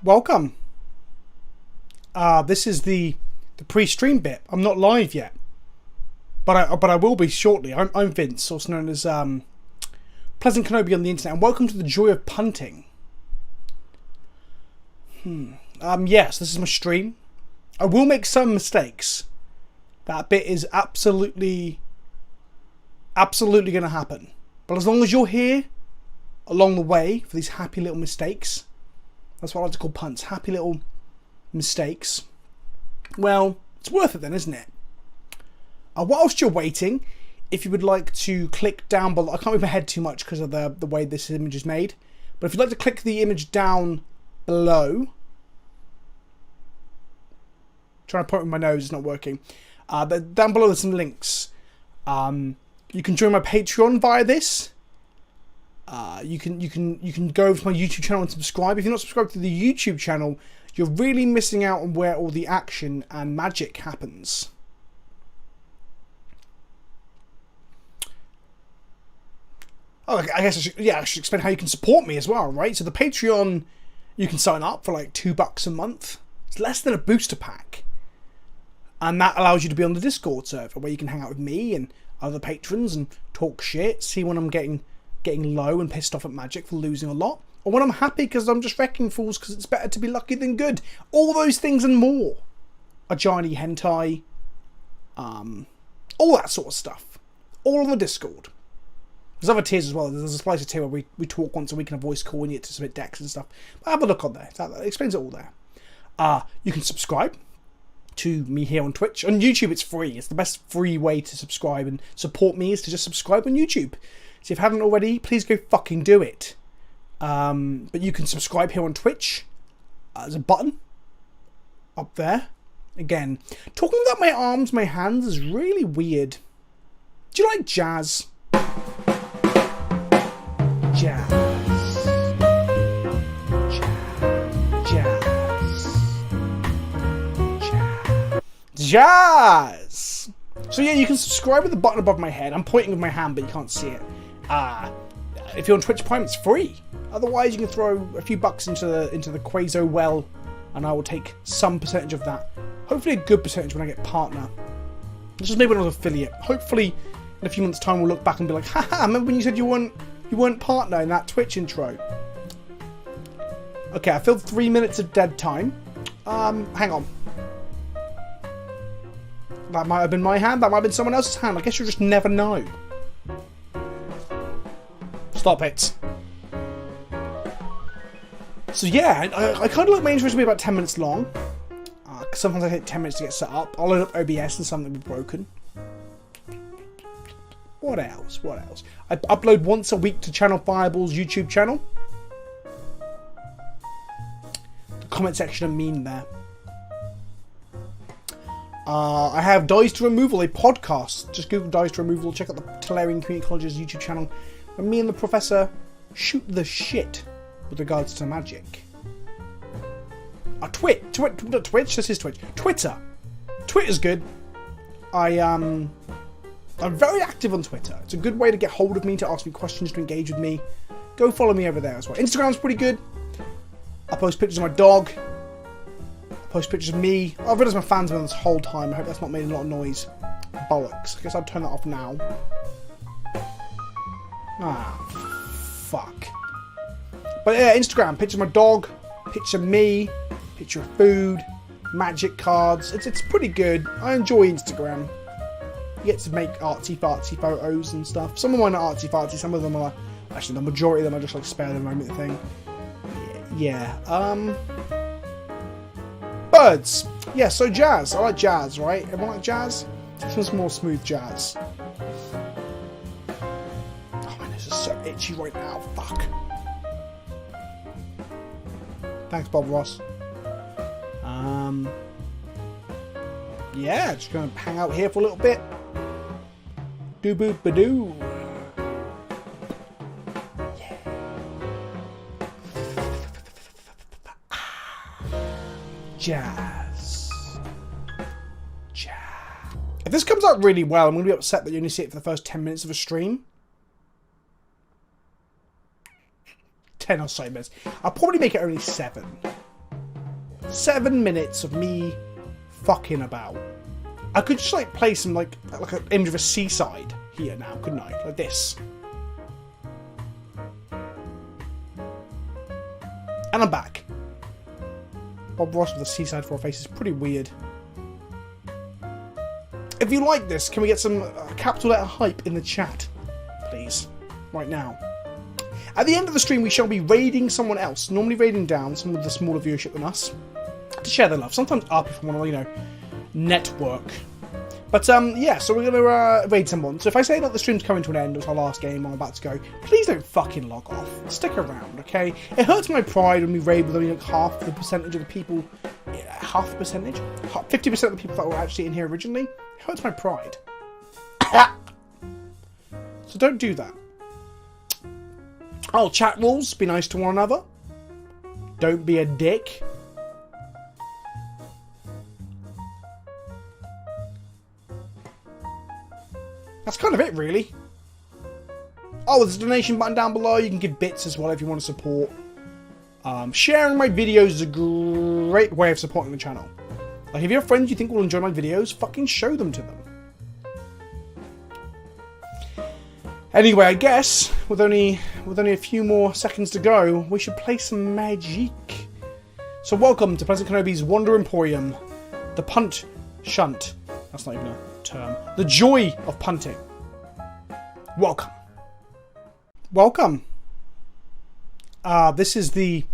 welcome. This is the pre-stream bit. I'm not live yet, but I will be shortly. I'm Vince, also known as PleasantKenobi on the internet, and welcome to the joy of punting. Yes, this is my stream. I will make some mistakes. That bit is absolutely going to happen. But as long as you're here along the way for these happy little mistakes, that's what I like to call punts, happy little mistakes, well, it's worth it then, isn't it? Whilst you're waiting, if you would like to click down below, I can't move my head too much because of the way this image is made, but if you'd like to click the image down below, trying to point with my nose, it's not working. But down below there's some links. You can join my Patreon via this. You can go over to my YouTube channel and subscribe. If you're not subscribed to the YouTube channel, you're really missing out on where all the action and magic happens. Oh, I guess I should explain how you can support me as well, right? So the Patreon, you can sign up for like $2 a month. It's less than a booster pack. And that allows you to be on the Discord server where you can hang out with me and other patrons and talk shit, see when I'm getting low and pissed off at Magic for losing a lot, or when I'm happy because I'm just wrecking fools because it's better to be lucky than good. All those things and more. A giant hentai, all that sort of stuff. All on the Discord. There's other tiers as well. There's a splicer tier where we talk once a week in a voice call and you get to submit decks and stuff. But have a look on there. It explains it all there. You can subscribe to me here on Twitch. On YouTube it's free. It's the best free way to subscribe and support me is to just subscribe on YouTube. So if you haven't already, please go fucking do it. But you can subscribe here on Twitch. There's a button up there. Again, talking about my arms, my hands is really weird. Do you like jazz? Jazz. Jazz! So yeah, you can subscribe with the button above my head. I'm pointing with my hand, but you can't see it. If you're on Twitch Prime, it's free. Otherwise, you can throw a few bucks into the Quazo well, and I will take some percentage of that. Hopefully a good percentage when I get partner. This is maybe when I was affiliate. Hopefully, in a few months' time, we'll look back and be like, haha, remember when you said you weren't partner in that Twitch intro? Okay, I filled 3 minutes of dead time. Hang on. That might have been my hand, that might have been someone else's hand. I guess you'll just never know. Stop it. So yeah, I kind of like my intros to be about 10 minutes long. Because sometimes I take 10 minutes to get set up. I'll load up OBS and something will be broken. What else? I upload once a week to Channel Fireball's YouTube channel. The comment section are mean there. I have Dies to Removal, a podcast. Just Google Dies to Removal, check out the Tolarian Community College's YouTube channel. And me and the professor shoot the shit with regards to magic. Twitch, this is Twitch. Twitter. Twitter's good. I'm very active on Twitter. It's a good way to get hold of me, to ask me questions, to engage with me. Go follow me over there as well. Instagram's pretty good. I post pictures of my dog. Post pictures of me. I've realised my fans have been on this whole time. I hope that's not made a lot of noise. Bollocks. I guess I'll turn that off now. Fuck. But yeah, Instagram. Picture of my dog. Picture of me. Picture of food. Magic cards. It's pretty good. I enjoy Instagram. You get to make artsy-fartsy photos and stuff. Some of mine are artsy-fartsy. Some of them are... Actually, the majority of them are just like spare the moment thing. Yeah. Birds. Yeah, so jazz. I like jazz, right? Everyone like jazz? This one's more smooth jazz. Oh man, this is so itchy right now. Fuck. Thanks, Bob Ross. Yeah, just gonna hang out here for a little bit. Doo boop ba doo. Jazz. If this comes out really well, I'm going to be upset that you only see it for the first 10 minutes of a stream. 10 or so minutes. I'll probably make it only 7. 7 minutes of me fucking about. I could just like play some like an image of a seaside here now, couldn't I? Like this. And I'm back. Bob Ross with a seaside for a face is pretty weird. If you like this, can we get some capital letter hype in the chat, please? Right now. At the end of the stream, we shall be raiding someone else, normally raiding down someone with a smaller viewership than us, to share their love. Sometimes up if we want to, you know, network. But yeah, so we're going to raid someone. So if I say that the stream's coming to an end, it's our last game, I'm about to go, please don't fucking log off. Stick around, okay? It hurts my pride when we raid with only like half the percentage of the people, half the percentage? 50% of the people that were actually in here originally. It hurts my pride. So don't do that. Oh, chat rules, be nice to one another. Don't be a dick. That's kind of it, really. Oh, there's a donation button down below. You can give bits as well if you want to support. Sharing my videos is a great way of supporting the channel. Like, if you have friends you think will enjoy my videos, fucking show them to them. Anyway, I guess, with only a few more seconds to go, we should play some magic. So welcome to PleasantKenobi's Wonder Emporium. The punt shunt. That's not even a term. The joy of punting. Welcome. Welcome. This is the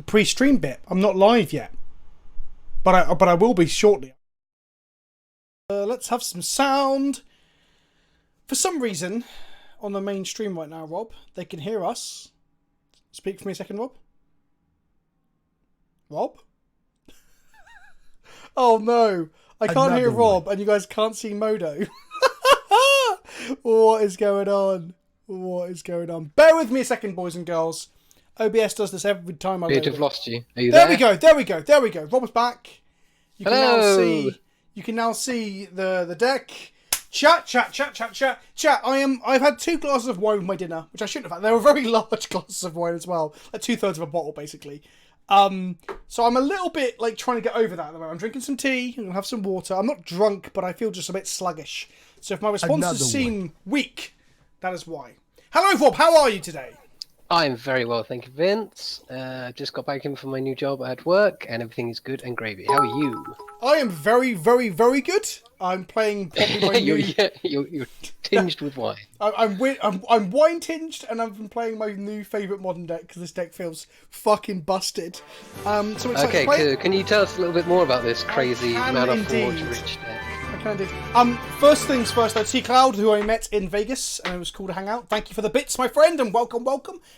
pre-stream bit. I'm not live yet. But I will be shortly. Let's have some sound. For some reason, on the main stream right now, Rob, they can hear us. Speak for me a second, Rob. Rob? Oh no. I can't hear Rob and you guys can't see Modo. What is going on? What is going on? Bear with me a second, boys and girls. OBS does this every time I load it. We've lost you. Are you there? There we go. Rob's back. You can now see the deck. Chat. I've had 2 glasses of wine with my dinner, which I shouldn't have had. They were very large glasses of wine as well. Like 2/3 of a bottle, basically. So I'm a little bit like trying to get over that at the moment. I'm drinking some tea, I'm gonna have some water. I'm not drunk, but I feel just a bit sluggish. So if my responses seem weak, that is why. Hello, Rob. How are you today? I'm very well, thank you, Vince. Just got back in from my new job at work, and everything is good and gravy. How are you? I am very, very, very good. I'm playing probably my new... you're tinged with wine. I'm wine tinged, and I've been playing my new favourite modern deck because this deck feels fucking busted. So okay, can you tell us a little bit more about this crazy mana forge rich deck? I can indeed. First things first, though, T-Cloud, who I met in Vegas, and it was cool to hang out. Thank you for the bits, my friend, and welcome.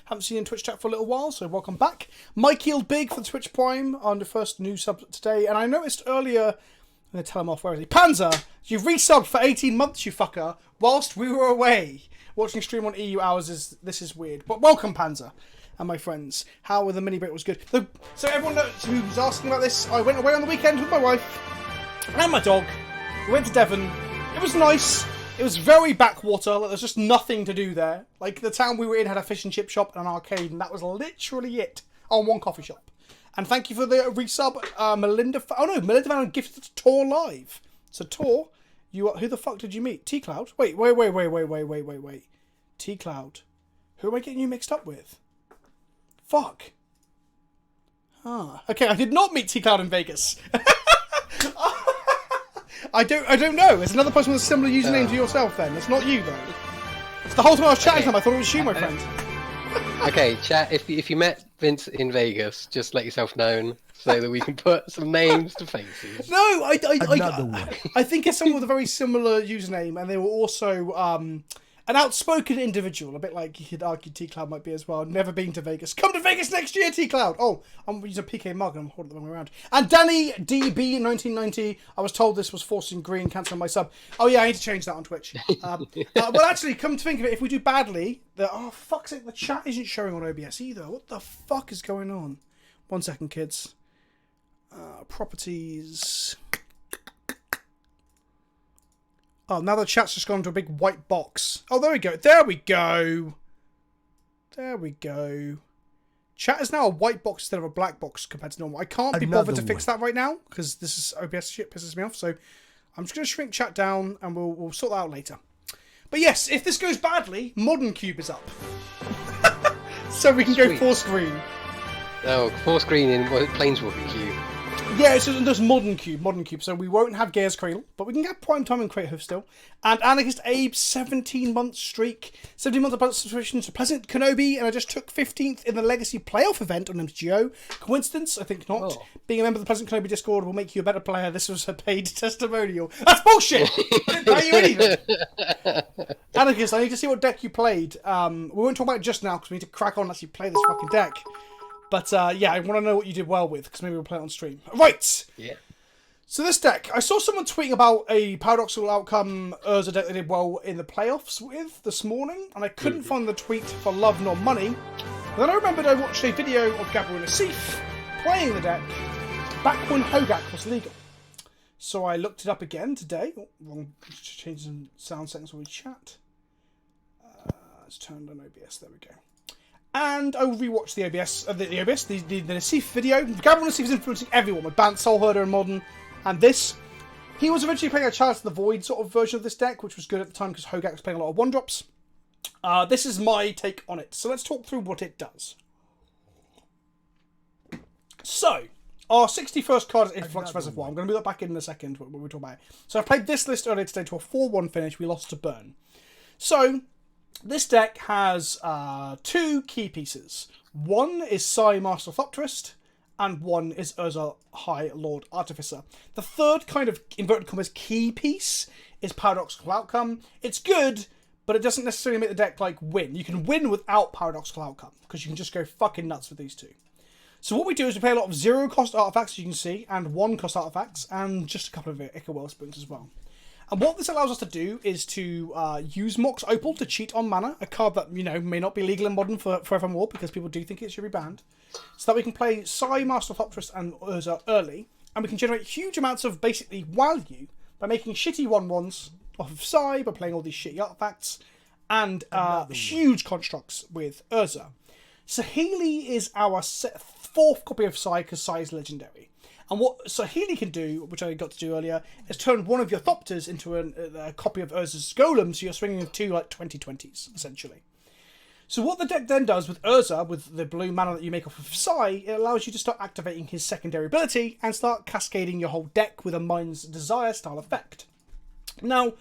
Haven't seen you in Twitch chat for a little while, so welcome back. Mike Yield Big for the Twitch Prime on the first new sub today, and I noticed earlier, I'm going to tell him off, where is he? Panzer, you've resubbed for 18 months, you fucker, whilst we were away. Watching stream on EU hours, this is weird. But welcome, Panzer. And my friends, how the mini break was good. So everyone who was asking about this, I went away on the weekend with my wife and my dog. We went to Devon. It was nice. It was very backwater. Like, there's just nothing to do there. Like, the town we were in had a fish and chip shop and an arcade, and that was literally it. On one coffee shop. And thank you for the resub, Melinda. Oh no, Melinda found gifted to Tor Live. So Tor, who the fuck did you meet? T-Cloud? Wait. T-Cloud. Who am I getting you mixed up with? Fuck. Okay, I did not meet T-Cloud in Vegas. I don't know. There's another person with a similar username to yourself then. That's not you, though. It's the whole time I was chatting to them, I thought it was you, my friend. Okay, chat, if you met Vince in Vegas, just let yourself known so that we can put some names to faces. No, I think it's someone with a very similar username, and they were also an outspoken individual, a bit like you could argue T-Cloud might be as well. Never been to Vegas. Come to Vegas next year, T-Cloud! Oh, I'm using a PK mug and I'm holding it the wrong way around. And Danny DB1990, I was told this was forcing green, cancelling my sub. Oh yeah, I need to change that on Twitch. Well, actually, come to think of it, if we do badly, oh, fuck's sake, the chat isn't showing on OBS either. What the fuck is going on? 1 second, kids. Properties... Oh, now the chat's just gone into a big white box. Oh, there we go. There we go. Chat is now a white box instead of a black box compared to normal. I can't be bothered to fix that right now because this is OBS shit pisses me off. So I'm just going to shrink chat down and we'll sort that out later. But yes, if this goes badly, Modern Cube is up. So we can go 4-screen. Oh, 4-screen in Planeswalker Cube. Yeah, it's just Modern Cube. So we won't have Gaea's Cradle, but we can get Prime Time and Crate Hoof still. And Anarchist Abe's 17-month streak, 17 months of subscription to PleasantKenobi, and I just took 15th in the Legacy Playoff event on MTGO. Coincidence? I think not. Oh. Being a member of the PleasantKenobi Discord will make you a better player. This was a paid testimonial. That's bullshit! I didn't pay you anything. Anarchist, I need to see what deck you played. We won't talk about it just now because we need to crack on and actually play this fucking deck. But yeah, I want to know what you did well with, because maybe we'll play it on stream. Right! Yeah. So this deck, I saw someone tweeting about a Paradoxical Outcome Urza deck they did well in the playoffs with this morning, and I couldn't find the tweet for love nor money. Then I remembered I watched a video of Gabriel Nassif playing the deck back when Hogak was legal. So I looked it up again today. Oh, wrong, change some sound settings when we chat. Let's turn on OBS, there we go. And I will rewatch the OBS, the Nassif video. Gabriel Nassif is influencing everyone with Bant, Soul Herder, and Modern, and this. He was eventually playing a Chalice of the Void sort of version of this deck, which was good at the time because Hogak was playing a lot of 1-drops. This is my take on it. So let's talk through what it does. So, our 61st card is Influx Reservoir. I'm going to move that back in a second when we talk about it. So I played this list earlier today to a 4-1 finish. We lost to Burn. So, this deck has 2 key pieces. One is Sai Master Thopterist, and one is Urza High Lord Artificer. The third kind of inverted commas key piece is Paradoxical Outcome. It's good, but it doesn't necessarily make the deck like win. You can win without Paradoxical Outcome, because you can just go fucking nuts with these 2. So what we do is we play a lot of 0-cost artifacts, as you can see, and 1-cost artifacts, and just a couple of Ichor Wellsprings as well. And what this allows us to do is to use Mox Opal to cheat on mana, a card that, you know, may not be legal in Modern forevermore because people do think it should be banned, so that we can play Sai, Master of Thopterist, and Urza early, and we can generate huge amounts of, basically, value by making shitty 1-1s off of Sai, by playing all these shitty artifacts, and huge constructs with Urza. Sahili is our 4th copy of Sai, because Sai is legendary. And what Sahili can do, which I got to do earlier, is turn one of your Thopters into a copy of Urza's Golem, so you're swinging with 2 like 20/20s, essentially. So what the deck then does with Urza, with the blue mana that you make off of Sai, it allows you to start activating his secondary ability and start cascading your whole deck with a Mind's Desire style effect. Now,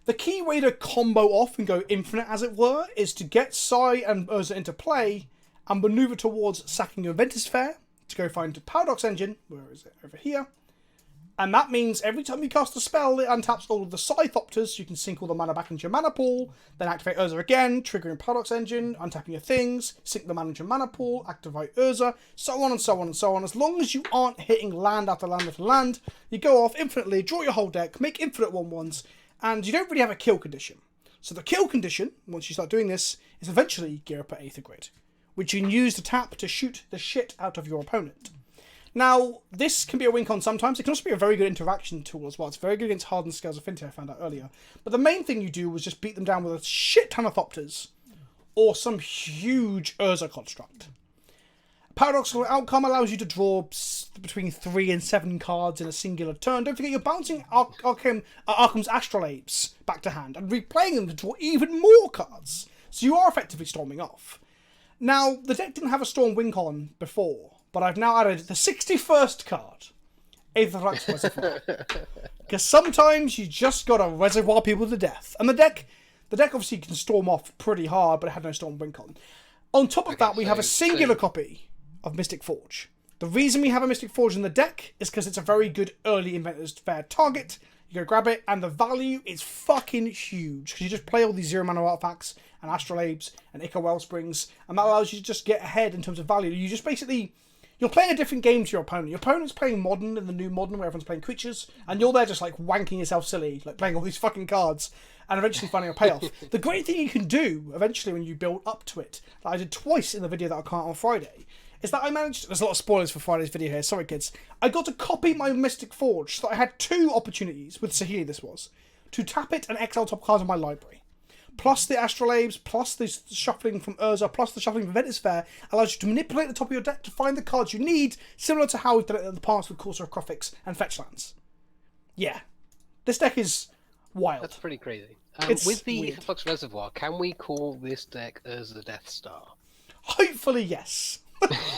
the key way to combo off and go infinite, as it were, is to get Sai and Urza into play and maneuver towards sacking your Ventus Fair, to go find Paradox Engine, where is it? Over here. And that means every time you cast a spell, it untaps all of the Scythopters, so you can sink all the mana back into your mana pool, then activate Urza again, triggering Paradox Engine, untapping your things, sink the mana into your mana pool, activate Urza, so on and so on and so on. As long as you aren't hitting land after land after land, you go off infinitely, draw your whole deck, make infinite 1-1s, and you don't really have a kill condition. So the kill condition, once you start doing this, is eventually gear up at Aether Grid, which you can use to tap to shoot the shit out of your opponent. Now, this can be a win con sometimes. It can also be a very good interaction tool as well. It's very good against hardened Scales Affinity, I found out earlier. But the main thing you do was just beat them down with a shit ton of Thopters, or some huge Urza construct. Paradoxical Outcome allows you to draw between 3 and 7 cards in a singular turn. Don't forget, you're bouncing Arkham's Astrolabes back to hand and replaying them to draw even more cards. So you are effectively storming off. Now, the deck didn't have a Storm win con before, but I've now added the 61st card, Aetherflux Reservoir. Because sometimes you just gotta reservoir people to death. And the deck obviously can storm off pretty hard, but it had no Storm win con. On top of that, we have a singular copy of Mystic Forge. The reason we have a Mystic Forge in the deck is because it's a very good early Inventor's Fair target. You go grab it, and the value is fucking huge. Because you just play all these 0-mana artifacts, and Astrolabes, and Ichor Wellsprings, and that allows you to just get ahead in terms of value. You just basically, you're playing a different game to your opponent. Your opponent's playing Modern in the new Modern, where everyone's playing creatures, and you're there just like wanking yourself silly, like playing all these fucking cards, and eventually finding a payoff. The great thing you can do, eventually, when you build up to it, that I did twice in the video that I'll come out on Friday, is that I managed, there's a lot of spoilers for Friday's video here, sorry kids, I got to copy my Mystic Forge, so that I had 2 opportunities, with Sahili this was, to tap it and exile top cards of my library. plus the Astrolabes, plus the shuffling from Urza, plus the shuffling from Ventus Fair, allows you to manipulate the top of your deck to find the cards you need, similar to how we've done it in the past with Courser of Crofix and Fetch Lands. Yeah. This deck is wild. That's pretty crazy. It's with the weird. Flux Reservoir, can we call this deck Urza Death Star? Hopefully, yes.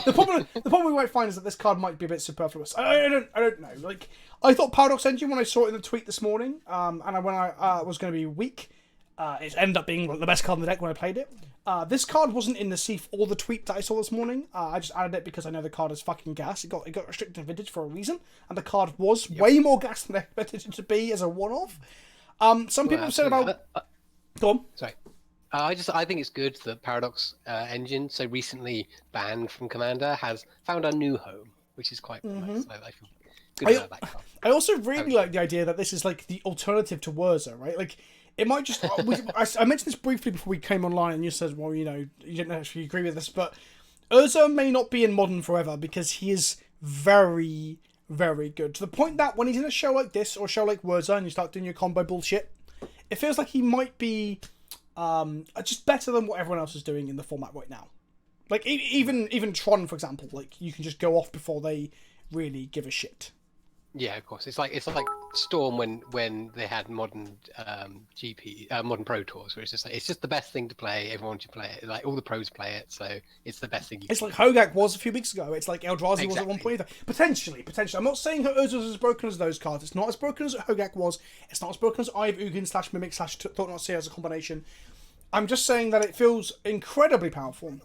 the problem we might find is that this card might be a bit superfluous. I don't know. Like, I thought Paradox Engine when I saw it in the tweet this morning, and when I was going to be weak, it ended up being the best card in the deck when I played it. This card wasn't in the Seaf or the tweet that I saw this morning. I just added it because I know the card is fucking gas. It got restricted to Vintage for a reason, and the card was way more gas than I expected it to be as a one-off. Some people have said about... Go on. Sorry. I think it's good that Paradox Engine, so recently banned from Commander, has found a new home, which is quite nice. I feel good about that card. I also really like the idea that this is like the alternative to Whirza, right? Like, it might just... I mentioned this briefly before we came online, and you said, well, you know, you didn't actually agree with this, but Urza may not be in Modern forever because he is very, very good. To the point that when he's in a show like this, or a show like Whirza, and you start doing your combo bullshit, it feels like he might be... just better than what everyone else is doing in the format right now. Like, even Tron, for example, like, you can just go off before they really give a shit. Yeah, of course. It's like Storm when they had modern modern Pro Tours, where it's just the best thing to play. Everyone should play it. Like, all the pros play it, so it's the best thing. It's like Hogak was a few weeks ago. It's like Eldrazi was at one point either. Potentially. I'm not saying Urza is as broken as those cards. It's not as broken as Hogak was. It's not as broken as Eye of Ugin / Mimic / Thought Not Seer as a combination. I'm just saying that it feels incredibly powerful.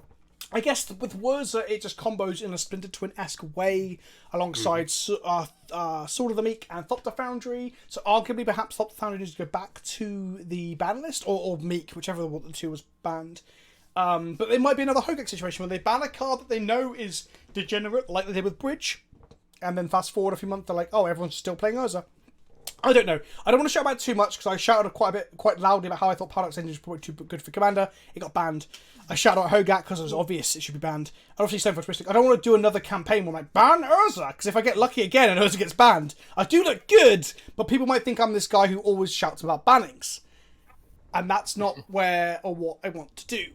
I guess with Whirza, it just combos in a Splinter Twin-esque way alongside Sword of the Meek and Thopter Foundry. So arguably, perhaps Thopter Foundry needs to go back to the ban list, or Meek, whichever of the two was banned. But it might be another Hogak situation where they ban a card that they know is degenerate, like they did with Bridge, and then fast forward a few months, they're like, oh, everyone's still playing Urza. I don't know. I don't want to shout about it too much because I shouted quite loudly about how I thought Paradox Engine was probably too good for Commander. It got banned. I shouted out Hogak because it was obvious it should be banned. And obviously, Stone Futuristic. I don't want to do another campaign where I'm like, ban Urza, because if I get lucky again and Urza gets banned, I do look good, but people might think I'm this guy who always shouts about bannings. And that's not where or what I want to do.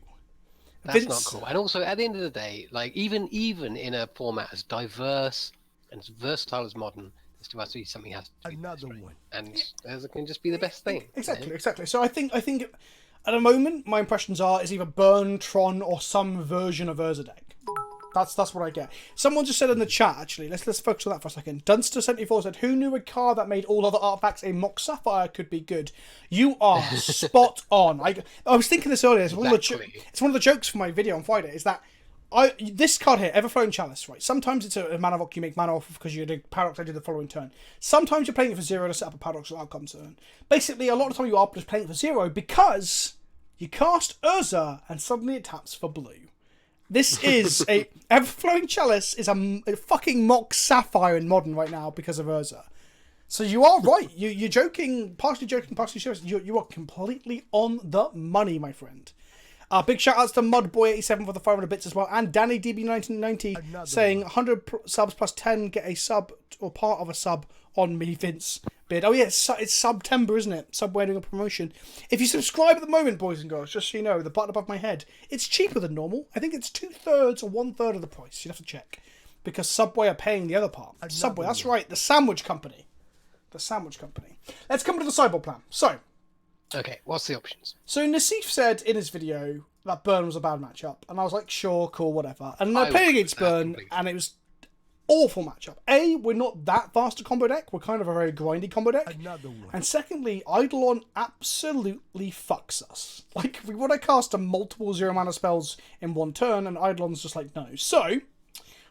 That's not cool. And also, at the end of the day, like even in a format as diverse and as versatile as Modern, there still has to be something has to be another one, and it can just be the best thing. Exactly. So I think at the moment my impressions are is either Burn, Tron, or some version of Urza deck. That's what I get. Someone just said in the chat, actually, let's focus on that for a second. Dunster74 said, who knew a card that made all other artifacts a Mox Sapphire could be good? You are spot on. I was thinking this earlier. It's one of the jokes for my video on Friday, is that this card here, Everflowing Chalice, right? Sometimes it's a mana rock you make mana off because you did Paradox Engine the following turn. Sometimes you're playing it for 0 to set up a Paradoxical Outcome turn. Basically, a lot of the time you are just playing it for 0 because you cast Urza and suddenly it taps for blue. This is a... Everflowing Chalice is a fucking Mox Sapphire in Modern right now because of Urza. So you are right. You're joking, partially serious. You are completely on the money, my friend. Big shout outs to Mudboy87 for the 500 bits as well, and Danny DB1990 saying 100 subs plus 10 get a sub or part of a sub on me, Vince bid. Oh yeah, it's September, isn't it? Subway doing a promotion. If you subscribe at the moment, boys and girls, just so you know, the button above my head, it's cheaper than normal. I think it's 2/3 or 1/3 of the price. You'd have to check because Subway are paying the other part. Subway, that's right, the sandwich company. Let's come to the sideboard plan. So. Okay, what's the options? So Nassif said in his video that Burn was a bad matchup, and I was like, sure, cool, whatever. And I played against Burn, and it was awful matchup. A, we're not that fast a combo deck. We're kind of a very grindy combo deck. And secondly, Eidolon absolutely fucks us. Like, we want to cast a multiple 0 mana spells in one turn, and Eidolon's just like, no. So,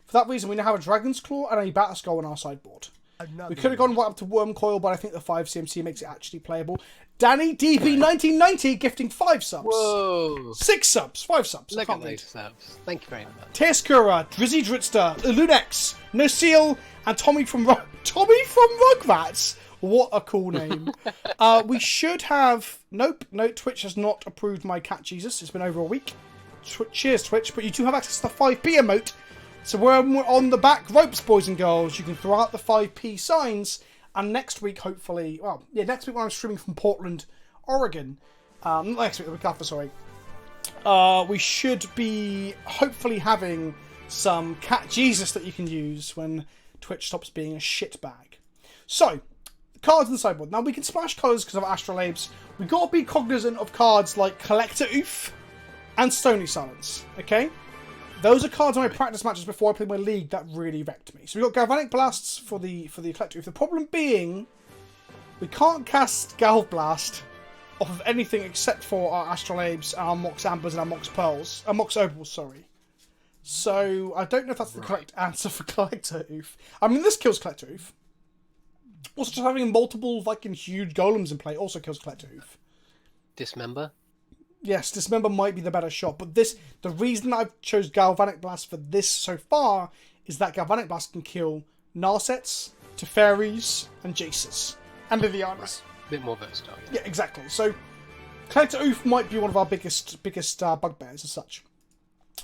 for that reason, we now have a Dragon's Claw and a Battle Skull on our sideboard. We could have gone right up to Wormcoil, but I think the 5 CMC makes it actually playable. Danny DB1990 gifting 5 subs. Whoa. 6 subs. 5 subs. Look at those subs. Thank you very much. Tearskura, Drizzy Dritster, Lunex, Noseal, and Tommy from Rugrats. What a cool name. We should have... Nope, Twitch has not approved my Cat Jesus. It's been over a week. Cheers, Twitch. But you do have access to the 5p emote. So when we're on the back ropes, boys and girls, you can throw out the 5p signs. And next week, hopefully... Well, yeah, next week when I'm streaming from Portland, Oregon, Not next week, the week after, sorry. We should be hopefully having some Cat Jesus that you can use when Twitch stops being a shitbag. So, cards in the sideboard. Now, we can splash colours because of Astrolabes. We've got to be cognizant of cards like Collector Oof and Stony Silence, okay? Those are cards in my practice matches before I play my league that really wrecked me. So we've got Galvanic Blasts for the Collector Oof. The problem being, we can't cast Galv Blast off of anything except for our Astrolabes, our Mox Ambers, and our Mox Pearls. Mox Opals, sorry. So, I don't know if that's the correct answer for Collector Oof. I mean, this kills Collector Oof. Also, just having multiple fucking huge golems in play also kills Collector Oof. Dismember? Yes, Dismember might be the better shot, but the reason I've chose Galvanic Blast for this so far is that Galvanic Blast can kill Narsets, Teferis, and Jaces. And Vivianas. Right. A bit more versatile. Yeah, exactly. So, Collector Oof might be one of our biggest bugbears as such.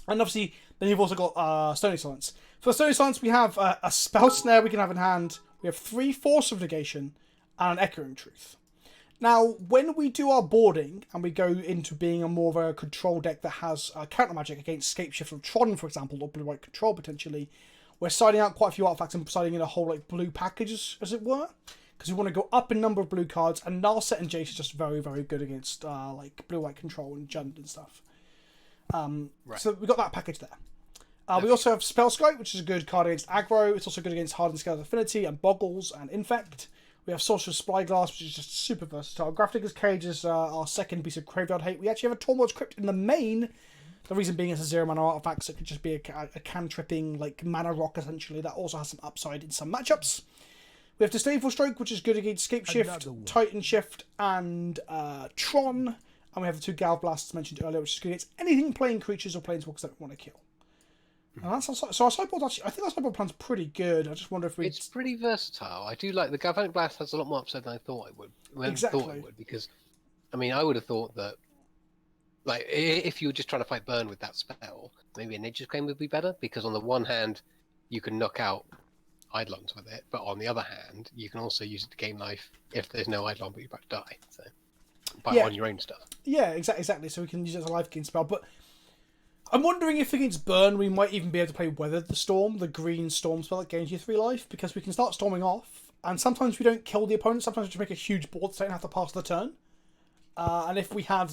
And obviously, then you've also got Stony Silence. For Stony Silence, we have a Spell Snare we can have in hand. We have 3 Force of Negation and an Echoing Truth. Now, when we do our boarding and we go into being a more of a control deck that has counter magic against Scapeshift of Tron, for example, or blue-white control potentially, we're siding out quite a few artifacts and siding in a whole like blue package, as it were. Because we want to go up in number of blue cards, and Narset and Jace is just very, very good against like blue-white control and Jund and stuff. So we've got that package there. We also have Spellskite, which is a good card against aggro. It's also good against Hardened Scale of Affinity and Boggles and Infect. We have Sorcerer's Spyglass, which is just super versatile. Grafdigger's Cage is our second piece of Graveyard Hate. We actually have a Tormod's Crypt in the main. The reason being it's a 0-mana artifact, so it could just be a cantripping, like, mana rock, essentially. That also has some upside in some matchups. We have Disdainful Stroke, which is good against Scapeshift, Titan Shift, and Tron. And we have the 2 Galv Blasts mentioned earlier, which is good against anything playing creatures or planeswalkers that we want to kill. And that's our sideboard. Actually, I think our sideboard plan's pretty good. I just wonder if it's pretty versatile. I do like the Galvanic Blast has a lot more upside than I thought it would. Because, I mean, I would have thought that, like, if you were just trying to fight burn with that spell, maybe a Nature's Claim would be better. Because on the one hand, you can knock out Eidolons with it, but on the other hand, you can also use it to gain life if there's no Eidolon, but you're about to die. So, on your own stuff. Yeah, exactly. So we can use it as a life gain spell, but I'm wondering if against burn we might even be able to play Weather the Storm, the green storm spell that gains you 3 life, because we can start storming off, and sometimes we don't kill the opponent, sometimes we just make a huge board state and have to pass the turn. And if we had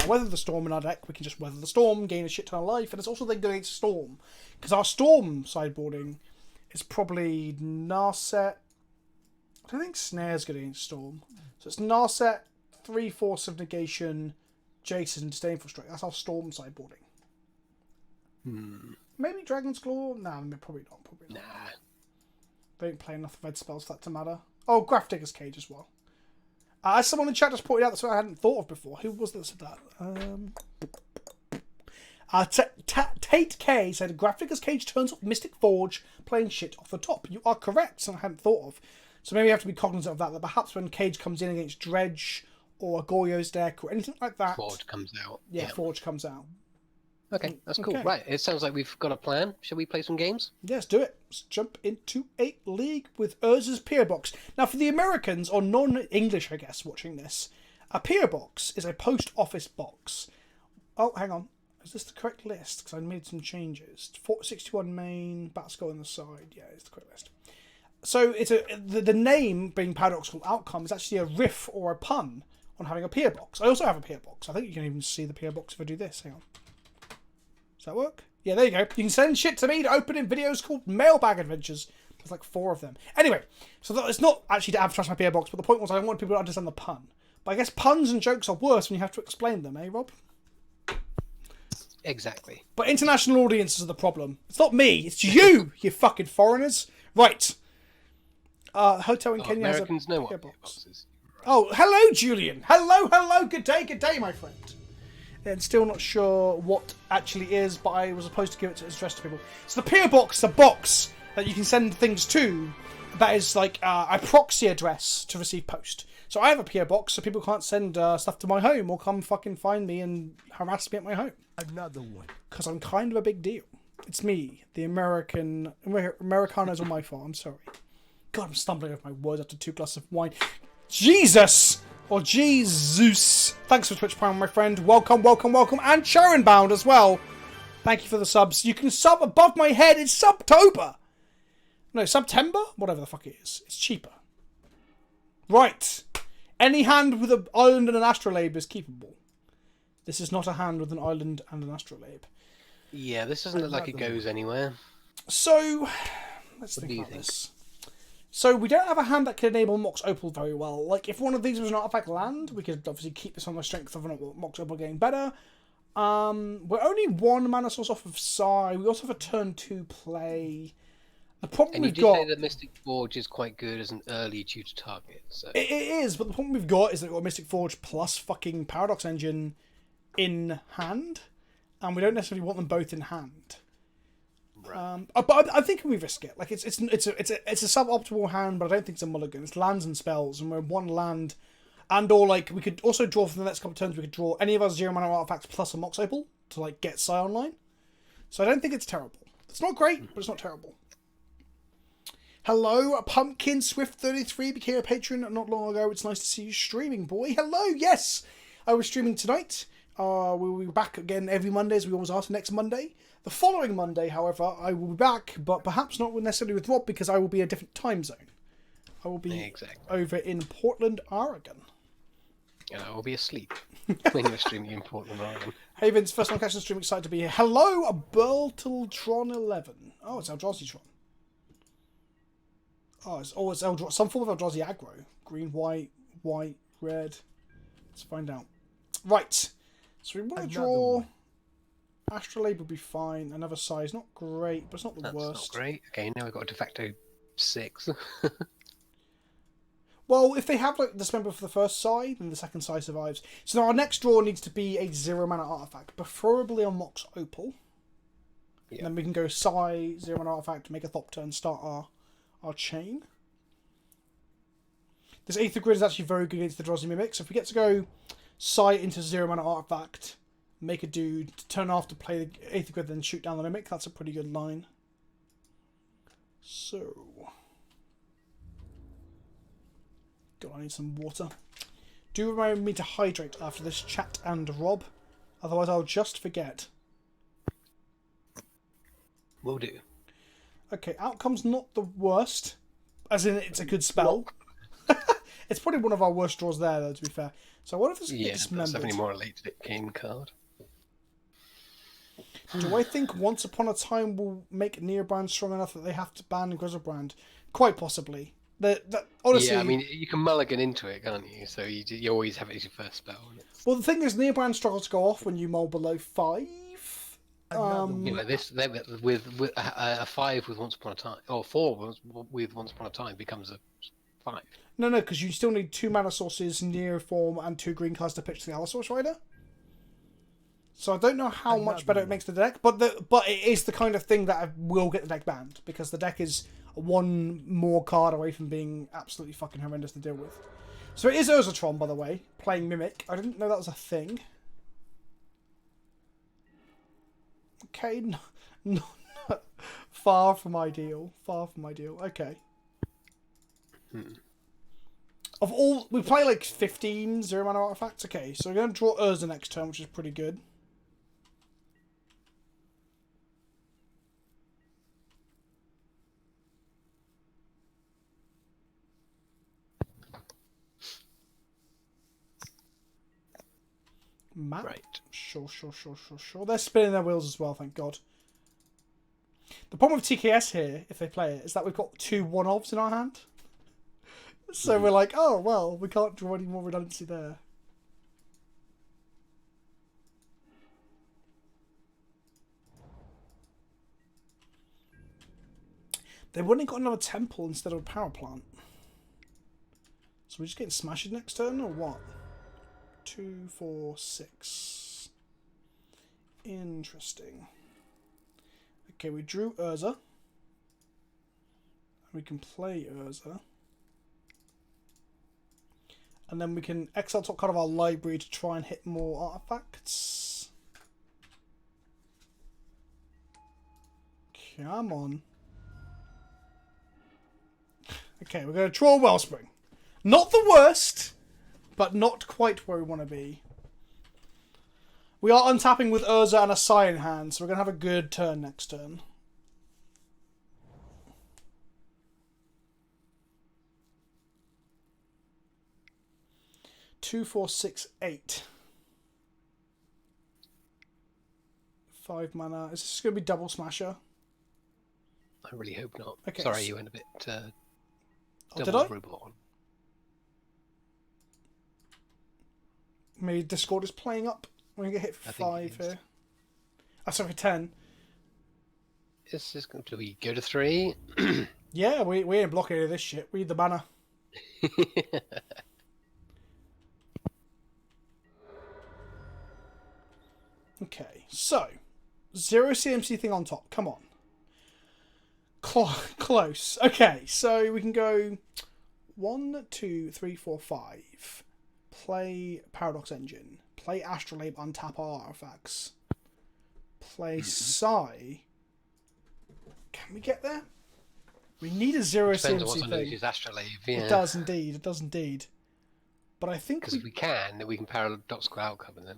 Weather the Storm in our deck, we can just Weather the Storm, gain a shit ton of life, and it's also then good against Storm, because our Storm sideboarding is probably Narset. I don't think Snare's good against Storm. So it's Narset, 3 Force of Negation, Jason, and Disdainful Strike. That's our Storm sideboarding. Maybe Dragon's Claw? Nah, probably not. Nah. They don't play enough red spells for that to matter. Oh, Grafdigger's Cage as well. As someone in the chat just pointed out, that's what I hadn't thought of before. Who was that said that? Tate K said, Grafdigger's Cage turns off Mystic Forge, playing shit off the top. You are correct, something I hadn't thought of. So maybe we have to be cognizant of that perhaps when Cage comes in against Dredge or a Goryo's deck or anything like that. Forge comes out. Yeah, Forge comes out. Okay, that's cool. Right, it sounds like we've got a plan. Shall we play some games? Yes, do it. Let's jump into a league with Urza's Peer Box. Now, for the Americans, or non-English, I guess, watching this, a Peer Box is a post office box. Oh, hang on. Is this the correct list? Because I made some changes. 61 main, Batskull on the side. Yeah, it's the correct list. So it's the name, being Paradoxical Outcome, is actually a riff or a pun on having a Peer Box. I also have a Peer Box. I think you can even see the Peer Box if I do this. Hang on. Does that work? Yeah, there you go. You can send shit to me to open in videos called Mailbag Adventures. There's like 4 of them. Anyway, so it's not actually to advertise my PO box, but the point was I don't want people to understand the pun. But I guess puns and jokes are worse when you have to explain them, eh, Rob? Exactly. But international audiences are the problem. It's not me. It's you, you fucking foreigners. Right. Hotel in Kenya Americans has a know what PO PO box. box is. Oh, hello, Julian. Hello. Good day, my friend. And still not sure what actually is, but I was supposed to give it to address to people. So the PO box is a box that you can send things to. That is like a proxy address to receive post. So I have a PO box, so people can't send stuff to my home or come fucking find me and harass me at my home. Another one. Because I'm kind of a big deal. It's me, the Americano's on my fault. I'm sorry. God, I'm stumbling over my words after 2 glasses of wine. Jesus! Oh, Jesus. Thanks for Twitch Prime, my friend. Welcome, welcome, welcome. And Sharon Bound as well. Thank you for the subs. You can sub above my head. It's Subtober. No, September? Whatever the fuck it is. It's cheaper. Right. Any hand with an island and an astrolabe is keepable. This is not a hand with an island and an astrolabe. Yeah, this doesn't look like it goes anywhere. So, let's think about this. So, we don't have a hand that can enable Mox Opal very well. Like, if one of these was an artifact land, we could obviously keep this on the strength of Mox Opal getting better. We're only one mana source off of Sai. We also have a turn 2 play. The problem we've got... And you did say that Mystic Forge is quite good as an early tutor target. So. It is, but the problem we've got is that we've got Mystic Forge plus fucking Paradox Engine in hand. And we don't necessarily want them both in hand. Right. But I think we risk it. Like it's a suboptimal hand, but I don't think it's a mulligan. It's lands and spells, and we're one land, and or like we could also draw for the next couple of turns. We could draw any of our 0 mana artifacts plus a Mox Opal to like get Sai online. So I don't think it's terrible. It's not great, but it's not terrible. Hello, Pumpkin Swift 33 became a patron not long ago. It's nice to see you streaming, boy. Hello, yes, I was streaming tonight. We'll be back again every Monday, as we always are, next Monday. The following Monday, however, I will be back, but perhaps not necessarily with Rob, because I will be in a different time zone. I will be over in Portland, Oregon. And I will be asleep when you're streaming in Portland, Oregon. Hey Vince, first time catching the stream, excited to be here. Hello, Berteltron11. Oh, it's Eldrazi-tron. Oh, it's Eldrazi, some form of Eldrazi aggro. Green, white, red. Let's find out. Right. So we want to draw... Astrolabe would be fine. Another size, not great, but it's not the worst. That's not great. Okay, now we've got a de facto 6. Well, if they have like Dismember for the first side, then the second side survives. So now our next draw needs to be a 0 mana artifact, preferably a Mox Opal. Yeah. And then we can go Sai, 0 mana artifact, make a Thop turn, start our chain. This Aether Grid is actually very good against the Drowsy Mimic, so if we get to go Sai into 0 mana artifact, make a dude, turn off to play the Aether Grid, then shoot down the Mimic, that's a pretty good line. So... God, I need some water. Do remind me to hydrate after this chat and Rob, otherwise I'll just forget. Will do. Okay, outcome's not the worst, as in it's a good spell. It's probably one of our worst draws there, though, to be fair. So what if this gets dismembered? That's definitely more a late game card. Do I think Once Upon a Time will make Neobrand strong enough that they have to ban Grizzlebrand? Quite possibly. Honestly, yeah, I mean, you can mulligan into it, can't you? So you always have it as your first spell. Well, the thing is, Neobrand struggles to go off when you mull below 5. This with a 5 with Once Upon a Time, or 4 with Once Upon a Time becomes a 5. No, because you still need 2 mana sources, Neoform, and 2 green cards to pitch the Allosaurus Rider. So I don't know how much better it makes the deck, but it is the kind of thing that will get the deck banned, because the deck is one more card away from being absolutely fucking horrendous to deal with. So it is Urzatron, by the way, playing Mimic. I didn't know that was a thing. Okay, no, far from ideal. Far from ideal. Okay. Of all, we play like 15 0 mana artifacts. Okay, so we're going to draw Urza next turn, which is pretty good. Map. Right. Sure. They're spinning their wheels as well, thank God. The problem with TKS here, if they play it, is that we've got 2 one-offs in our hand. So we're like, oh, well, we can't draw any more redundancy there. They've only got another temple instead of a power plant. So we're just getting smashed next turn, or what? 2, 4, 6. Interesting. Okay, we drew Urza. We can play Urza. And then we can exile top card of our library to try and hit more artifacts. Come on. Okay, we're going to draw Wellspring. Not the worst, but not quite where we want to be. We are untapping with Urza and a Sai in hand, so we're going to have a good turn next turn. Two, 4, 6, 8. 5 mana. Is this going to be double smasher? I really hope not. Okay, Sorry, so... you went a bit did double I? reborn. Maybe Discord is playing up. We're going to get hit for 5 here. Oh, sorry, for 10. This is going to we go to 3. Yeah, we ain't blocking any of this shit. We need the mana. Okay, so 0 CMC thing on top. Come on. Close. Okay, so we can go 1, 2, 3, 4, 5. Play Paradox Engine. Play Astrolabe, untap our artifacts. Play Sai. Can we get there? We need a 0 Depends CMC on what's thing. use Astrolabe, yeah. It does indeed. It does indeed. But I think because if we can, then we can Paradoxical outcome, and then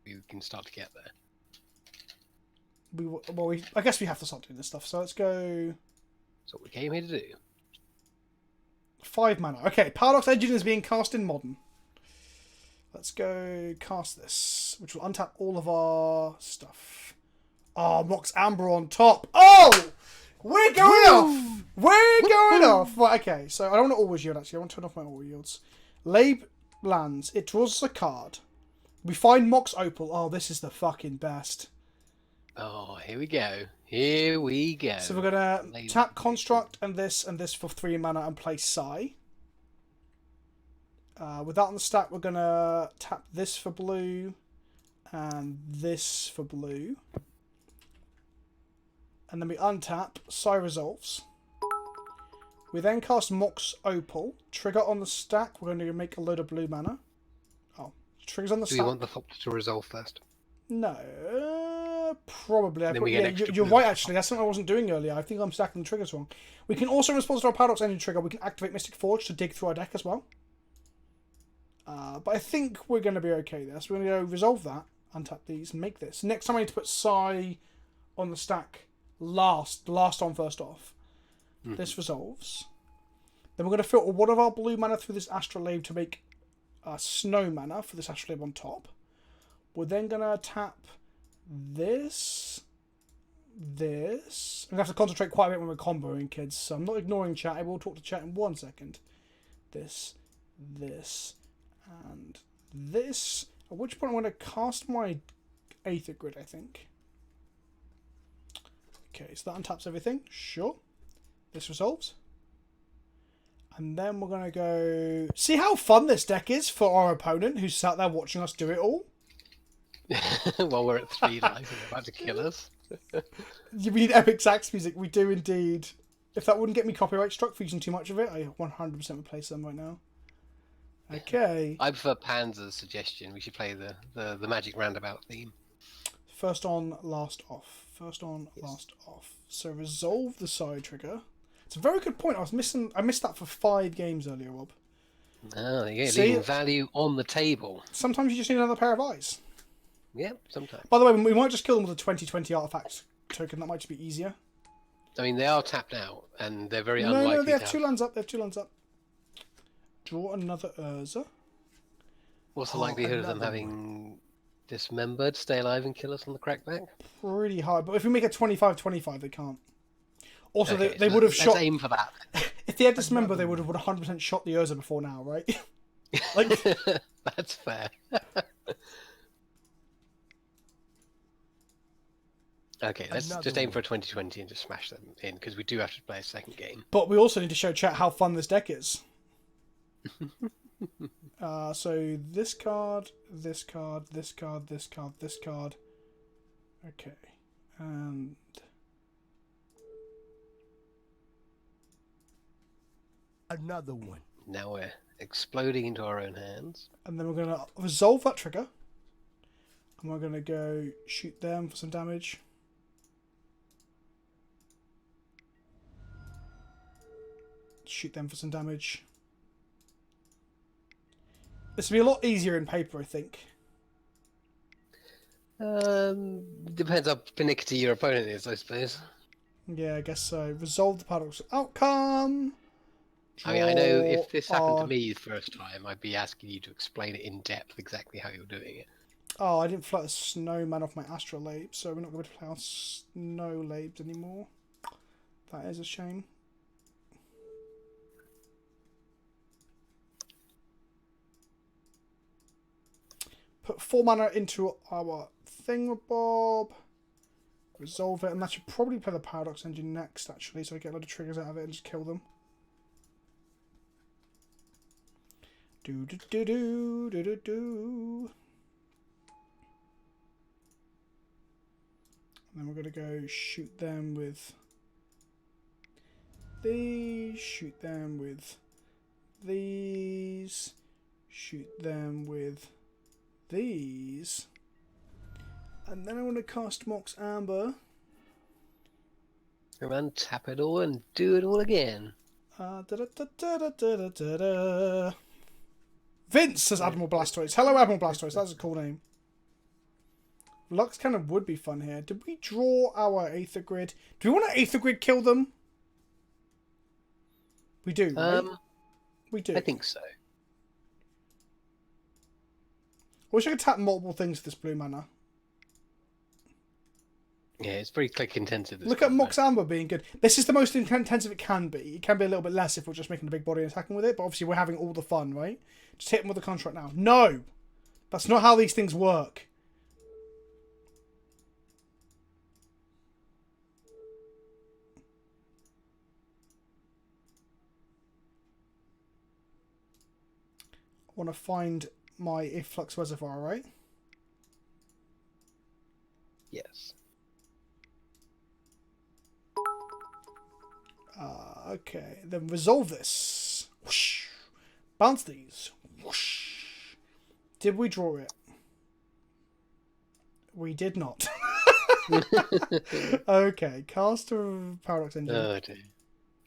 we can start to get there. I guess we have to start doing this stuff. So let's go. That's what we came here to do. 5 mana. Okay, Paradox Engine is being cast in Modern. Let's go cast this, which will untap all of our stuff. Oh, Mox Amber on top. Oh! We're going off! We're going off! Right, okay, so I don't want to always yield, actually. I want to turn off my all yields. Labe lands. It draws us a card. We find Mox Opal. Oh, this is the fucking best. Oh, here we go. Here we go. So we're going to tap Construct and this for 3 mana and play Sai. With that on the stack, we're going to tap this for blue and this for blue. And then we untap, Sai resolves. We then cast Mox Opal. Trigger on the stack, we're going to make a load of blue mana. Oh, triggers on the stack. Do you want the top to resolve first? No, probably. You're right, actually. That's something I wasn't doing earlier. I think I'm stacking the triggers wrong. We can also, in response to our Paradox Engine trigger, we can activate Mystic Forge to dig through our deck as well. But I think we're going to be okay there. So we're going to go resolve that, untap these, and make this. Next time I need to put Sai on the stack last on, first off. Mm-hmm. This resolves. Then we're going to filter one of our blue mana through this Astrolabe to make snow mana for this Astrolabe on top. We're then going to tap this. I'm going to have to concentrate quite a bit when we're comboing, kids. So I'm not ignoring chat. I will talk to chat in 1 second. This, and this. At which point I'm going to cast my Aether Grid, I think. Okay, so that untaps everything. Sure. This resolves. And then we're going to go... See how fun this deck is for our opponent who's sat there watching us do it all? While we're at 3 lives and they're about to kill us. You need epic sax music. We do indeed. If that wouldn't get me copyright struck for using too much of it, I 100% replace them right now. Okay. I prefer Panzer's suggestion. We should play the Magic Roundabout theme. First on, last off. First on, last off. So resolve the side trigger. It's a very good point. I missed that for 5 games earlier, Rob. Oh, there you go. Leaving value on the table. Sometimes you just need another pair of eyes. Yeah, sometimes. By the way, we might just kill them with a 2020 artifact token. That might just be easier. I mean, they are tapped out, and they're very unlikely. No, they have 2 lands up. They have 2 lands up. Draw another Urza. What's the likelihood of them having dismembered, stay alive, and kill us on the crackback? Pretty high, but if we make a 25-25, they can't. Also, okay, they would have shot. Let's aim for that. If they had dismember, they would have 100% shot the Urza before now, right? Like that's fair. Okay, let's just aim for a 2020 and just smash them in, because we do have to play a second game. But we also need to show chat how fun this deck is. So this card, this card, this card, this card, this card. Okay, and another one. Now we're exploding into our own hands. And then we're going to resolve that trigger. And we're going to go shoot them for some damage. Shoot them for some damage. This will be a lot easier in paper, I think. Depends how finicky your opponent is, I suppose. Yeah, I guess so. Resolve the paradoxical outcome. I mean, I know if Draw this happened to our- me the first time, I'd be asking you to explain it in depth exactly how you're doing it. Oh, I didn't flutter snowman off my astrolabe, so we're not going to play our snow labes anymore. That is a shame. Put 4 mana into our thingamabob. Resolve it, and that should probably play the Paradox Engine next, actually, so I get a lot of triggers out of it and just kill them. Do do do do do do do. And then we're gonna go shoot them with these, shoot them with these, shoot them with these. And then I want to cast Mox Amber. And then tap it all and do it all again. Da, da, da, da, da, da, da, da. Vince says Admiral Blastoise. Hello, Admiral Blastoise. That's a cool name. Lux Cannon would be fun here. Did we draw our Aether Grid? Do we want to Aether Grid kill them? We do, right? We do. I think so. I wish I could tap multiple things with this blue mana. Yeah, it's very click intensive. Look at Mox Amber being good. This is the most intensive it can be. It can be a little bit less if we're just making a big body and attacking with it, but obviously we're having all the fun, right? Just hit them with the construct now. No! That's not how these things work. I want to find my Efflux Reservoir, right? Yes. Okay, then resolve this. Whoosh. Bounce these. Whoosh. Did we draw it? We did not. Okay, cast a Paradox Engine. Oh dear.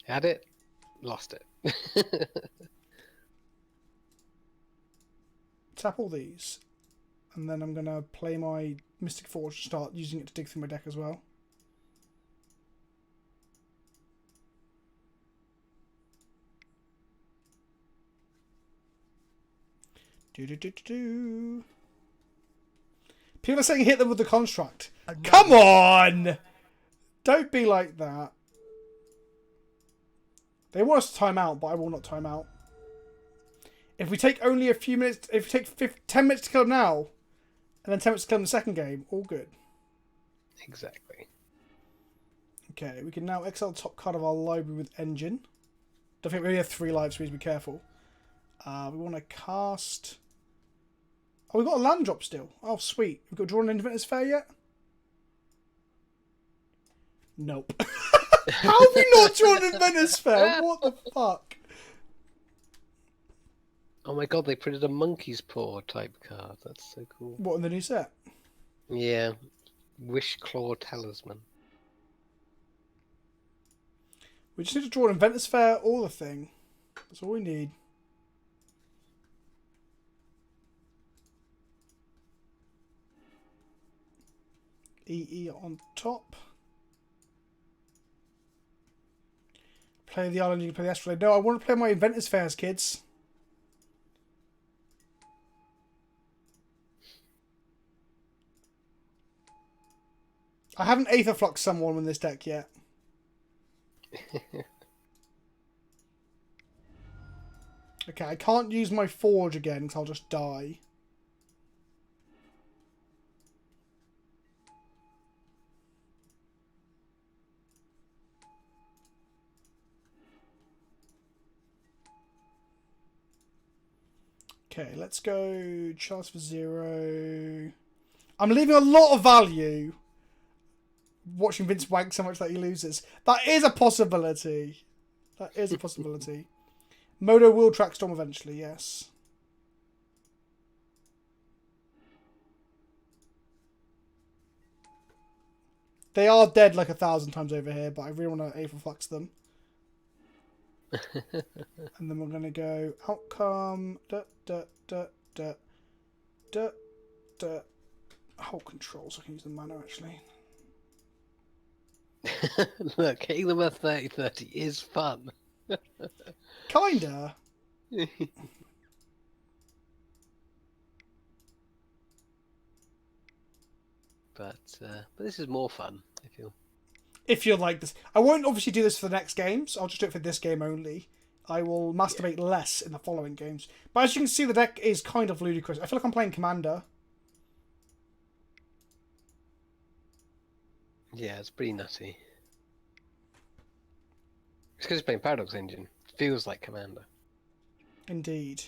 Had it, lost it. Tap all these. And then I'm going to play my Mystic Forge and start using it to dig through my deck as well. Do. People are saying hit them with the construct. Come on! Don't be like that. They want us to time out, but I will not time out. If we take only a few minutes, if we take 10 minutes to kill them now, and then 10 minutes to kill them in the second game, all good. Exactly. Okay, we can now exile the top card of our library with Engine. Don't think we only have 3 lives, so we need to be careful. We want to cast... Oh, we've got a land drop still. Oh, sweet. We've got drawn an Inventor's Fair yet? Nope. How have we not drawn an Inventor's Fair? What the fuck? Oh my god, they printed a monkey's paw type card. That's so cool. What, in the new set? Yeah. Wish Claw Talisman. We just need to draw an Inventor's Fair or the thing. That's all we need. EE on top. Play the island, you can play the astrolabe. No, I want to play my Inventor's Fairs, kids. I haven't Aetherflux someone in this deck yet. Okay, I can't use my Forge again because I'll just die. Okay, let's go Charles for 0. I'm leaving a lot of value watching Vince wank so much that he loses. That is a possibility. That is a possibility. Modo will track Storm eventually, yes. They are dead like 1,000 times over here, but I really want to Aetherflux them. And then we're going to go outcome. duh, duh, duh. Hold control so I can use the mana actually. Look, hitting them with 30/30 is fun. Kinda. But this is more fun, I feel. If you're like this. I won't obviously do this for the next games. I'll just do it for this game only. I will masturbate less in the following games. But as you can see, the deck is kind of ludicrous. I feel like I'm playing Commander. Yeah, it's pretty nutty. It's because it's playing Paradox Engine. It feels like Commander. Indeed.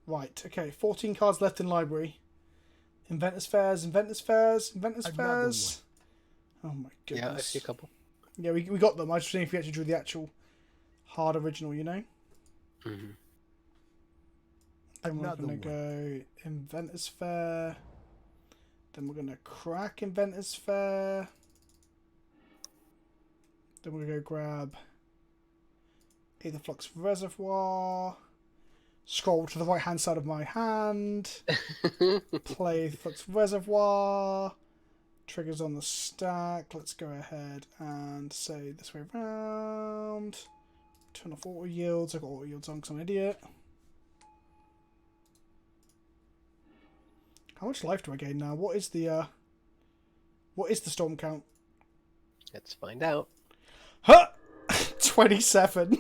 Right, okay. 14 cards left in library. Inventors Fairs, Inventors Fairs, Inventors Fairs. Oh my goodness. Yeah, I see a couple. Yeah, we got them. I was just saying if we actually drew the actual hard original, you know? Mm-hmm. Then we're going to go Inventors Fair. Then we're going to crack Inventors Fair. Then we're going to go grab either Flux Reservoir. Scroll to the right hand side of my hand. Play Flux Reservoir. Triggers on the stack. Let's go ahead and say this way around. Turn off auto yields. I've got auto yields on because I'm an idiot. How much life do I gain now? What is the storm count? Let's find out. Huh! 27.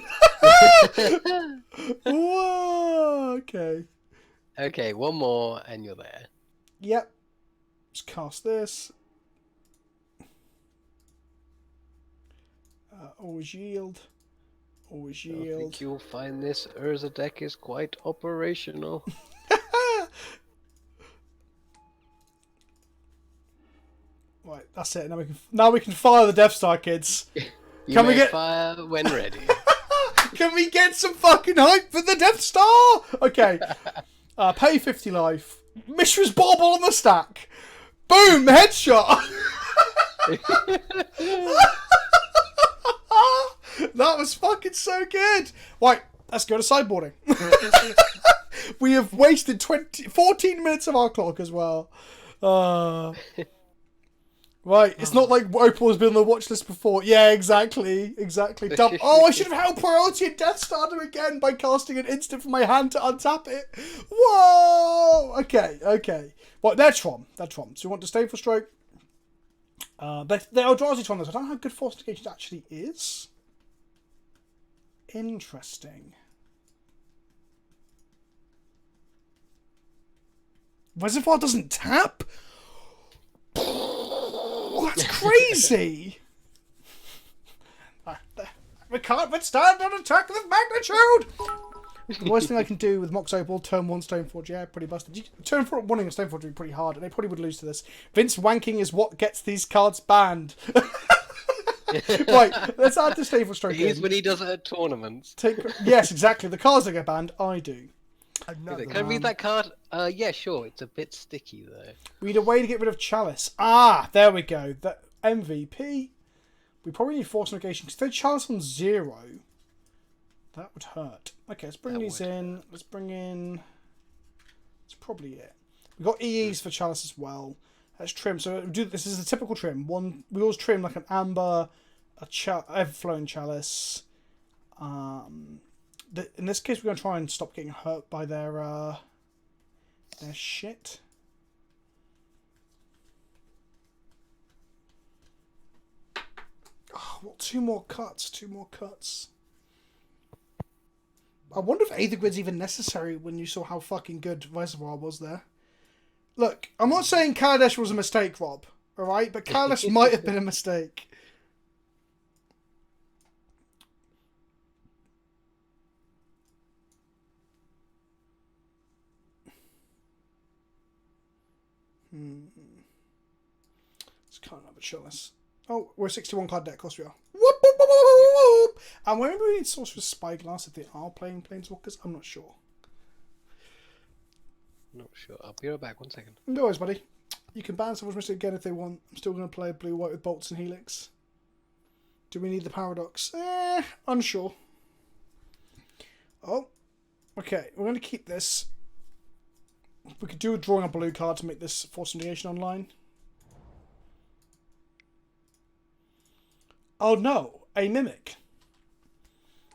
Whoa! Okay. Okay, one more and you're there. Yep. Just cast this. Always yield. Always I yield. think you'll find this Urza deck is quite operational. Right, that's it. Now we can fire the Death Star, kids. You Can may we get fire when ready. Can we get some fucking hype for the Death Star? Okay. Pay 50 life. Mishra's Bauble on the stack. Boom! Headshot! That was fucking so good. Right, let's go to sideboarding. We have wasted 14 minutes of our clock as well. Right, it's not like Opal has been on the watch list before. Yeah, exactly. Oh, I should have held priority in Death Starter again by casting an instant from my hand to untap it. Whoa! Okay. Well, they're Tron. So we want to stay for stroke. They're Eldrazi Tron. I don't know how good Force Negation actually is. Interesting. Reservoir doesn't tap? That's crazy! We can't withstand an attack of magnitude! The worst thing I can do with Mox Opal, turn 1 Stoneforge, yeah, pretty busted. Turn 1 in Stoneforge would be pretty hard, and they probably would lose to this. Vince wanking is what gets these cards banned. Right, let's add the Staple Stroke in. When he does it at tournaments. Yes, exactly. The cards that get banned, I do. Can I read that card? Yeah, sure. It's a bit sticky, though. We need a way to get rid of Chalice. Ah, there we go. The MVP. We probably need Force Negation, because if they Chalice on 0, that would hurt. Okay, let's bring these in. Let's bring in... That's probably it. We've got EEs for Chalice as well. Let's trim. So this is a typical trim. We always trim like an Amber, a Everflowing Chalice. In this case, we're going to try and stop getting hurt by their shit. Oh, well, two more cuts. I wonder if Aether Grid's even necessary when you saw how fucking good Reservoir was there. Look, I'm not saying Kaladesh was a mistake, Rob, alright? But Kaladesh might have been a mistake. Let's cut another Chalice. Oh, we're a 61 card deck, of course we are. Whoop, whoop, whoop, whoop, whoop. And maybe we need Sorcerer's Spyglass if they are playing Planeswalkers. I'm not sure. Not sure. I'll be right back. 1 second. No worries, buddy. You can ban Someone's Mystic again if they want. I'm still going to play blue-white with Bolts and Helix. Do we need the Paradox? Unsure. Oh. Okay, we're going to keep this. We could do a drawing a blue card to make this force negation online. Oh no, a mimic.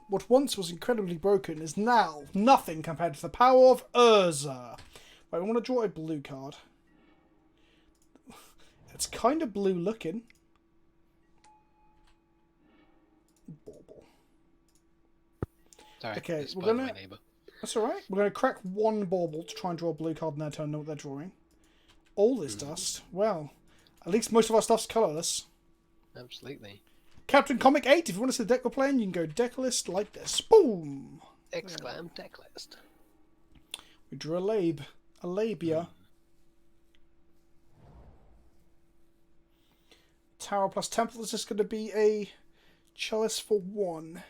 What once was incredibly broken is now nothing compared to the power of Urza. Right, I want to draw a blue card. It's kind of blue looking. Bauble. Sorry, Okay, it's we're by gonna. my neighbour. That's alright. We're going to crack one bauble to try and draw a blue card in their turn, know what they're drawing. All this dust. Well, at least most of our stuff's colourless. Absolutely. Captain Comic 8, if you want to see the deck we're playing, you can go deck list like this. Boom! Exclam deck list. We drew a labia. Tower plus temple is just going to be a chalice for 1.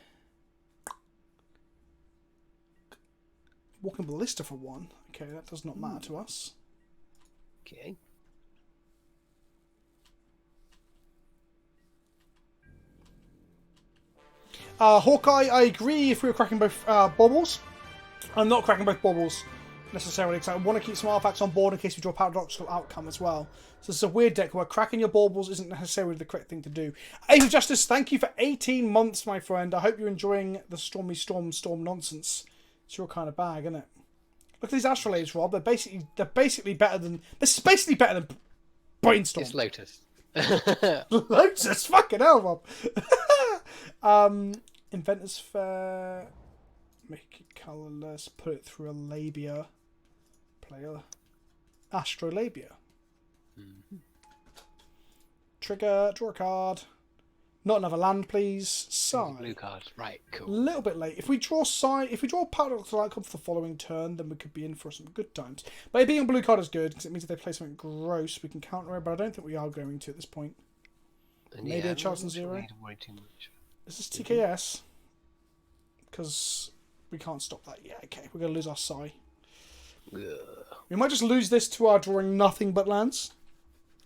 Walking ballista for 1. Okay, that does not matter to us. Okay. Hawkeye, I agree if we were cracking both baubles. I'm not cracking both baubles necessarily because I want to keep some artifacts on board in case we draw a paradoxical outcome as well. So it's a weird deck where cracking your baubles isn't necessarily the correct thing to do. Ace of Justice, thank you for 18 months, my friend. I hope you're enjoying the storm nonsense. It's your kind of bag, isn't it? Look at these astrolabes, Rob. They're basically better than. This is basically better than Brainstorm. It's Lotus. Lotus, fucking hell, Rob. Inventors Fair. Make it colourless. Put it through a labia. Player. Astrolabia. Trigger. Draw a card. Not another land, please. Sigh. Blue card. Right, A cool. little bit late. If we draw a paradoxical outcome for the following turn, then we could be in for some good times. But it being a blue card is good because it means if they play something gross, we can counter it. But I don't think we are going to at this point. And Maybe yeah, a chance on I'm not sure 0. we need to worry too much. Is this TKS? Because we can't stop that. Yeah, okay. We're going to lose our Psy. Ugh. We might just lose this to our drawing nothing but lands.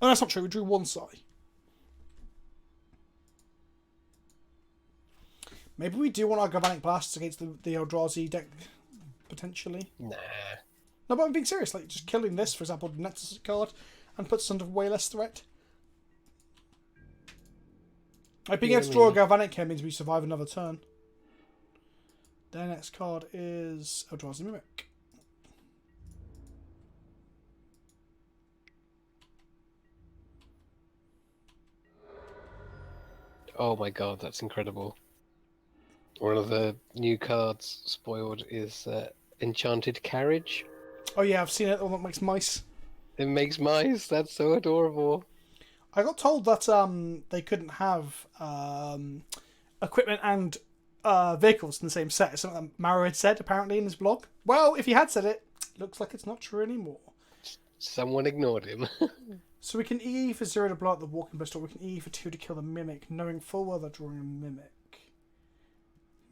Oh, that's not true. We drew 1 Psy. Maybe we do want our Galvanic Blasts against the Eldrazi deck, potentially. Nah. No, but I'm being serious. Like, just killing this, for example, the Nexus card, and puts us under way less threat. Like, being able to draw a Galvanic here means we survive another turn. Their next card is Eldrazi Mimic. Oh my god, that's incredible. One of the new cards spoiled is Enchanted Carriage. Oh yeah, I've seen it. The one that makes mice. It makes mice. That's so adorable. I got told that they couldn't have equipment and vehicles in the same set. It's something that Maro had said apparently in his blog. Well, if he had said it, looks like it's not true anymore. Someone ignored him. So we can EE for 0 to blow up the Walking Pistol. We can EE for 2 to kill the Mimic, knowing full well they're drawing a Mimic.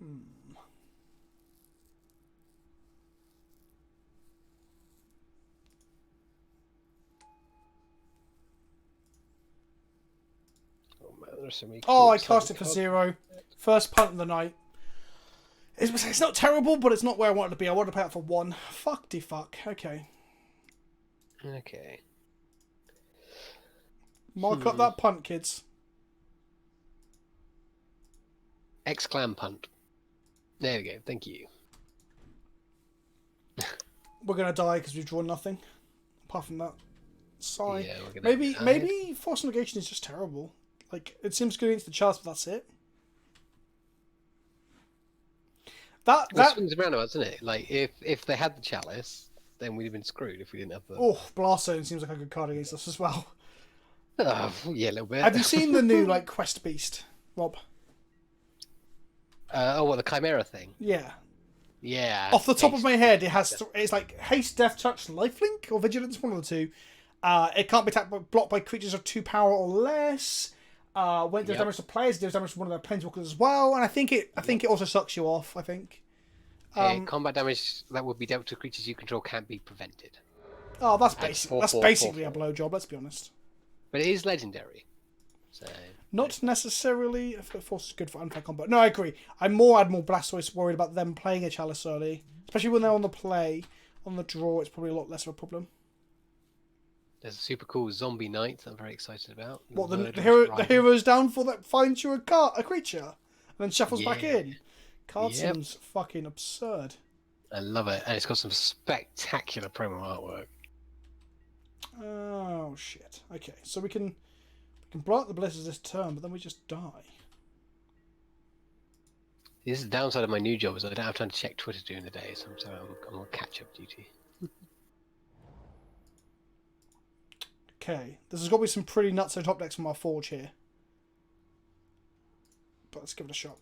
Oh man, there's so many. Oh, I cast it for 0. First punt of the night. It's not terrible, but it's not where I wanted to be. I wanted to play it for 1. Fuck. Okay. Okay. Mark up that punt, kids. Exclam punt. There we go. Thank you. We're gonna die because we've drawn nothing. Apart from that. Sigh. Yeah, we're gonna Maybe Force Negation is just terrible. Like, it seems good against the chalice, but that's it. That swings around about, doesn't it? Like, if they had the chalice, then we'd have been screwed if we didn't have the... Oh, Blast Zone seems like a good card against us as well. Yeah, a little bit. Have you seen the new, like, Quest Beast, Rob? What, the Chimera thing? Yeah. Yeah. Off the top of my head, it's like Haste, Death Touch, Lifelink, or Vigilance, one of the two. It can't be blocked by creatures of 2 power or less. When it does damage to players, it does damage to one of their planeswalkers as well. And I think it also sucks you off, I think. Combat damage that would be dealt to creatures you control can't be prevented. Oh, that's basically a blowjob, let's be honest. But it is legendary. So not necessarily. I feel Force is good for unfair combat. No, I agree. I'm more Admiral Blastoise worried about them playing a chalice early, especially when they're on the play. On the draw, it's probably a lot less of a problem. There's a super cool zombie knight that I'm very excited about. What, the Murderous the Rider. hero's downfall that finds you a creature and then shuffles back Yeah. in? Card Yep. seems fucking absurd. I love it, and it's got some spectacular promo artwork. Oh shit. Okay, so we can block the blizzards this turn, but then we just die. This is the downside of my new job, is I don't have time to check Twitter during the day, so I'm on catch-up duty. Okay, there's got to be some pretty nutso top decks from our forge here. But let's give it a shot.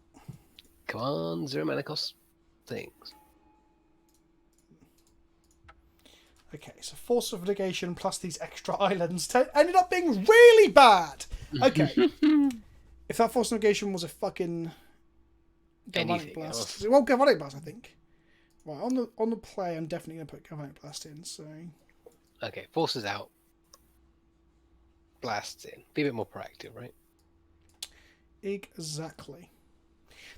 Come on, 0 mana cost things. Okay, so Force of Negation plus these extra islands ended up being really bad. Okay. If that Force of Negation was a fucking Galvanic Anything Blast. else. Well, Galvanic Blast, I think. Right, on the play, I'm definitely going to put Galvanic Blast in, so... Okay, forces out. Blasts in. Be a bit more proactive, right? Exactly.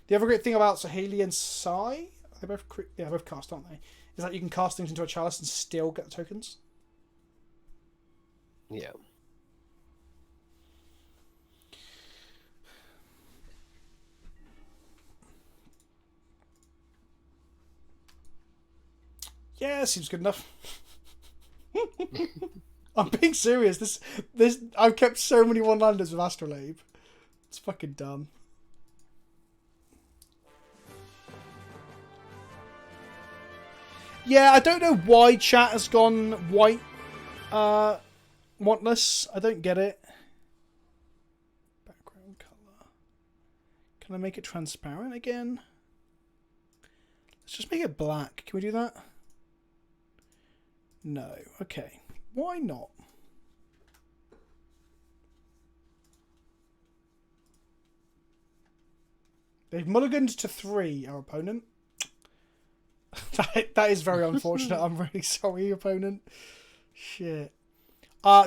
The other great thing about Saheli and Sai, they're both cast, aren't they? Is that you can cast things into a chalice and still get the tokens. Yeah. Yeah, seems good enough. I'm being serious. This I've kept so many one-landers with Astrolabe. It's fucking dumb. Yeah, I don't know why chat has gone white, wantless. I don't get it. Background color. Can I make it transparent again? Let's just make it black. Can we do that? No. Okay. Why not? They've mulliganed to 3, our opponent. That is very unfortunate. I'm really sorry, opponent. Shit.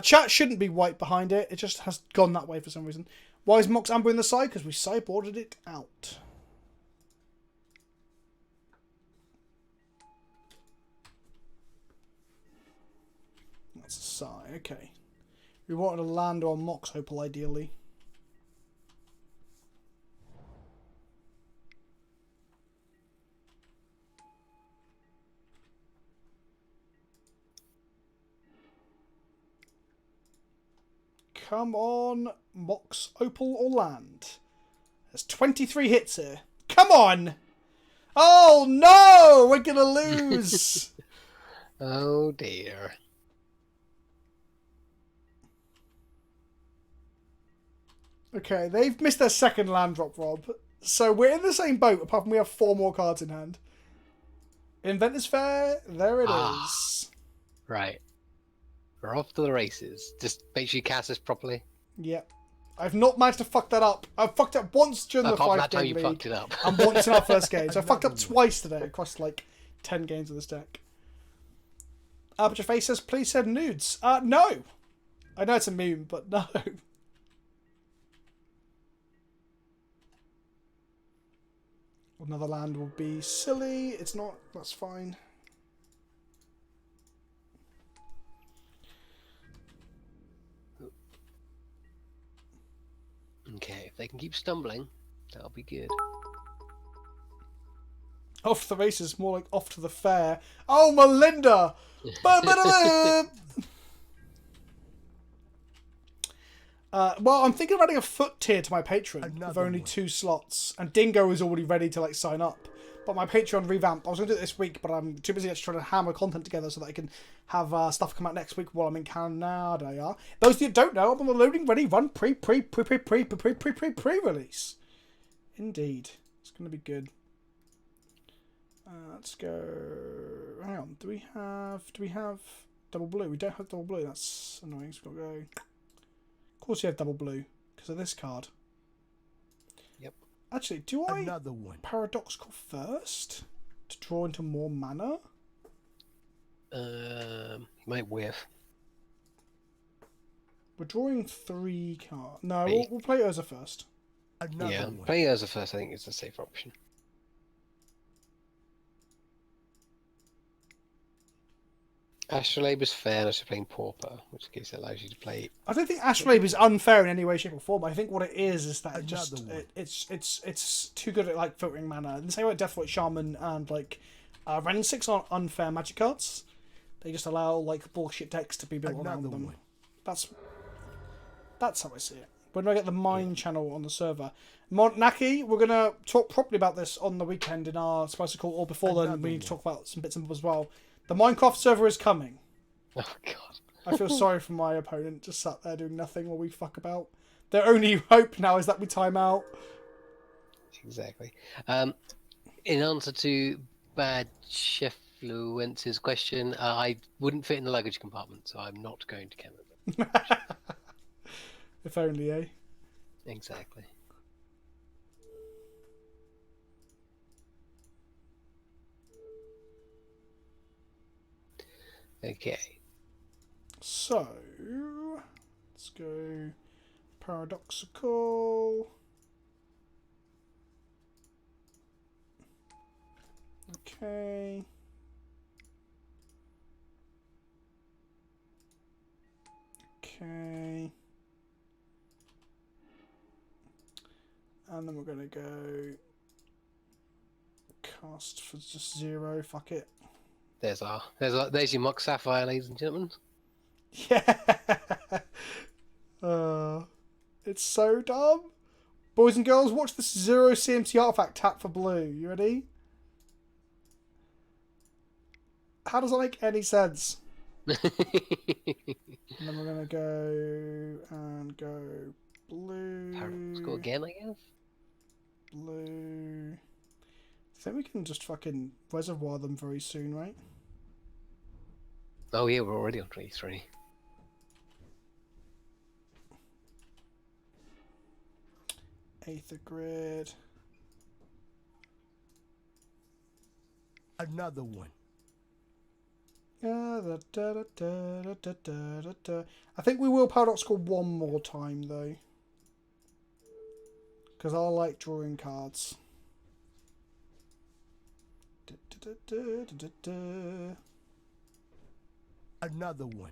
Chat shouldn't be white behind it. It just has gone that way for some reason. Why is Mox Amber in the side? Because we sideboarded it out. That's a sigh. Okay. We wanted a land or a Mox Opal, ideally. Come on, Mox Opal or land. There's 23 hits here. Come on! Oh no! We're gonna lose! Oh dear. Okay, they've missed their second land drop, Rob. So we're in the same boat, apart from we have 4 more cards in hand. Inventors Fair, there it is. Right. We're off to the races. Just make sure you cast this properly. Yep. I've not managed to fuck that up. I've fucked up once during the Apart from 5 that time game you league. fucked it up. And once in our first game. So I fucked up twice today across like 10 games of this deck. Aperture Face says, please send nudes. No. I know it's a meme, but no. Another land will be silly. It's not. That's fine. Okay, if they can keep stumbling, that'll be good. Off to the races, more like off to the fair. Oh, Melinda! Well, I'm thinking of adding a foot tier to my Patreon with only 2 slots. And Dingo is already ready to like sign up. But my Patreon revamp, I was going to do it this week, but I'm too busy actually trying to hammer content together so that I can have stuff come out next week while I'm in Canada. Yeah. Those of you who don't know, I'm on the loading ready run pre-release. Indeed. It's going to be good. Let's go. Hang on. Do we have double blue? We don't have double blue. That's annoying. So we've got to go. Of course you have double blue because of this card. Yep. Actually, do I Another one. Paradoxical first to draw into more mana? You might whiff. We're drawing 3 cards. No, we'll play Urza first. Another Yeah, one. playing Urza first I think is the safer option. Astrolabe is fair unless you're playing Pauper, which case it allows you to play. I don't think Astrolabe is unfair in any way, shape, or form. I think what it is that it just Another one. it's too good at like filtering mana. And the same way Deathlight Shaman and like Ren 6 aren't unfair magic cards. They just allow like bullshit decks to be built around Another them. one. That's how I see it. When do I get the mine channel on the server? Naki, we're gonna talk properly about this on the weekend in our Spicier, or before then we need to talk about some bits and bobs as well. The Minecraft server is coming. Oh god. I feel sorry for my opponent, just sat there doing nothing while we fuck about. Their only hope now is that we time out. Exactly. In answer to Bad Chefluence's question, I wouldn't fit in the luggage compartment, so I'm not going to Canada. If only, eh? Exactly. Okay. So, let's go Paradoxical. Okay. Okay. And then we're going to go cast for just 0, fuck it. There's your Mock Sapphire, ladies and gentlemen. Yeah. It's so dumb. Boys and girls, watch this 0 CMC artifact tap for blue. You ready? How does that make any sense? And then we're going to go blue. Paradoxical again, I guess? Blue. I think we can just fucking reservoir them very soon, right? Oh yeah, we're already on 23. Aether Grid. Another one. I think we will Paradoxical one more time, though. Because I like drawing cards. Another one.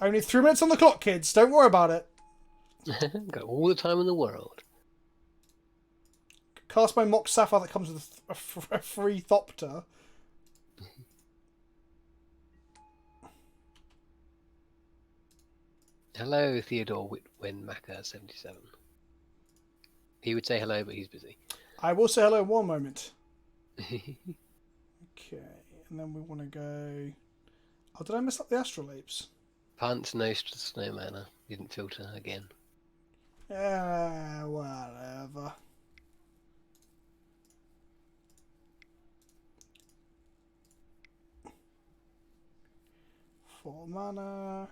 Only 3 minutes on the clock, kids. Don't worry about it. Got all the time in the world. Cast my Mock Sapphire that comes with a free Thopter. Hello, Theodore Whitwin-Macker 77. He would say hello, but he's busy. I will say hello in one moment. Okay, and then we want to go... Oh, did I mess up the Astrolabes? Pants, no snow mana. Didn't filter again. Whatever. Four mana.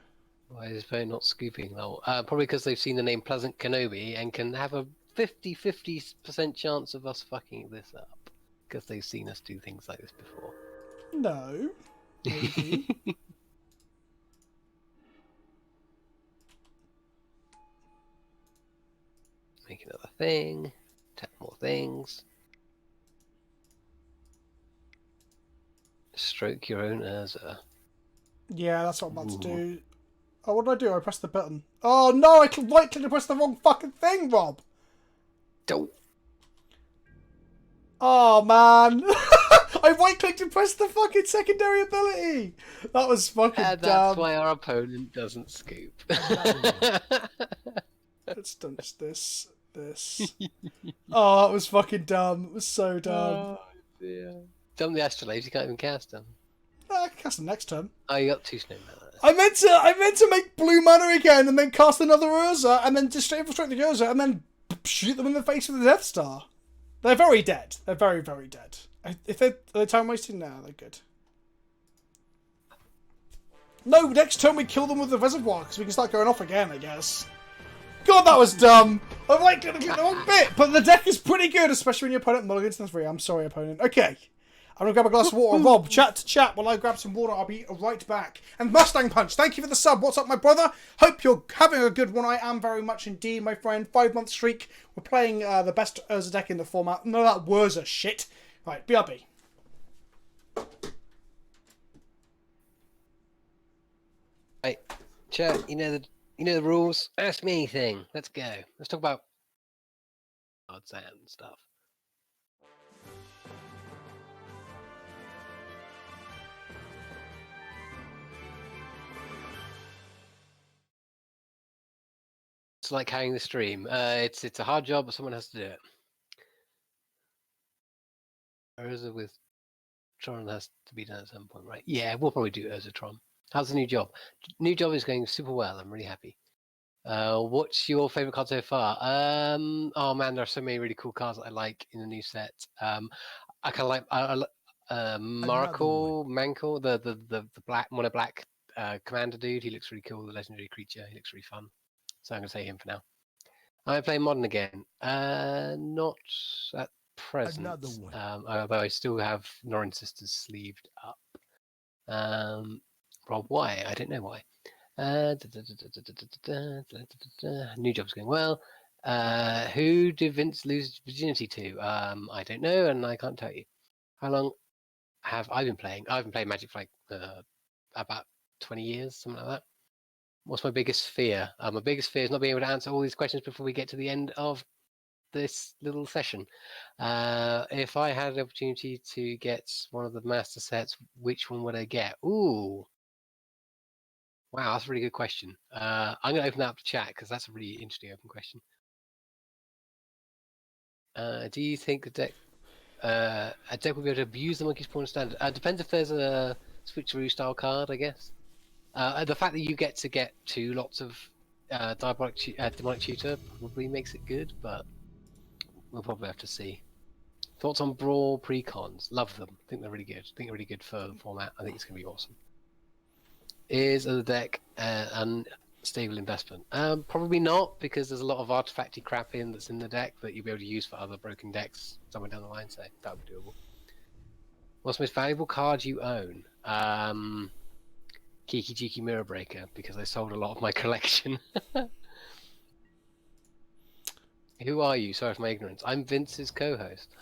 Why is Bo not scooping? Oh, probably because they've seen the name PleasantKenobi and can have a 50% chance of us fucking this up. Because they've seen us do things like this before. No. Maybe. Make another thing. Tap more things. Stroke your own Urza. Yeah, that's what I'm about to do. Oh, what did I do? I pressed the button. Oh no, I right-clicked and pressed the wrong fucking thing, Rob! Don't. Oh man! I right-clicked and pressed the fucking secondary ability! That was fucking And dumb. that's why our opponent doesn't scoop. Let's done this. Oh, that was fucking dumb. It was so dumb. Oh, dear. Dump the Astrolabes, you can't even cast them. I can cast them next turn. Oh, you got 2 snow mana. I meant to make blue mana again and then cast another Urza and then just infiltrate the Urza and then shoot them in the face with the Death Star. They're very dead. They're very, very dead. If they're time wasting now, they're good. No, next turn we kill them with the reservoir because we can start going off again, I guess. God, that was dumb. I like to get the wrong bit, but the deck is pretty good, especially when your opponent mulligans the 3. I'm sorry, opponent. Okay. I'm going to grab a glass of water. Rob, chat to chat. While I grab some water, I'll be right back. And Mustang Punch, thank you for the sub. What's up, my brother? Hope you're having a good one. I am very much indeed, my friend. 5-month streak. We're playing the best Urza deck in the format. No, that Whirza shit. Right, BRB. Chat, you know the rules. Ask me anything. Let's go. Let's talk about odds and stuff. It's like carrying the stream. It's a hard job, but someone has to do it. Urza with Tron has to be done at some point, right? Yeah, we'll probably do Urza Tron. How's the new job? New job is going super well. I'm really happy. What's your favorite card so far? Oh man, there are so many really cool cards that I like in the new set. I kind of like Mankel, the black mono black commander dude. He looks really cool. The legendary creature. He looks really fun. So I'm gonna say him for now. I play modern again. Not at present. Although I still have Norrin Sisters sleeved up. Rob, why? I don't know why. New job's going well. Who did Vince lose virginity to? I don't know, and I can't tell you. How long have I been playing? I've been playing Magic for like about 20 years, something like that. What's my biggest fear? My biggest fear is not being able to answer all these questions before we get to the end of this little session. If I had the opportunity to get one of the master sets, which one would I get? Ooh. Wow, that's a really good question. I'm going to open that up to chat because that's a really interesting open question. Do you think a deck will be able to abuse the Monkey's Pawn standard? Depends if there's a switcheroo style card, I guess. The fact that you get 2 lots of demonic tutor probably makes it good, but we'll probably have to see. Thoughts on Brawl precons? Love them. I think they're really good. I think they're really good for the format. I think it's going to be awesome. Is the deck an unstable investment? Probably not, because there's a lot of artifacty crap that's in the deck that you'll be able to use for other broken decks somewhere down the line, so that would be doable. What's the most valuable card you own? Kiki Jiki Mirror Breaker, because I sold a lot of my collection. Who are you? Sorry for my ignorance. I'm Vince's co-host.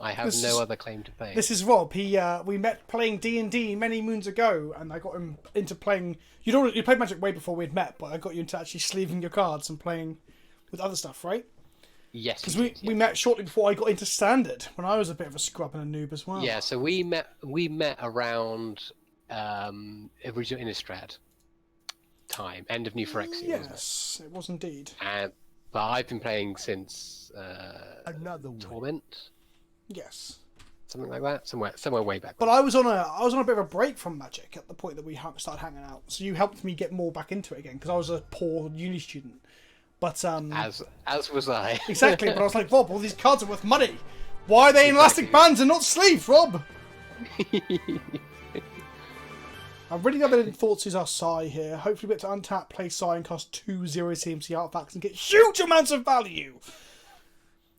I have no other claim to fame. This is Rob. We met playing D&D many moons ago, and I got him into playing. You played Magic way before we'd met, but I got you into actually sleeving your cards and playing with other stuff, right? Yes. Because we met shortly before I got into Standard, when I was a bit of a scrub and a noob as well. Yeah, so we met around original Innistrad time, end of New Phyrexia. Yes, it was indeed. But I've been playing since Torment. Yes. Something like that, somewhere way back. But I was on a bit of a break from Magic at the point that we started hanging out. So you helped me get more back into it again because I was a poor uni student. But as was I. Exactly. But I was like, Rob, all these cards are worth money. Why are they in elastic bands and not sleeves, Rob? I really love it. Thoughts is our Psy here. Hopefully we get to untap, play Psy and cost 2 0 CMC artifacts and get huge amounts of value.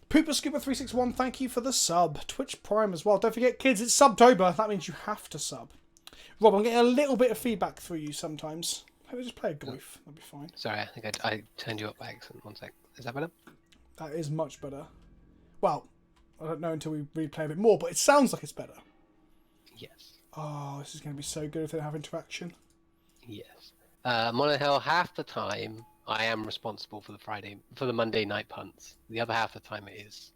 Pooper Scooper 361, thank you for the sub. Twitch Prime as well. Don't forget, kids, it's Subtober. That means you have to sub. Rob, I'm getting a little bit of feedback through you sometimes. Maybe just play a Goif. That'll be fine. Sorry, I think I turned you up by accident. 1 sec. Is that better? That is much better. Well, I don't know until we replay a bit more, but it sounds like it's better. Yes. Oh, this is going to be so good if they have interaction. Yes. Monohell, half the time I am responsible for the Monday night punts. The other half of the time it is.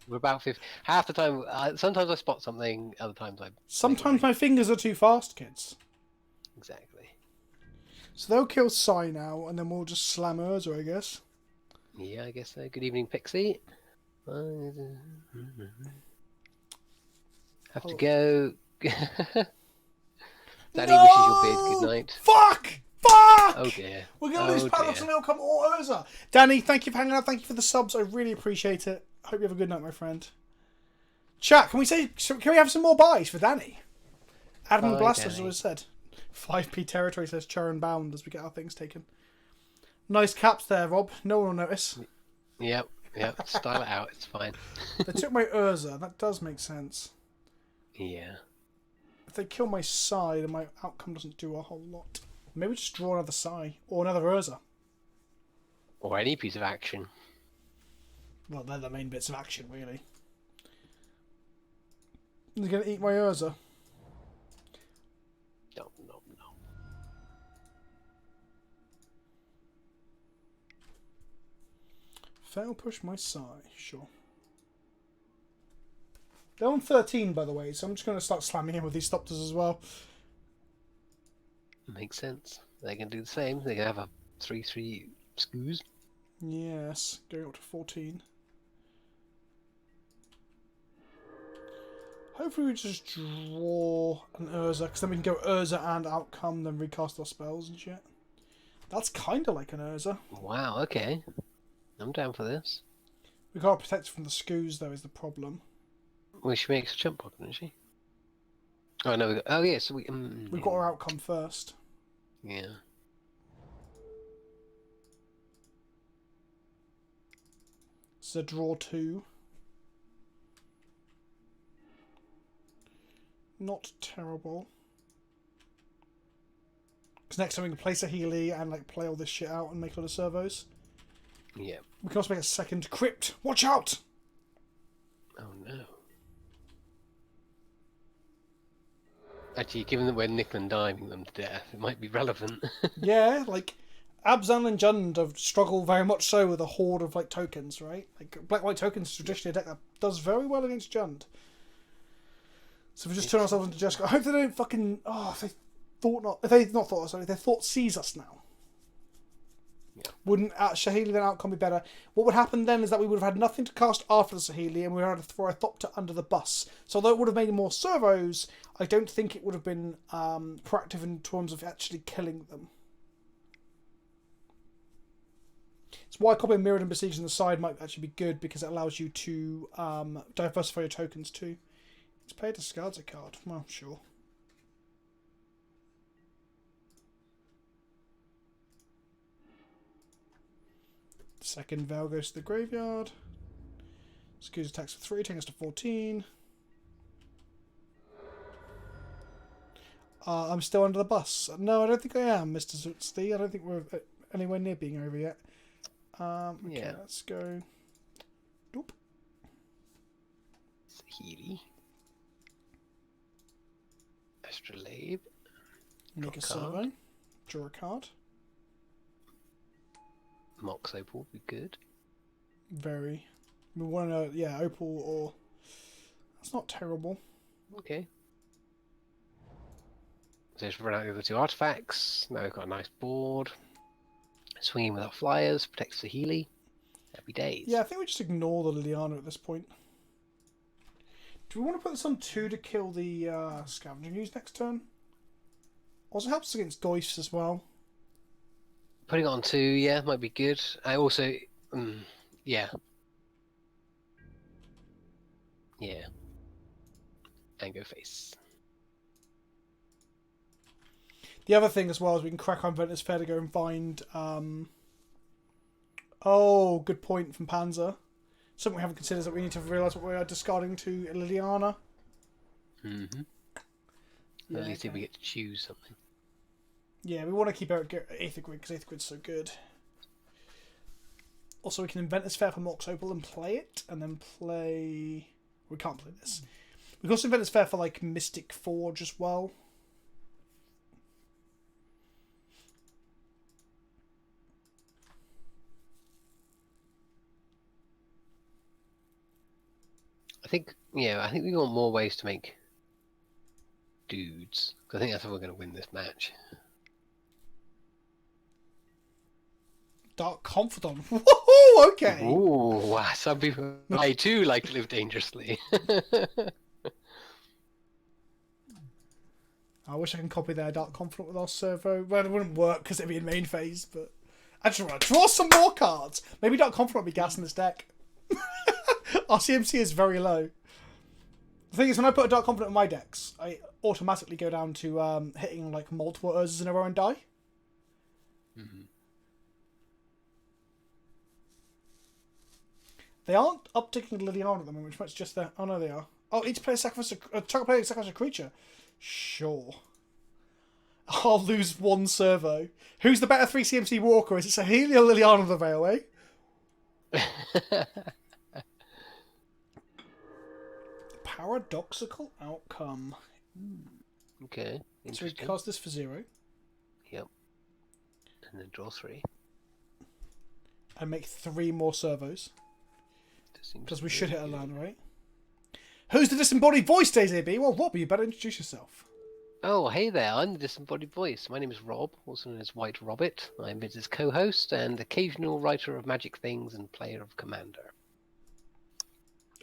We're about 50. Half the time, sometimes I spot something. Other times I. Sometimes my fingers are too fast, kids. Exactly. So they'll kill Psy now, and then we'll just slam Urza, I guess. Yeah, I guess so. Good evening, Pixie. Have to go. Danny wishes your beard good night. Fuck! Oh dear. We're going to lose Paradoxical outcome or Urza. Danny, thank you for hanging out. Thank you for the subs. I really appreciate it. Hope you have a good night, my friend. Chat, can we have some more buys for Danny? Adam Blaster has always said. 5p territory says Charon bound as we get our things taken. Nice caps there, Rob. No one will notice. Yep. Style it out. It's fine. They took my Urza. That does make sense. Yeah. If they kill my Psy, then my outcome doesn't do a whole lot. Maybe just draw another Psy or another Urza. Or any piece of action. Well, they're the main bits of action, really. They're going to eat my Urza. No. Fail push my Sai, sure. They're on 13, by the way, so I'm just going to start slamming in with these Stopters as well. Makes sense. They can do the same. They can have a 3/3 scoos. Yes, going up to 14. Hopefully we just draw an Urza, because then we can go Urza and outcome, then recast our spells and shit. That's kind of like an Urza. Wow, okay. I'm down for this. We got to protect from the scoos, though, is the problem. Well, she makes a jump block, doesn't she? Oh, no. Oh, yeah, so we... We've got our outcome first. Yeah. So draw 2. Not terrible. Because next time we can place a Healy and like play all this shit out and make a lot of servos. Yeah. We can also make a second Crypt. Watch out! Oh, no. Actually, given that we're nickel and diming them to death, it might be relevant. Yeah, like Abzan and Jund have struggled very much so with a horde of like tokens, right? Like black-white tokens is traditionally a deck that does very well against Jund. So if we just turn ourselves into Jessica, I hope they don't fucking if they thought seize us now. Yeah. Wouldn't Shahili then outcome be better? What would happen then is that we would have had nothing to cast after the Sahili and we would have had to throw a Thopter under the bus. So although it would have made more servos, I don't think it would have been proactive in terms of actually killing them. It's why copying Mirrored and Besieged on the side might actually be good, because it allows you to diversify your tokens too. Let's play discards a card. Well, sure. Second Veil goes to the graveyard. Scoos attacks for 3, taking us to 14. I'm still under the bus. No, I don't think I am, Mr. Zutsti. I don't think we're anywhere near being over yet. Okay, Yeah. let's go. Nope. Healy. Astrolabe. Make a Draw a card. survey. Draw a card. Mox Opal would be good. Very. We want to, yeah, Opal or... That's not terrible. Okay. So just run out the other 2 artifacts. Now we've got a nice board. Swinging with our flyers, protects the Healy. Happy days. Yeah, I think we just ignore the Liliana at this point. Do we want to put this on 2 to kill the Scavenging Ooze next turn? Also helps us against Goyfs as well. Putting it on 2, yeah, might be good. I also, yeah. Yeah. And go face. The other thing as well is we can crack on Ventus Fair to go and find... Oh, good point from Panzer. Something we haven't considered is that we need to realise what we are discarding to Liliana. Mm-hmm. Yeah, At least if okay. we get to choose something. Yeah, we want to keep out Aether Grid because Aether Grid's so good. Also, we can invent this Fair for Mox Opal and play it, and then play... We can't play this. We can also invent this Fair for like Mystic Forge as well. I think we want more ways to make dudes. 'Cause I think that's how we're going to win this match. Dark Confidant. Woohoo! Okay. Ooh, wow, some people I too like to live dangerously. I wish I can copy their Dark Confidant with our servo. Well, it wouldn't work because it'd be in main phase, but I just want to draw some more cards. Maybe Dark Confidant will be gas in this deck. Our CMC is very low. The thing is, when I put a Dark Confidant in my decks, I automatically go down to hitting like multiple Urzas in a row and die. Mm-hmm. They aren't upticking Liliana at the moment, which might just there. Oh no, they are. Oh, each player sacrifices target player sacrifices a creature. Sure. I'll lose one servo. Who's the better 3 CMC walker? Is it Sahili or Liliana the Railway? Paradoxical outcome. Okay. So we Interesting. cast this for 0. Yep. And then draw 3. and make 3 more servos. Because we should hit a land, right? Who's the disembodied voice, Daisy B? Well, Rob, you better introduce yourself. Oh, hey there, I'm the disembodied voice. My name is Rob, also known as White Robbit. I'm Biz's co-host and occasional writer of magic things and player of Commander.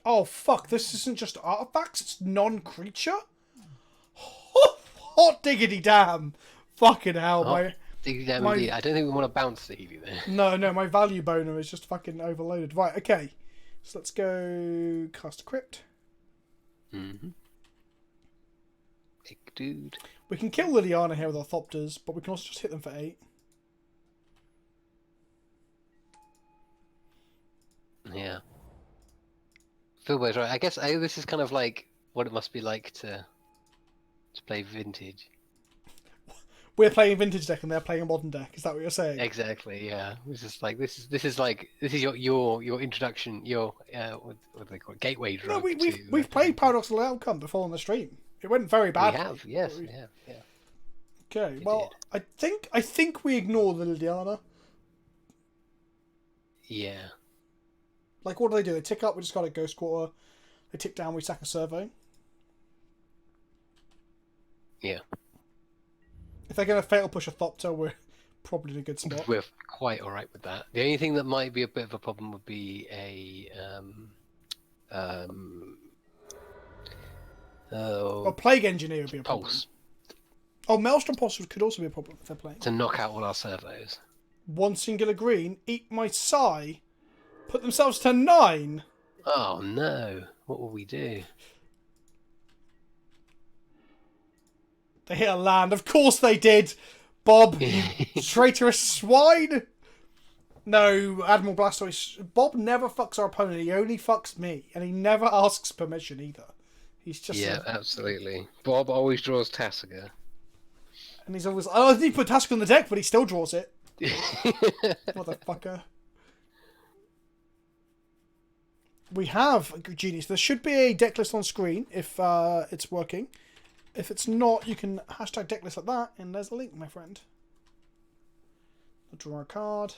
Oh, fuck, this isn't just artifacts, it's non-creature? Hot diggity damn! Fucking hell, I don't think we want to bounce the Healy there. No, my value boner is just fucking overloaded. Right, okay. So let's go cast a crypt. Mm-hmm. Big dude. We can kill Liliana here with our Thopters, but we can also just hit them for 8. Yeah. Philbo's right. I guess this is kind of like what it must be like to play Vintage. We're playing a vintage deck and they're playing a modern deck. Is that what you're saying? Exactly. Yeah. It's just like this is your introduction. Your what do they call it? Gateway drug. No, we've played Paradoxical Outcome before on the stream. It went very bad. We have. Yes. Yeah. Okay. Well, I think we ignore the Liliana. Yeah. Like, what do? They tick up. We just got a Ghost Quarter. They tick down. We sack a Servo. Yeah. If they're going to fatal push a Thopter, we're probably in a good spot. We're quite all right with that. The only thing that might be a bit of a problem would be a Plague Engineer would be a problem. Pulse Oh, Maelstrom Pulse could also be a problem if they're playing. to knock out all our servos. 1 singular green, eat my Psy, put themselves to 9. Oh no! What will we do? They hit a land. Of course they did. Bob, you traitorous swine. No, Admiral Blastoise. Bob never fucks our opponent. He only fucks me. And he never asks permission either. He's just... absolutely. Bob always draws Tasiga. And he's always... Oh, I didn't put Task on the deck, but he still draws it. Motherfucker. We have Genius. There should be a deck list on screen if it's working. If it's not, you can hashtag deck list like that, and there's a link, my friend. I'll draw a card.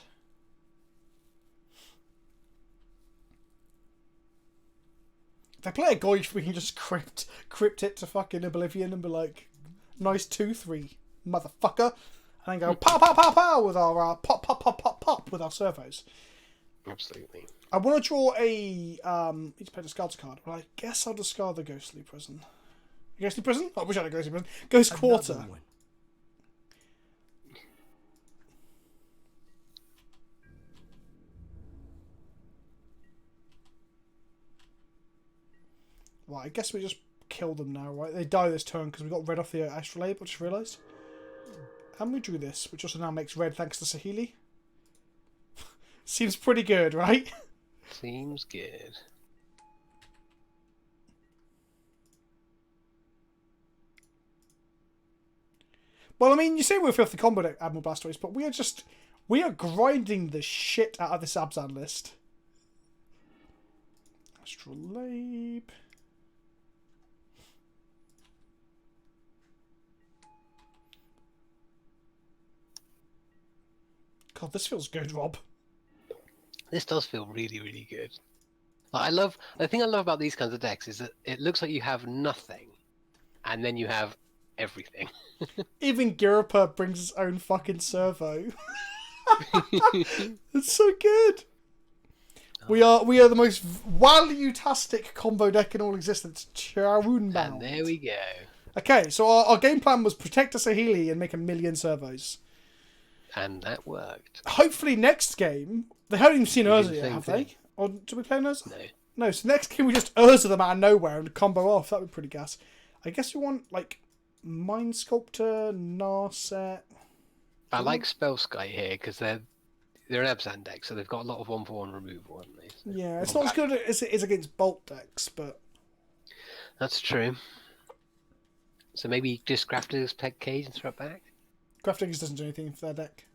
If I play a Goyf, we can just crypt it to fucking oblivion and be like, nice 2-3, motherfucker. And then go pow pow pow pow with our pop pop pop pop pop with our servos. Absolutely. I want to draw a need to play discard a card, but I guess I'll discard the Ghostly Prison. Ghostly Prison? I wish I had a Ghostly Prison. Ghost Quarter. Right, I guess we just kill them now, right? They die this turn because we got red off the Astrolabe, I just realised. And we drew this, which also now makes red thanks to Saheeli. Seems pretty good, right? Seems good. Well, I mean, you say we're filthy combo deck, Admiral Blastoise, but we are grinding the shit out of this Abzan list. Astrolabe. God, this feels good, Rob. This does feel really, really good. The thing I love about these kinds of decks is that it looks like you have nothing, and then you have everything. Even Giripa brings his own fucking servo. It's so good. We are the most value-tastic combo deck in all existence. Charoon bound. And there we go. Okay, so our game plan was protect a Saheeli and make 1 million servos. And that worked. Hopefully next game, they haven't even seen Urza yet, have they? Or do we play an Urza? No. No, so next game we just Urza them out of nowhere and combo off. That would be pretty gas. I guess we want, like, Mind Sculptor, Narset. I like Spellskite here because they're an Abzan deck, so they've got a lot of 1-for-1 removal, haven't they? So Yeah, it's not as good as it is against Bolt decks, but... That's true. So maybe just Grafter's Peg Cage and throw it back? Grafdiggers doesn't do anything for their deck.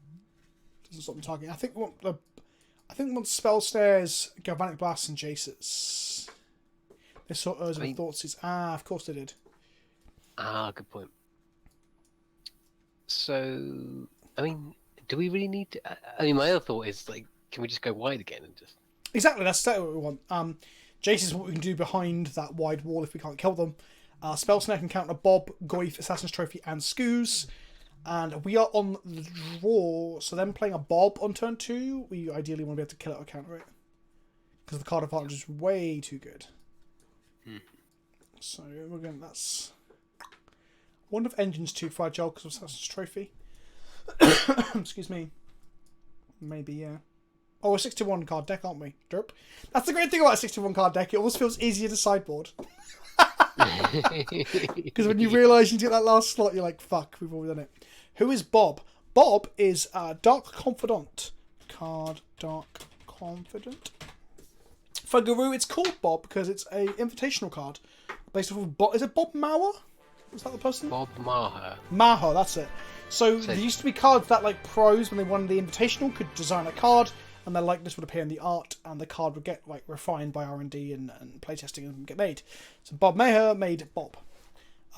Doesn't stop them targeting. I think we want Spell Snares, Galvanic Blasts, and Jaces. They saw Urza with Thoughtseize. Ah, of course they did. Ah, good point. So, I mean, do we really need to... I mean, my other thought is, like, can we just go wide again and just? Exactly, that's what we want. Jace is what we can do behind that wide wall if we can't kill them. Spell Snare can counter Bob, Goyf, Assassin's Trophy, and Skoos. And we are on the draw, so them playing a Bob on turn 2, we ideally want to be able to kill it or counter it. Because the card advantage is way too good. So we're going, that's... I wonder if Engine's too fragile because of Assassin's Trophy. Excuse me. Maybe, yeah. Oh, a 61 card deck, aren't we? Derp. That's the great thing about a 61 card deck. It almost feels easier to sideboard. Because when you realise you get that last slot, you're like, fuck, we've already done it. Who is Bob? Bob is Dark Confidant. Card Dark Confidant. For Guru, it's called Bob because it's a invitational card. Based off of Is it Bob Mauer? Is that the person? Bob Maher. Maher, that's it. So there used to be cards that like pros, when they won the invitational, could design a card and their likeness would appear in the art and the card would get like refined by R&D and playtesting and get made. So Bob Maher made Bob.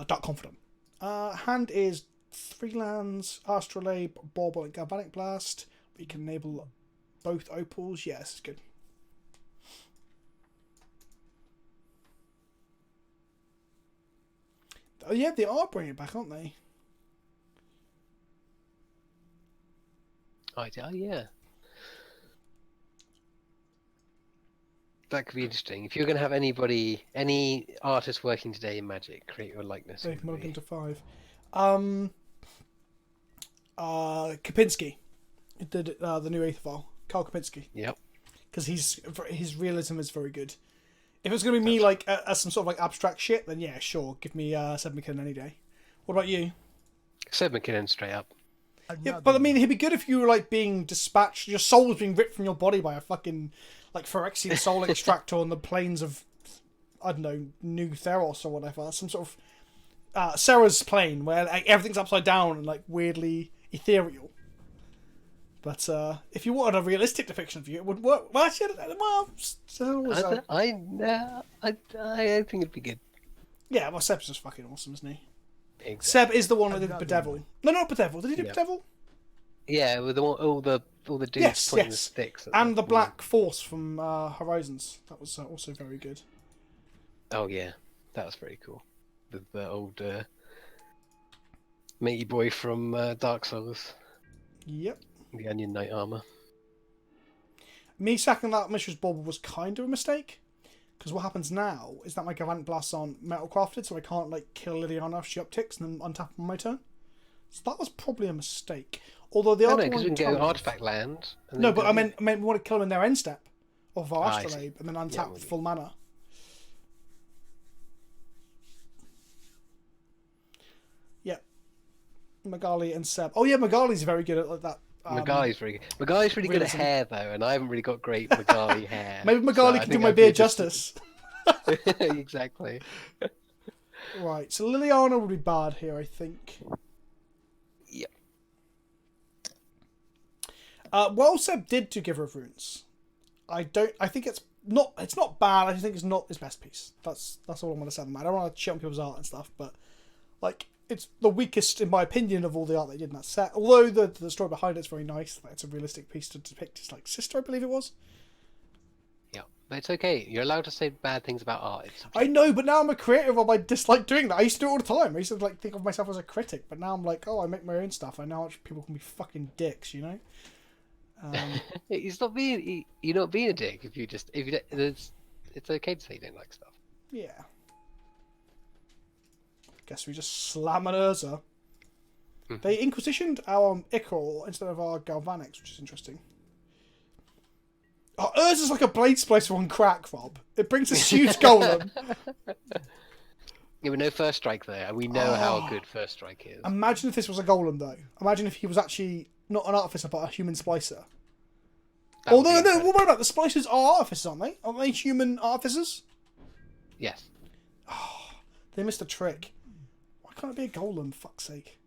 Dark Confidant. Hand is 3 lands, Astrolabe, Bob, and Galvanic Blast. We can enable both opals. Yes, it's good. Oh yeah, they are bringing it back, aren't they? Oh yeah. That could be interesting. If you're going to have any artist working today in Magic, create your likeness. They've moved into 5. Kapinski did the new Aetherfall. Carl Kapinski. Yep. Because his realism is very good. If it's going to be me like as some sort of like abstract shit, then yeah, sure, give me Seb McKinnon any day. What about you? Seb McKinnon straight up. Yeah, but I mean, he'd be good if you were like being dispatched, your soul was being ripped from your body by a fucking like Phyrexian soul extractor on the plains of, I don't know, New Theros or whatever. Some sort of Sarah's plane where like, everything's upside down and like weirdly ethereal. But if you wanted a realistic depiction of you, it would work. Well, actually, I think it'd be good. Yeah, well, Seb's just fucking awesome, isn't he? Exactly. Seb is the one that did Bedevil. No, not Bedevil. Did he do Bedevil? Yeah, with all the dudes pointing the sticks. And the Black Force from Horizons. That was also very good. Oh yeah, that was very cool. The old matey boy from Dark Souls. Yep. The Onion Knight armor. Me sacking that Mishra's Bob was kind of a mistake. Because what happens now is that my Galvanic Blasts aren't metal crafted, so I can't like kill Liliana if she upticks and then untap on my turn. So that was probably a mistake. Although the other because we can get an artifact land. No, but I meant we want to kill them in their end step of our Astrolabe and then untap with full mana. Yeah. Magali and Seb. Oh yeah, Magali's very good at like that. Magali's very good. Magali's really good at hair though, and I haven't really got great Magali hair. Maybe Magali can do my beard justice. Exactly. Right, so Liliana would be bad here, I think. Yep. Well, Seb did to Giver of Runes. I think it's not bad. I think it's not his best piece. That's all I'm gonna say. I don't want to shit on people's art and stuff, but like it's the weakest in my opinion of all the art they did in that set. Although the story behind it's very nice. Like, it's a realistic piece to depict his like sister, I believe it was. Yeah, but it's okay. You're allowed to say bad things about art. I know, but now I'm a creative and I dislike doing that. I used to do it all the time. I used to like think of myself as a critic, but now I'm like, oh, I make my own stuff. I know how people can be fucking dicks, you know. You're not being a dick if it's okay to say you don't like stuff. Yeah. Guess we just slam an Urza. They Inquisitioned our Ichor instead of our Galvanics, which is interesting. Oh, Urza's like a Blade Splicer on crack, Rob. It brings us huge golem. Yeah, but no first strike there, and we know how good first strike is. Imagine if this was a golem, though. Imagine if he was actually not an artificer, but a human splicer. Oh, no, what about the splicers are artificers, aren't they? Aren't they human artificers? Yes. Oh, they missed a trick. Why can't it be a golem, fuck's sake?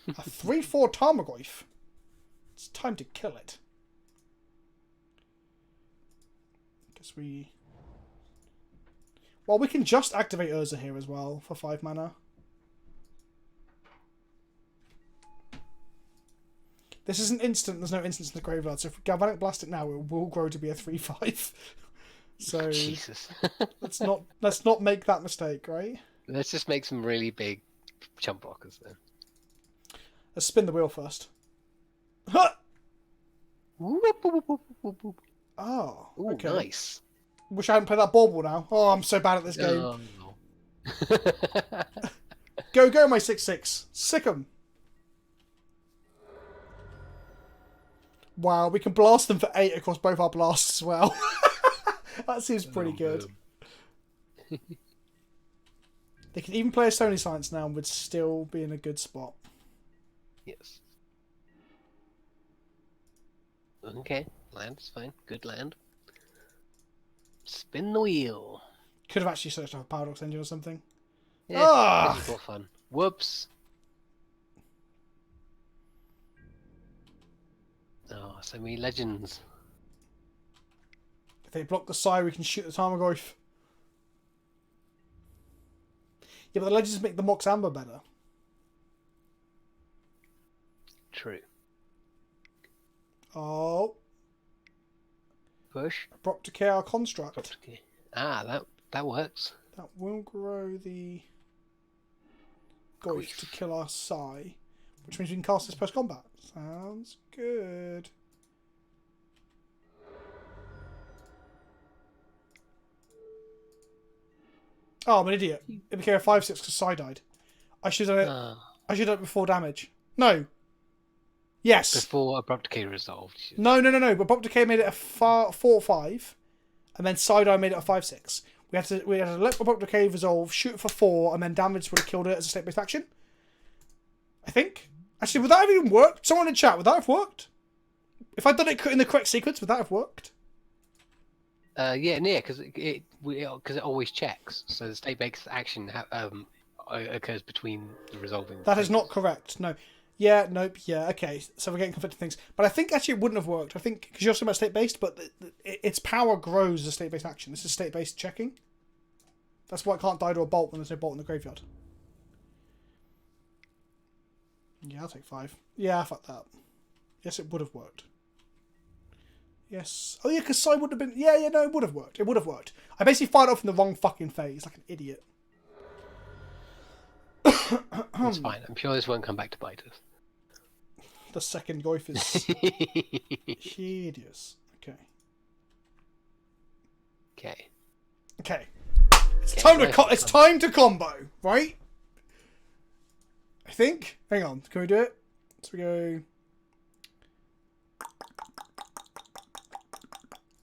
A 3/4 Tarmogoyf. It's time to kill it. Guess we... Well, we can just activate Urza here as well for 5 mana. This isn't instant. There's no instance in the graveyard. So if we Galvanic Blast it now, it will grow to be a 3/5. So Jesus. let's not make that mistake, right? Let's just make some really big chump blockers then. Let's spin the wheel first. Huh! Whoop, whoop, whoop, whoop, whoop. Oh, Ooh, okay. nice. Wish I hadn't played that bauble now. Oh, I'm so bad at this game. Oh, no. Go, my 6/6. Sick 'em. Wow, we can blast them for 8 across both our blasts as well. That seems pretty good. They can even play a Stony Science now and would still be in a good spot. Yes. Okay, land is fine. Good land. Spin the wheel. Could have actually searched up a Paradox Engine or something. Yeah, Ah! this is more fun. Whoops. Oh, so many legends. If they block the side, we can shoot the Tarmogoyf. Yeah, but the legends make the Mox Amber better. True. Oh. Push. Abrupt Decay our construct. Okay. Ah, that works. That will grow the Goyf to kill our Psy, which means we can cast this post combat. Sounds good. Oh, I'm an idiot. It became a 5/6 because Psy died. I should have done it. I should have done it before damage. No. Yes. Before Abrupt Decay resolved. No. But Abrupt Decay made it a 4/5, and then Psy made it a 5/6. We had to let Abrupt Decay resolve, shoot it for 4, and then damage would have killed it as a state-based action. I think. Actually, would that have even worked? Someone in chat, would that have worked? If I'd done it in the correct sequence, would that have worked? Yeah, because it always checks. So the state-based action occurs between the resolving. That is not correct. No. Yeah, nope, yeah, okay. So we're getting conflicting things. But I think actually it wouldn't have worked. I think, because you're talking about state-based, but its power grows as a state-based action. This is state-based checking. That's why it can't die to a bolt when there's no bolt in the graveyard. Yeah, I'll take 5. Yeah, fuck that. Yes, it would have worked. Yes. Oh yeah, because Psy would have been... Yeah, no, it would have worked. It would have worked. I basically fired off in the wrong fucking phase, like an idiot. It's fine. I'm sure this won't come back to bite us. The second Goyf is hideous. Okay. Okay. It's time to combo, right? I think. Hang on. Can we do it? So we go.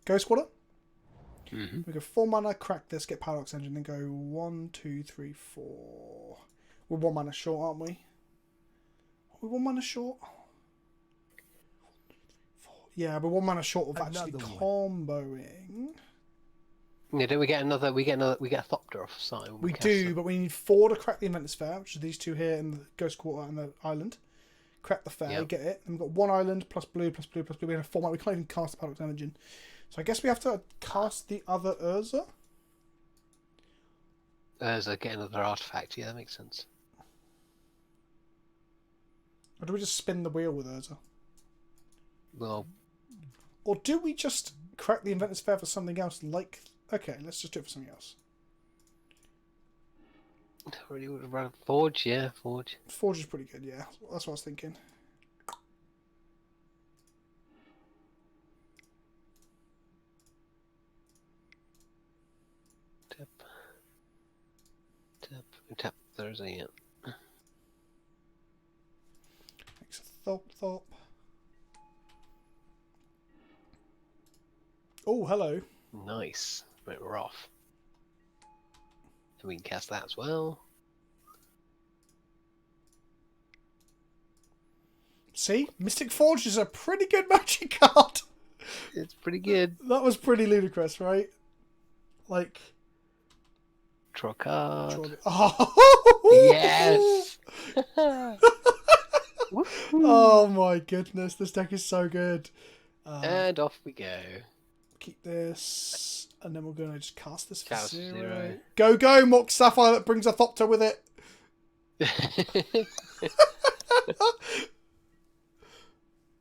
Ghost Quarter. We go 4 mana, crack this, get Paradox Engine, then go 1, 2, 3, 4. We're 1 mana short, aren't we? Are we 1 mana short? 4. Yeah, we're 1 mana short of actually comboing. Yeah, don't we get another? We get a Thopter off side. We do, but we need 4 to crack the Inventor's Fair, which are these 2 here in the Ghost Quarter and the island. Crack the Fair, get it. Then we've got 1 island plus blue plus blue plus blue. We have 4 mana. We can't even cast the Paradox Engine. So I guess we have to cast the other Urza. Urza, get another artifact. Yeah, that makes sense. Or do we just spin the wheel with Urza? Well, or do we just crack the Inventor's Fair for something else? Like, okay, let's just do it for something else. Really would run Forge, yeah, Forge. Forge is pretty good, yeah. That's what I was thinking. Tap Thursday, yeah. Makes a thop. Oh, hello. Nice. Right, we're off. And we can cast that as well. See? Mystic Forge is a pretty good magic card. It's pretty good. That was pretty ludicrous, right? Like... Draw a card. Oh! Yes! Oh my goodness, this deck is so good. And off we go. Keep this, and then we're going to just cast this for Cast 0. Go, Mock Sapphire that brings a Thopter with it.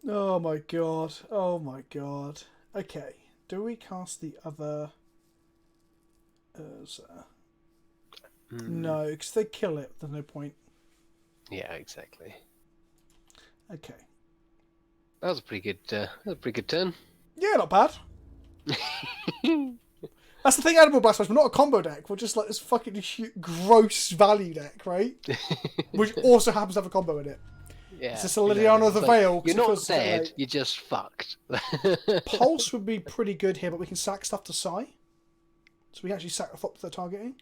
Oh my god. Oh my god. Okay. Do we cast the other Urza? No, because they kill it. There's no point. Yeah, exactly. Okay. That was a pretty good. That was a pretty good turn. Yeah, not bad. That's the thing, Animal Blast Smash. We're not a combo deck. We're just like this fucking gross value deck, right? Which also happens to have a combo in it. Yeah. It's a Liliana of the Veil. You're not feels dead. like You're just fucked. Pulse would be pretty good here, but we can sack stuff to Psy. So we can actually sack the flop they're targeting.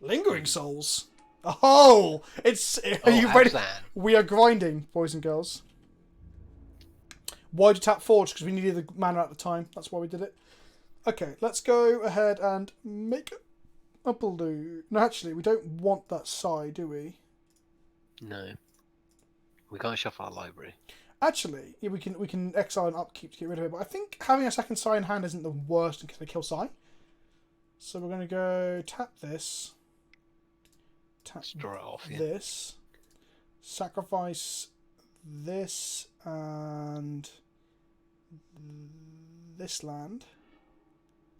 Lingering Souls. Oh! Are you ready? Abzan. We are grinding, boys and girls. Why'd you tap Forge? Because we needed the mana at the time. That's why we did it. Okay, let's go ahead and make a blue. No, actually, we don't want that Psy, do we? No. We can't shuffle our library. Actually, yeah, we can exile and upkeep to get rid of it, but I think having a second Psy in hand isn't the worst in case they kill Psy. So we're going to go tap this. Tap Just draw it off, yeah. this. Sacrifice this and this land.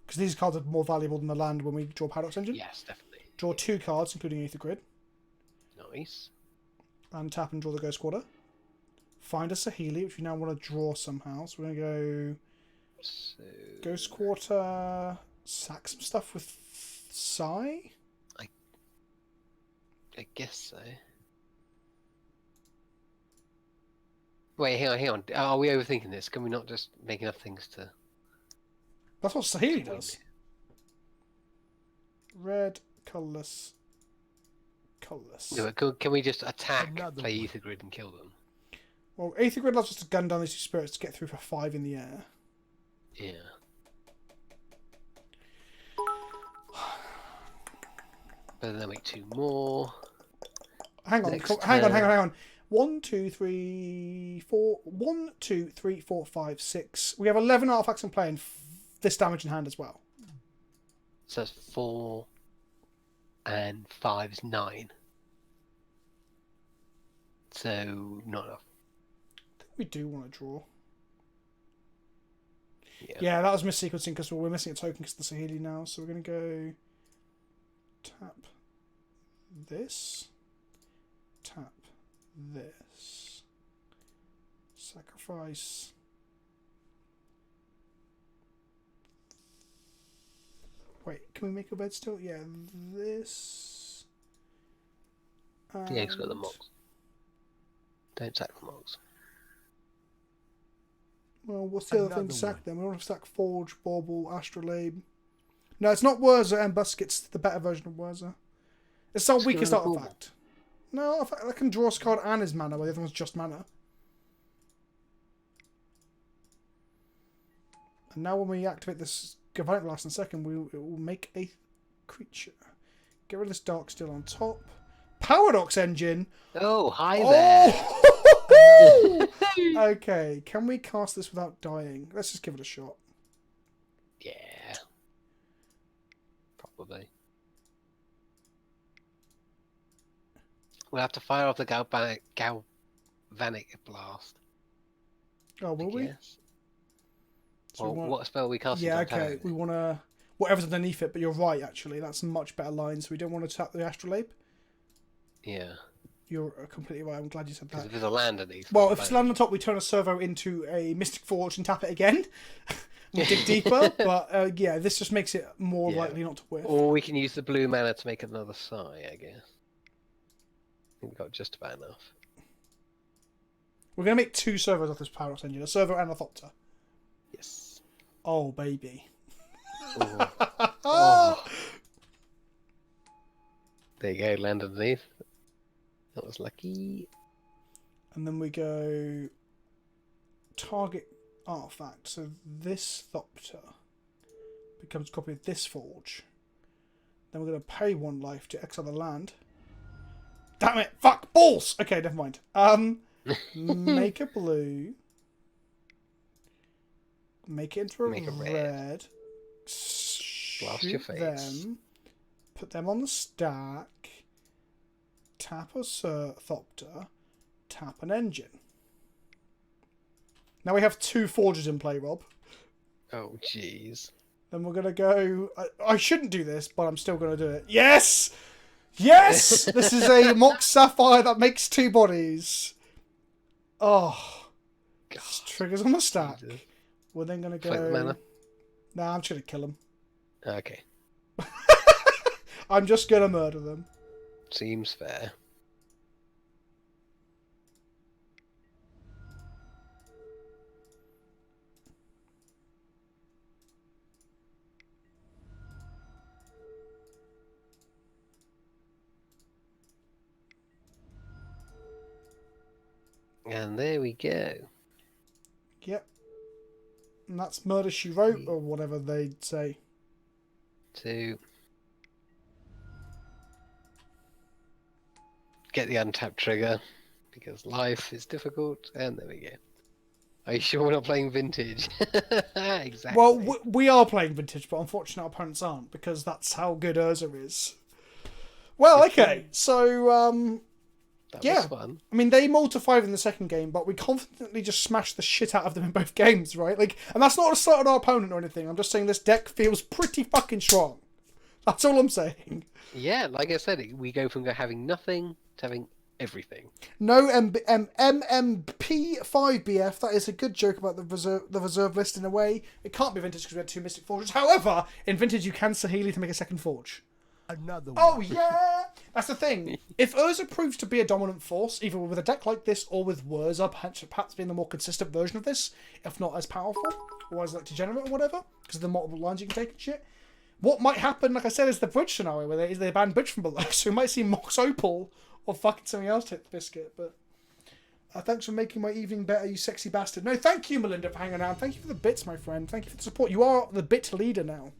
Because these cards are more valuable than the land when we draw Paradox Engine. Yes, definitely. Draw 2 cards, including Aether Grid. Nice. And tap and draw the Ghost Quarter. Find a Saheeli, which we now want to draw somehow. So we're going to go So... Ghost Quarter, sack some stuff with Psy. I guess so. Wait, hang on. Are we overthinking this? Can we not just make enough things to... That's what Saheeli does. Red, colourless, colourless. No, can we just attack, Another play one. Aether Grid and kill them? Well, Aether Grid allows us to gun down these 2 spirits to get through for 5 in the air. Yeah. But then make 2 more. Hang on, Next hang turn. on. 1, 2, 3, 4. 1, 2, 3, 4, 5, 6. We have 11 artifacts in play and this damage in hand as well. So that's 4 and 5 is 9. So not enough. I think we do want to draw. Yeah. Yeah, that was missequencing because we're missing a token because of the Saheeli now. So we're going to go tap this, tap this, sacrifice. Wait, can we make a bed still? Yeah, this. Yeah, it's got the and- mocks. Don't sack the mocks. Well, what's the other thing Another to sack one. then? We want to sack Forge, Bauble, Astrolabe. No, it's not Whirza and Busk, it's the better version of Whirza. It's our Let's go weakest with Bauble. artifact. No, artifact that can draw a card and his mana, while the other one's just mana. And now when we activate this Galvanic Blast in a second, it will make a creature. Get rid of this Dark Steel on top. Paradox Engine! Oh, hi there. Oh! Okay, can we cast this without dying? Let's just give it a shot. Yeah. Probably. We'll have to fire off the galvanic blast. Oh, will we? Yes. So Well, we want- what spell are we casting? Yeah, on okay. Talon? We want to... Whatever's underneath it, but you're right, actually. That's a much better line, so we don't want to tap the Astrolabe. Yeah. You're completely right. I'm glad you said Because that. if there's a land underneath. Well, it's if it's bad. land on top, we turn a servo into a Mystic Forge and tap it again. We'll dig deeper, but yeah, this just makes it more Yeah. likely not to whiff. Or we can use the blue mana to make another Psy, I guess. I think we've got just about enough. We're going to make 2 servos off this Paradox Engine, a servo and a Thopter. Yes. Oh, baby. Ooh. Oh. There you go, land underneath. That was lucky. And then we go target artifact. So this Thopter becomes a copy of this Forge. Then we're going to pay 1 life to exile the land. Damn it! Fuck! Balls! Okay, never mind. Make a blue. Make it into a Make a red. red. Blast your Shoot face. them. Put them on the stack. Tap a Thopter. Tap an engine. Now we have 2 forges in play, Rob. Oh, jeez. Then we're going to go... I shouldn't do this, but I'm still going to do it. Yes! Yes! This is a Mox Sapphire that makes 2 bodies. Oh. God. Triggers on the stack. Jesus. We're then going to Fight the go... mana. Nah, I'm just going to kill them. Okay. I'm just going to murder them. Seems fair. And there we go. Yep. And that's Murder, She Wrote, or whatever they'd say. 2. Get the untapped trigger, because life is difficult, and there we go. Are you sure we're not playing vintage? Exactly. Well, we are playing vintage, but unfortunately our opponents aren't, because that's how good Urza is. Well, okay, so, that yeah. was fun. I mean, they mulled to 5 in the second game, but we confidently just smashed the shit out of them in both games, right? Like, and that's not a slight on our opponent or anything. I'm just saying this deck feels pretty fucking strong. That's all I'm saying. Yeah, like I said, we go from having nothing to having everything. No MMP5BF. That is a good joke about the reserve list in a way. It can't be vintage because we had 2 Mystic Forges. However, in vintage you can Sahili to make a second forge. Another one. Oh yeah! That's the thing. If Urza proves to be a dominant force, either with a deck like this or with Whirza, perhaps being the more consistent version of this, if not as powerful, or as like degenerate or whatever, because of the multiple lines you can take and shit. What might happen, like I said, is the bridge scenario where they ban bridge from below, so we might see Mox Opal or fucking something else take the biscuit. But thanks for making my evening better, you sexy bastard. No, thank you, Melinda, for hanging out. Thank you for the bits, my friend. Thank you for the support. You are the bit leader now.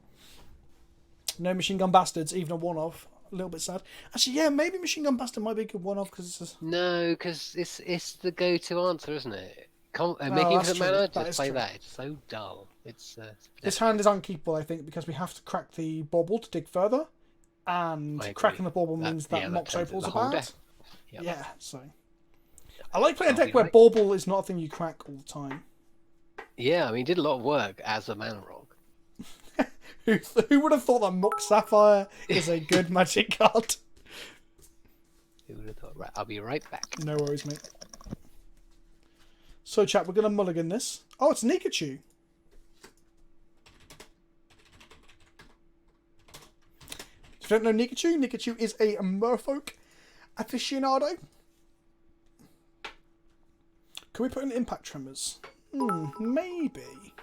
No Machine Gun Bastards, even a one-off. A little bit sad. Actually, yeah, maybe Machine Gun Bastard might be a good one-off because it's... No, because it's the go-to answer, isn't it? Make that's infinite true. mana, That just is play true. that. It's so dull. It's This hand is unkeepable, I think, because we have to crack the bauble to dig further, and cracking the bauble means that Mox Opal's a bad. Yep. Yeah, so... I like playing a I'll deck be where right. bauble is not a thing you crack all the time. Yeah, I mean, he did a lot of work as a mana rogue. Who would have thought that Mox Sapphire is a good magic card? Who would have thought? Right, I'll be right back. No worries, mate. So, chat, we're going to mulligan this. Oh, it's Nikachu. If you don't know Nikachu, Nikachu is a merfolk aficionado. Can we put in Impact Tremors? Maybe.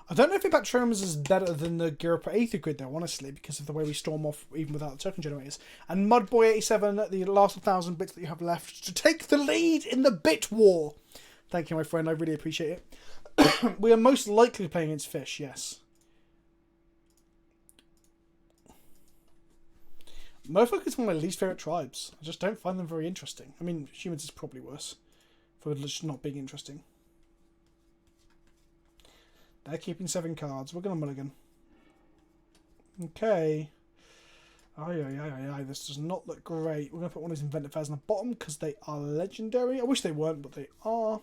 I don't know if Impact Tremors is better than the Girpa Aether Grid, though, honestly, because of the way we storm off even without the token generators. And Mudboy87, the last 1,000 bits that you have left to take the lead in the bit war. Thank you, my friend. I really appreciate it. We are most likely playing against Fish, yes. Merfolk is one of my least favourite tribes. I just don't find them very interesting. I mean, humans is probably worse for just not being interesting. They're keeping 7 cards. We're going to mulligan. Okay. Aye. This does not look great. We're going to put one of these Inventive Fairs on the bottom because they are legendary. I wish they weren't, but they are.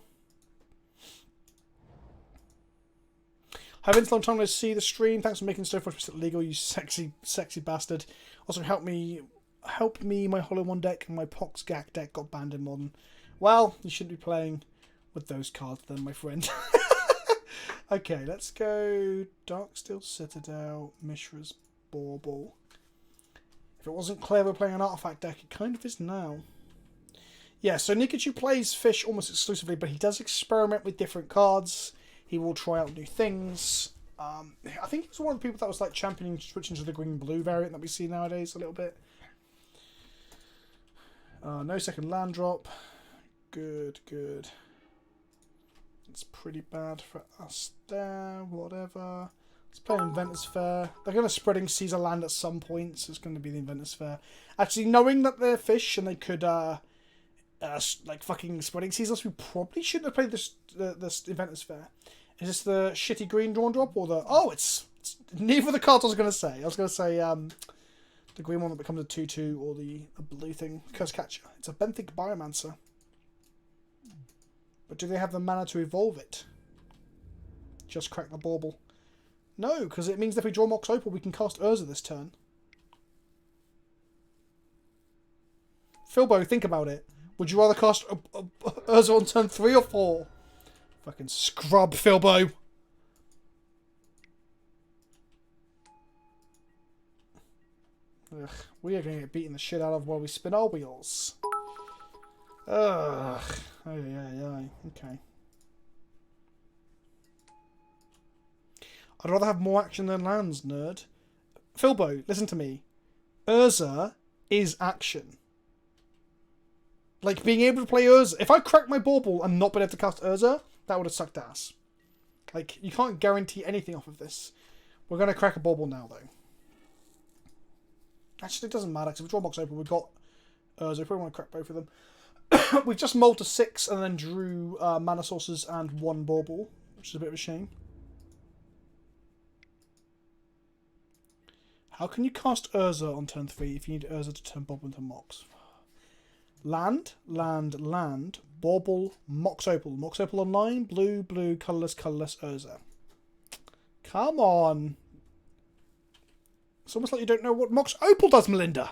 Hi Vince, long time no see the stream. Thanks for making Stoneforge legal, you sexy bastard. Also help me, my Hollow One deck and my Pox Gak deck got banned in Modern. Well, you shouldn't be playing with those cards then, my friend. Okay, let's go Darksteel Citadel, Mishra's Bauble. If it wasn't clear we're playing an artifact deck, it kind of is now. Yeah, so Nikachu plays Fish almost exclusively, but he does experiment with different cards. He will try out new things. I think he was one of the people that was like championing switching to the green-blue variant that we see nowadays a little bit. No second land drop. Good. It's pretty bad for us there, whatever. Let's play Inventor's Fair. They're going to Spreading Caesar land at some point, so it's going to be the Inventor's Fair. Actually, knowing that they're Fish and they could, like, fucking Spreading Caesars, we probably shouldn't have played this Inventor's Fair. Is this the shitty green drawn drop or the... Oh, it's neither of the cards I was going to say. I was going to say the green one that becomes a 2/2 or the blue thing, Curse Catcher. It's a Benthic Biomancer. But do they have the mana to evolve it? Just crack the bauble. No, because it means that if we draw Mox Opal, we can cast Urza this turn. Philbo, think about it. Would you rather cast Urza on turn 3 or 4? Fucking scrub, Philbo. Ugh, we are going to get beaten the shit out of while we spin our wheels. Ugh. Oh, yeah. Okay. I'd rather have more action than lands, nerd. Philbo, listen to me. Urza is action. Like, being able to play Urza... If I cracked my bauble and not been able to cast Urza, that would have sucked ass. Like, you can't guarantee anything off of this. We're going to crack a bauble now, though. Actually, it doesn't matter, because if we draw Mox Opal, we've got Urza. We probably want to crack both of them. We've just mulled to 6 and then drew mana sources and 1 bauble, which is a bit of a shame. How can you cast Urza on turn 3 if you need Urza to turn bauble into Mox? Land, bauble, Mox Opal. Mox Opal online, blue, colourless, Urza. Come on. It's almost like you don't know what Mox Opal does, Melinda.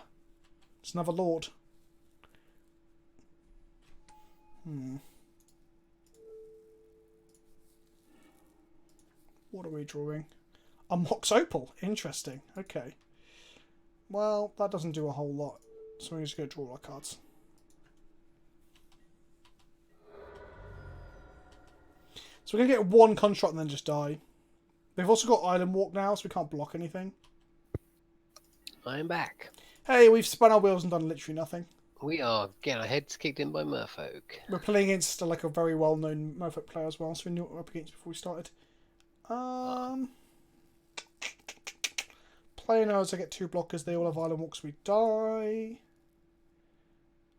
It's another lord. What are we drawing? A Mox Opal. Interesting. Okay. Well, that doesn't do a whole lot. So we're just going to draw our cards. So we're going to get 1 construct and then just die. We've also got Island Walk now, so we can't block anything. I'm back. Hey, we've spun our wheels and done literally nothing. We are getting our heads kicked in by merfolk. We're playing against like a very well-known merfolk player as well, so we knew what we were up against before we started. Playing as I get 2 blockers, they all have Island Walks, we die.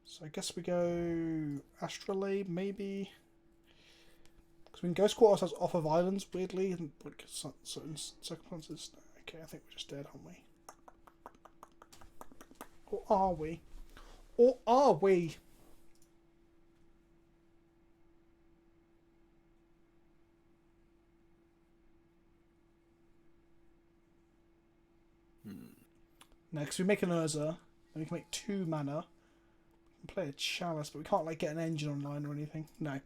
So I guess we go Astrolabe, maybe. Because we can Ghost Quarter ourselves off of islands, weirdly, in like certain circumstances. Okay, I think we're just dead, aren't we? Or are we? Or are we? Next, we make an Urza, and we can make 2 mana. We can play a Chalice, but we can't like get an engine online or anything. No.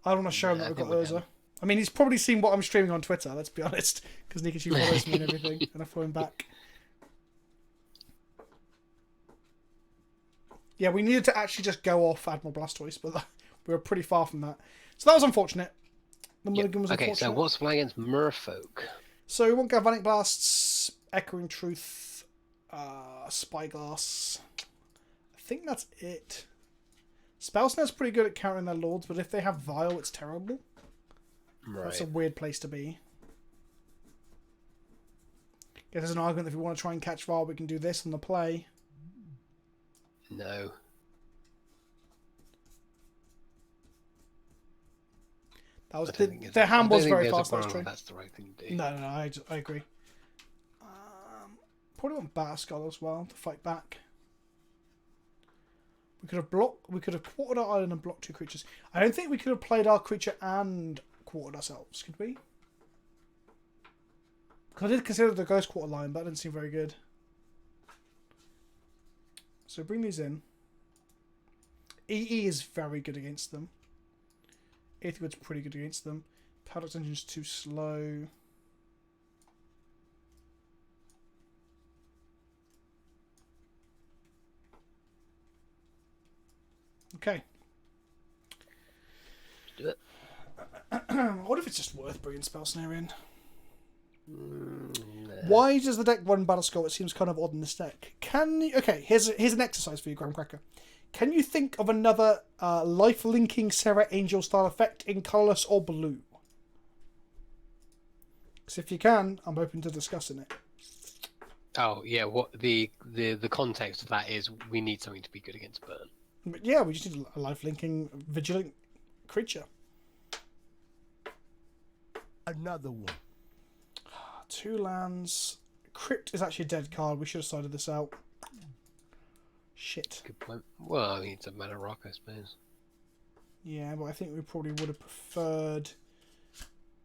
I don't want to show him that we've got Urza. I mean, he's probably seen what I'm streaming on Twitter, let's be honest. Because Nikachu follows me and everything, and I follow him back. Yeah, we needed to actually just go off Admiral Blastoise, but we were pretty far from that. So that was unfortunate. The mulligan was unfortunate. Okay, so what's playing against Merfolk? So we want Galvanic Blasts, Echoing Truth, Spyglass. I think that's it. Spellsnare's pretty good at countering their lords, but if they have Vial, it's terrible. Right. That's a weird place to be. Guess there's an argument that if we want to try and catch Vial, we can do this on the play. No. That was their hand was very fast. That's true. That's the right thing to do. No, I agree. Probably want Batterskull as well to fight back. We could have quartered our island and blocked 2 creatures. I don't think we could have played our creature and quartered ourselves, could we? Because I did consider the Ghost Quarter line, but that didn't seem very good. So bring these in. EE is very good against them. Aetherwood's pretty good against them. Paradox Engine's too slow. Okay. Do it. What if it's just worth bringing Spellsnare in? Nah. Why does the deck run Battleskull? It seems kind of odd in this deck. Okay, here's an exercise for you, Graham Cracker. Can you think of another life-linking Serra Angel style effect in colourless or blue? Because if you can, I'm open to discussing it. Oh yeah, what the context of that is, we need something to be good against burn. But yeah, we just need a life-linking vigilant creature. Another one. 2 lands. Crypt is actually a dead card. We should have sided this out. Shit. Good point. Well, I mean, it's a mana rock, I suppose. Yeah, but I think we probably would have preferred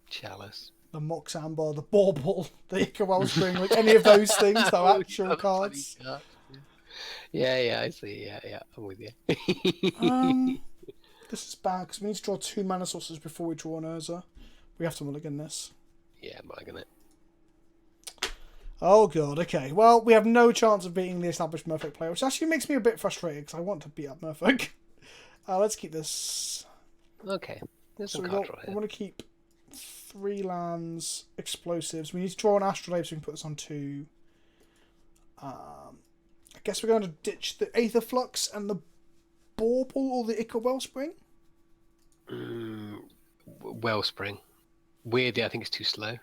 Chalice. The Mox Amber, the Bauble, the Ica Wellspring, like any of those things, they're Oh, actual yeah, cards. funny card. Yeah, I see. Yeah, I'm with you. This is bad because we need to draw 2 mana sources before we draw an Urza. We have to mulligan this. Yeah, I'm liking it. Oh god, okay. Well, we have no chance of beating the established Merfolk player, which actually makes me a bit frustrated because I want to beat up Merfolk. Let's keep this. Okay, there's So some we card draw I here. want to keep 3 lands, explosives. We need to draw an Astrolabe so we can put this on 2. I guess we're going to ditch the Aether Flux and the Bauble or the Ica Wellspring. Wellspring. Weirdly, I think it's too slow.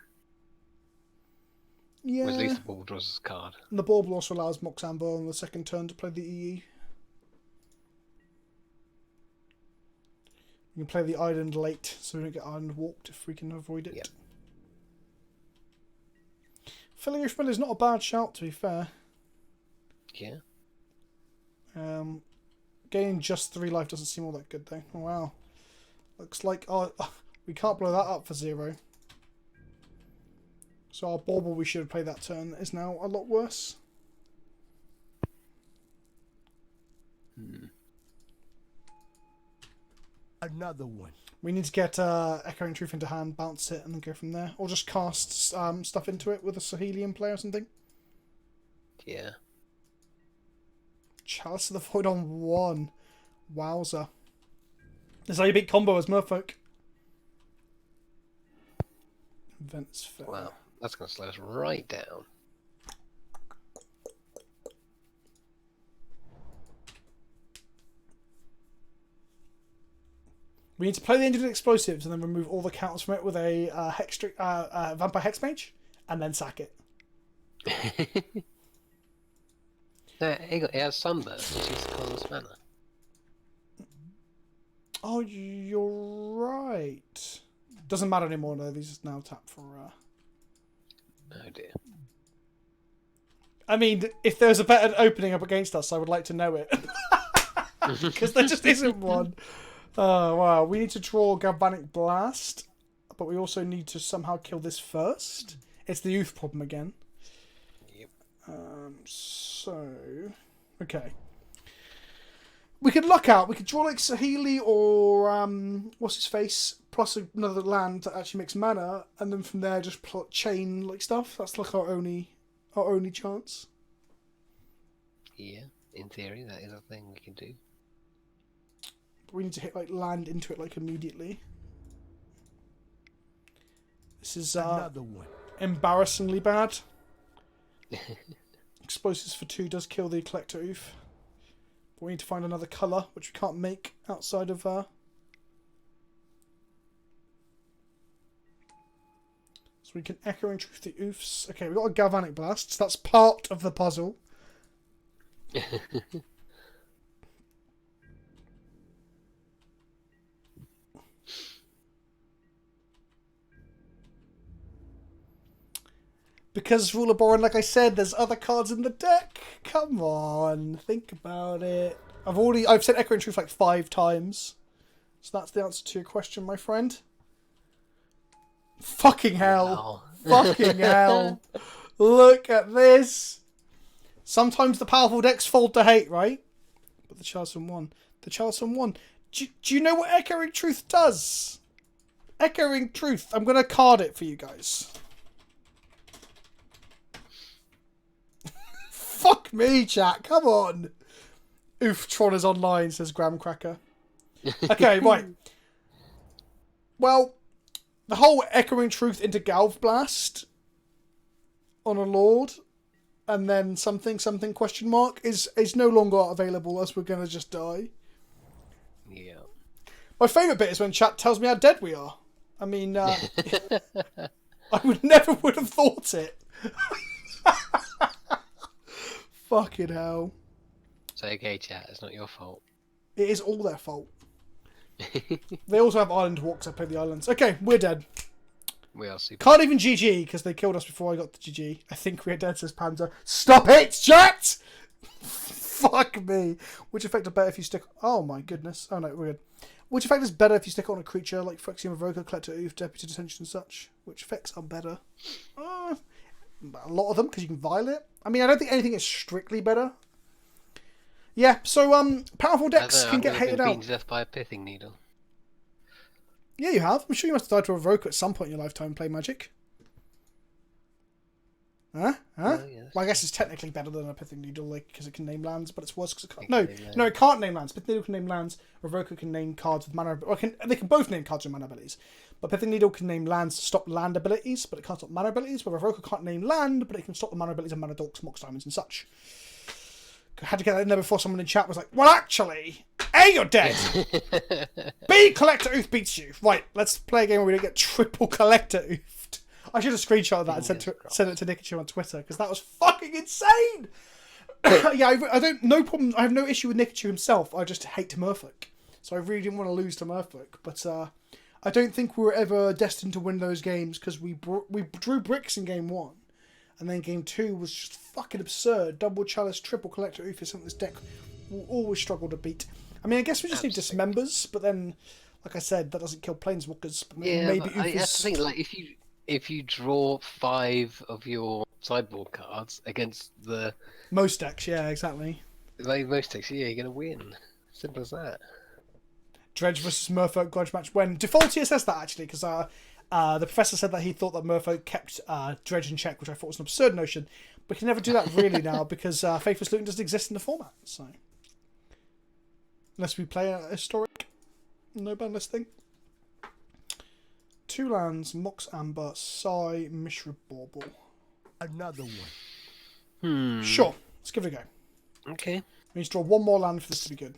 Yeah. Or at least the ball draws a card. And the Bauble also allows Mox Amber on the second turn to play the EE. We can play the island late so we don't get island walked if we can avoid it. Yep. Filling your spell is not a bad shout, to be fair. Yeah. Gaining just 3 life doesn't seem all that good though. Oh, wow. Looks like we can't blow that up for 0. So our Bauble we should have played that turn is now a lot worse. Another one. We need to get Echoing Truth into hand, bounce it, and then go from there. Or just cast stuff into it with a Sahelian play or something. Yeah. Chalice of the Void on 1. Wowza. This is how you beat combo as Merfolk. Events fair. Wow, that's going to slow us right down. We need to play the Engineered Explosives and then remove all the counters from it with a Vampire Hex Mage, and then sack it. No, it has Sunburst, which is cost mana. Oh, you're right. Doesn't matter anymore, no. These are now tapped for... Oh dear. I mean, if there's a better opening up against us, I would like to know it. Because there just isn't one. Oh, wow. We need to draw Galvanic Blast, but we also need to somehow kill this first. It's the youth problem again. Yep. Okay. We could luck out. We could draw like Saheli or what's his face, plus another land that actually makes mana, and then from there just chain like stuff. That's like our only chance. Yeah, in theory, that is a thing we can do. But we need to hit like land into it like immediately. This is Another one. embarrassingly bad. Explosives for 2 does kill the Collector Oof. But we need to find another colour, which we can't make outside of... So we can Echoing Truth the Oofs. Okay, we've got a Galvanic Blast. So that's part of the puzzle. Because Ruler Boron, like I said, there's other cards in the deck. Come on, think about it. I've said Echoing Truth like 5 times. So that's the answer to your question, my friend. Fucking hell. Wow. Fucking hell. Look at this. Sometimes the powerful decks fold to hate, right? But the Charleston won. The Charleston won. Do you know what Echoing Truth does? Echoing Truth. I'm going to card it for you guys. Fuck me, chat. Come on. Oof, Tron is online, says Gramcracker. Okay, right. Well, the whole Echoing Truth into Galv Blast on a Lord and then something question mark is no longer available as we're going to just die. Yeah. My favourite bit is when chat tells me how dead we are. I mean, I would have thought it. Fucking hell. It's okay, chat. It's not your fault. It is all their fault. They also have island walks. I play the islands. Okay, we're dead. We are super. Can't even GG because they killed us before I got the GG. I think we're dead, says Panzer. Stop it, chat! Fuck me. Which effect are better if you stick... Oh my goodness. Oh no, we're good. Which effect is better if you stick it on a creature like Phyrexian Revoker, Collector Oof, Deputy Detention and such? Which effects are better? A lot of them, because you can violate. I mean, I don't think anything is strictly better. Yeah, so powerful decks can get hated out. Beaten to death by a pithing needle. Yeah, you have. I'm sure you must have died to a Revoker at some point in your lifetime playing Magic. Huh? Yes. Well, I guess it's technically better than a Pithing Needle, like, because it can name lands, but it's worse because it can't. It No, it can't name lands. Pithing Needle can name lands. Revoker can name cards with mana. Or they can both name cards with mana abilities. But Pithing Needle can name lands to stop land abilities, but it can't stop mana abilities. But Revoker can't name land, but it can stop the mana abilities of Mana Dorks, Mox Diamonds, and such. I had to get that in there before someone in chat was like, well, actually, A, you're dead. B, Collector Oof beats you. Right, let's play a game where we don't get triple Collector Oofed. I should have screenshotted that and sent it to Nikachu on Twitter, because that was fucking insane. Yeah, I don't, no problem. I have no issue with Nikachu himself. I just hate Merfolk. So I really didn't want to lose to Merfolk. But I don't think we were ever destined to win those games, because we drew bricks in game 1. And then game 2 was just fucking absurd. Double Chalice, triple Collector Oof is something this deck will always struggle to beat. I mean, I guess we just need Dismembers, but then, like I said, that doesn't kill Planeswalkers. But maybe Oof is... That's the thing, like, if you draw 5 of your sideboard cards against the... Most decks, yeah, exactly. Like, most decks, yeah, you're going to win. Simple as that. Dredge versus Merfolk grudge match. When Defaultier says that, actually, because... the professor said that he thought that Merfolk kept Dredge in check, which I thought was an absurd notion. But he can never do that really now because Faithless Looting doesn't exist in the format. So, unless we play a historic no ban list thing. 2 lands, Mox Amber, Psy, Mishra Bauble. Another one. Sure, let's give it a go. Okay. We need to draw 1 more land for this to be good.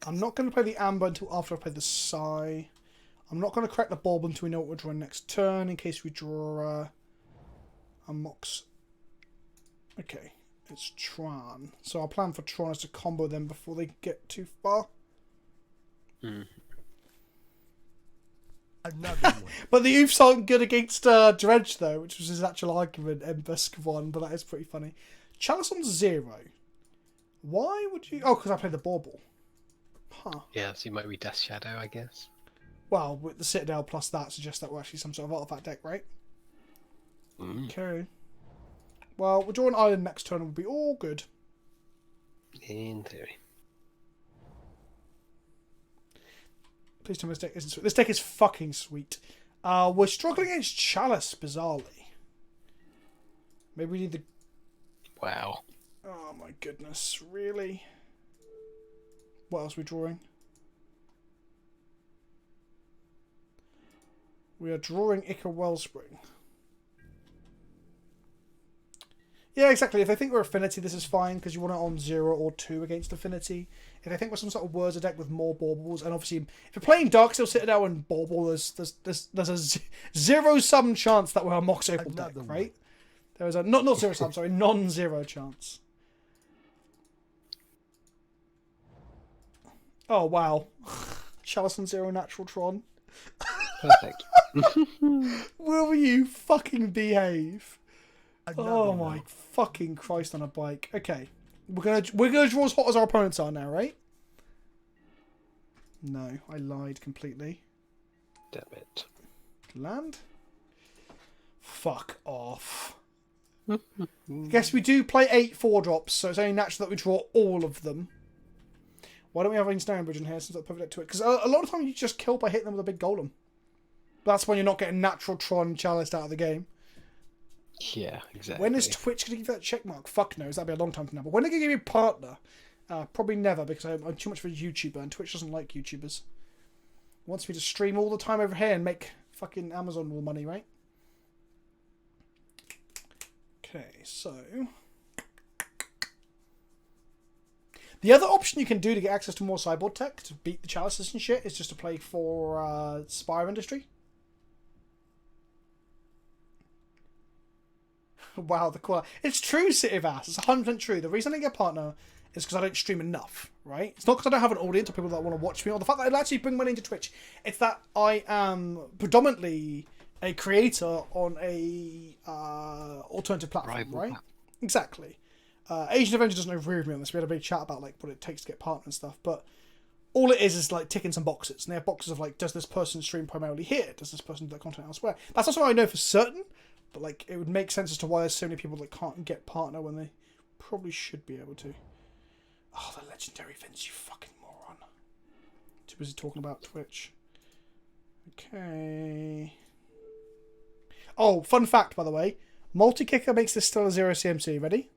I'm not going to play the Amber until after I play the Psy. I'm not going to correct the Bulb until we know what we're drawing next turn, in case we draw a Mox. Okay, it's Tron. So our plan for Tron is to combo them before they get too far. Another one. But the Oofs aren't good against Dredge, though, which was his actual argument, Embusk 1, but that is pretty funny. Chalice on 0. Why would you... Oh, because I played the Bauble. Huh. Yeah, so you might be Death Shadow, I guess. Well, with the Citadel plus that suggests that we're actually some sort of artifact deck, right? Okay. Well, we'll draw an island next turn and we'll be all good. In theory. Please tell me this deck isn't sweet. This deck is fucking sweet. We're struggling against Chalice, bizarrely. Maybe we need the... Wow. Oh my goodness, really? What else are we drawing? We are drawing Ica Wellspring. Yeah, exactly. If they think we're Affinity, this is fine, because you want it on 0 or 2 against Affinity. If they think we're some sort of Whirza deck with more Baubles, and obviously, if you're playing Darksteel, Citadel, and Bauble, there's a zero-sum chance that we're a Mox Opal deck, right? There is a... Not zero-sum, sorry, non-zero chance. Oh, wow. Chalice on 0 Natural Tron. Perfect. Will you fucking behave? Another My one. fucking Christ on a bike. Okay. We're gonna draw as hot as our opponents are now, right? No, I lied completely. Damn it. Land? Fuck off. Guess we do play 8 4-drops, so it's only natural that we draw all of them. Why don't we have Ensnaring Bridge in here since I'll pivot it to it? Because a lot of time you just kill by hitting them with a big golem. That's when you're not getting natural Tron Chalice out of the game. Yeah, exactly. When is Twitch going to give that check mark? Fuck knows. That'd be a long time from now. But when are they going to give me a partner? Probably never, because I'm too much of a YouTuber, and Twitch doesn't like YouTubers. It wants me to stream all the time over here and make fucking Amazon all money, right? Okay, so... The other option you can do to get access to more sideboard tech, to beat the Chalices and shit, is just to play for Spire Industry. Wow, the quality. It's true, City of Ass. It's 100% true. The reason I get a partner is because I don't stream enough, right? It's not because I don't have an audience or people that want to watch me, or the fact that I actually bring money into Twitch. It's that I am predominantly a creator on a alternative platform, right? Exactly. Asian Avenger doesn't agree with me on this. We had a big chat about like what it takes to get partner and stuff, but all it is like ticking some boxes. And they have boxes of like, does this person stream primarily here? Does this person do their content elsewhere? That's not something I know for certain, but like it would make sense as to why there's so many people that can't get partner when they probably should be able to. Oh, the legendary Vince, you fucking moron. Too busy talking about Twitch. Okay. Oh, fun fact, by the way. Multi-kicker makes this still a 0 CMC. Ready?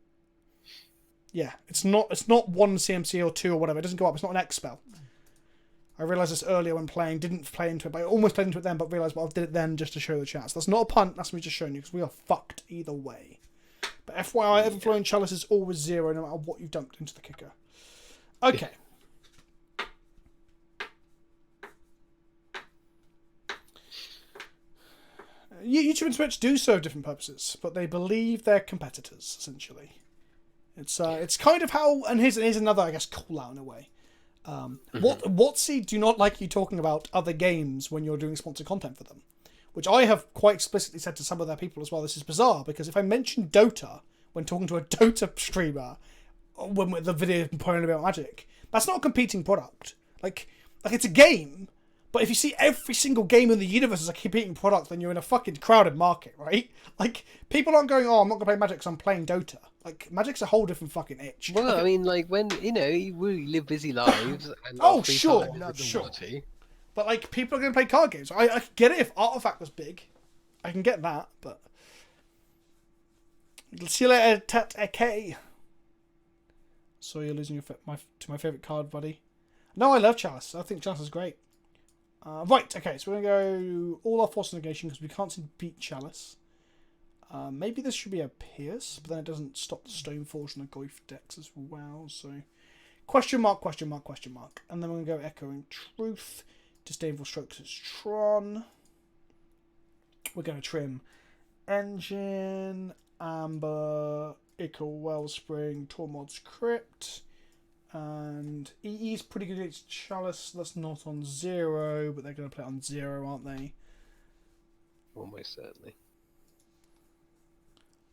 Yeah, it's not 1 CMC or 2 or whatever. It doesn't go up. It's not an X spell. I realised this earlier when playing. Didn't play into it, but I almost played into it then, but realised I did it then just to show the chance. That's not a punt. That's me just showing you, because we are fucked either way. But FYI, Everflowing Chalice is always 0 no matter what you've dumped into the kicker. Okay. YouTube and Twitch do serve different purposes, but they believe they're competitors, essentially. It's kind of how, and here's another, I guess, call out in a way. WotC do not like you talking about other games when you're doing sponsored content for them, which I have quite explicitly said to some of their people as well. This is bizarre, because if I mention Dota when talking to a Dota streamer, when the video is pointing about Magic, that's not a competing product. Like it's a game. But if you see every single game in the universe as a competing product, then you're in a fucking crowded market, right? Like, people aren't going, oh, I'm not going to play Magic because I'm playing Dota. Like, Magic's a whole different fucking itch. Well, I mean, like, when, we live busy lives. And oh, sure. Sure. But, like, people are going to play card games. I can get it if Artifact was big. I can get that, but... See you later, Tat-A-K. So you're losing to my favourite card, buddy. No, I love Chalice. I think Chalice is great. Right, okay, so we're going to go all our Force Negation because we can't seem to beat Chalice. Maybe this should be a Pierce, but then it doesn't stop the Stoneforge and the Goyf decks as well, so... Question mark, question mark, question mark. And then we're going to go Echoing Truth, Disdainful Strokes, it's Tron. We're going to trim Engine, Amber, Ickle, Wellspring, Tormod's Crypt... And EE's pretty good against Chalice. That's not on 0, but they're going to play it on 0, aren't they? Almost certainly.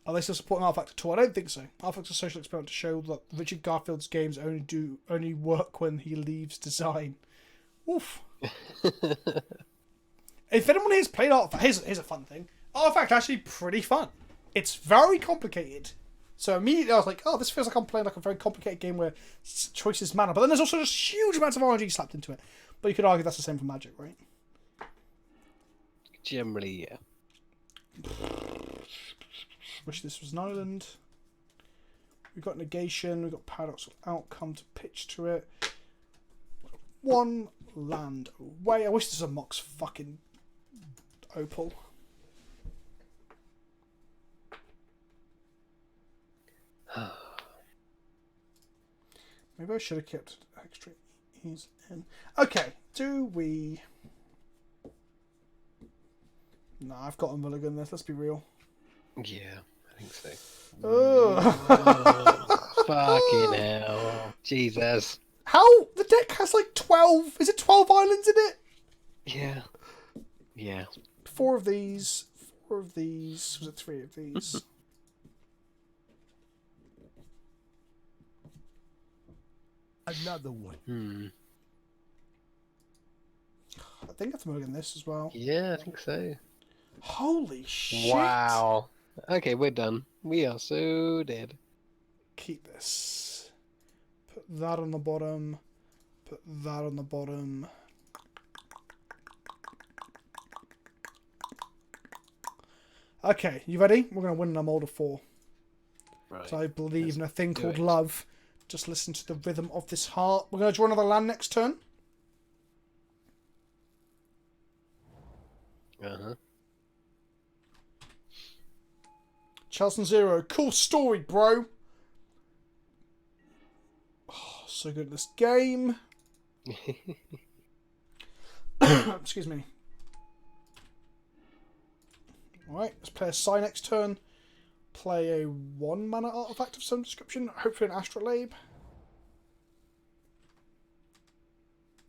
Are they still supporting Artifact at all? I don't think so. Artifact's a social experiment to show that Richard Garfield's games only work when he leaves design. Oof. If anyone here's played Artifact, here's a fun thing. Artifact actually pretty fun. It's very complicated. So immediately I was like, oh, this feels like I'm playing like a very complicated game where choices matter. But then there's also just huge amounts of RNG slapped into it. But you could argue that's the same for Magic, right? Generally, yeah. Wish this was an island. We've got Negation, we've got Paradoxical Outcome to pitch to it. One land away. I wish this was a Mox fucking Opal. Maybe I should have kept extra E's in. Okay, do we... No, I've got a mulligan this, let's be real. Yeah, I think so. Oh. Fucking hell. Jesus. How? The deck has like 12... Is it 12 islands in it? Yeah. Yeah. 4 of these. 4 of these. Was it 3 of these? Another one. I think I have to mulligan this as well. Yeah, I think so. Holy shit. Wow. Okay, we're done. We are so dead. Keep this. Put that on the bottom. Put that on the bottom. Okay, you ready? We're going to win in a mold of 4. Right. So I believe in a thing do called it. love. Just listen to the rhythm of this heart. We're going to draw another land next turn. Uh-huh. Charleston 0. Cool story, bro. Oh, so good at this game. Excuse me. Alright, let's play a Psy next turn. Play a 1 mana artifact of some description. Hopefully an Astrolabe.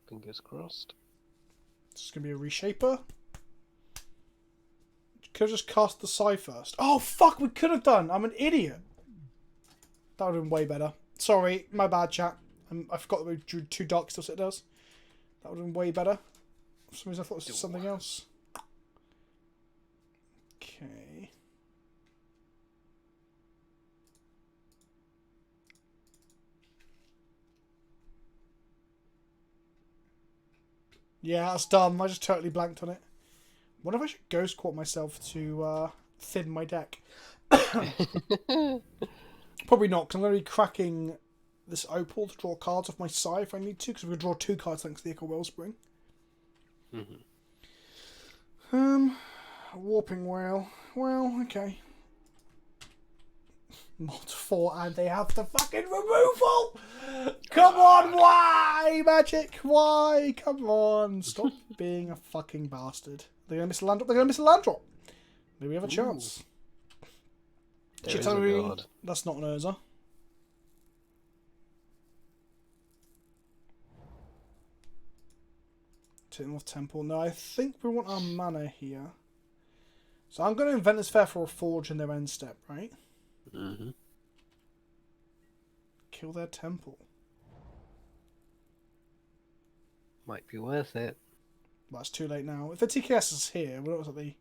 Fingers crossed. This is going to be a Reshaper. Could have just cast the Psy first. Oh, fuck, we could have done. I'm an idiot. That would have been way better. Sorry, my bad, chat. I forgot that we drew 2 dark stuff. It does. That would have been way better. For some reason, I thought it was something else. Okay. Yeah, that's dumb. I just totally blanked on it. What if I should ghost court myself to thin my deck? Probably not, because I'm going to be cracking this opal to draw cards off my side if I need to, because we're going to draw 2 cards thanks to the Echo Wellspring. Warping Whale. Well, okay. Mod 4, and they have the fucking removal! Come on, why, Magic? Why? Come on. Stop being a fucking bastard. They're going to miss a land drop. They're going to miss a land drop. Maybe we have a chance. There is a god. That's not an Urza. North Temple. No, I think we want our mana here. So I'm going to invent this fair for a forge in their end step, right? Mm-hmm. Kill their temple. Might be worth it. Well, it's too late now. If the TKS is here, we're not exactly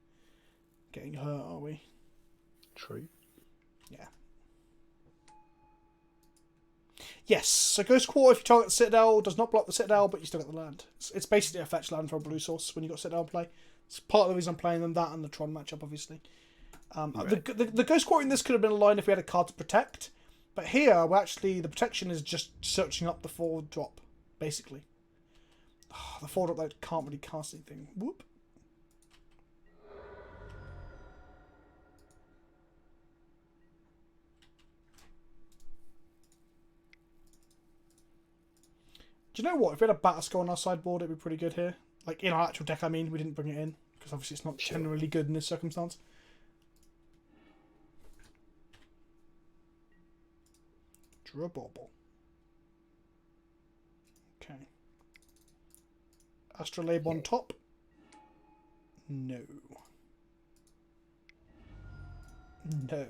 getting hurt, are we? True. Yeah. Yes, so Ghost Quarter, if you target the Citadel, does not block the Citadel, but you still get the land. It's basically a fetch land for a blue source when you got Citadel in play. It's part of the reason I'm playing them, that and the Tron matchup, obviously. Right. The Ghost Quarter in this could have been a line if we had a card to protect, but here, we're actually, the protection is just searching up the 4-drop, basically. The 4-drop that can't really cast anything. Whoop. Do you know what? If we had a Batterskull on our sideboard, it'd be pretty good here. Like, in our actual deck, I mean. We didn't bring it in, because obviously it's not generally good in this circumstance. Draw a bauble. Okay. Astrolabe on top. No. No.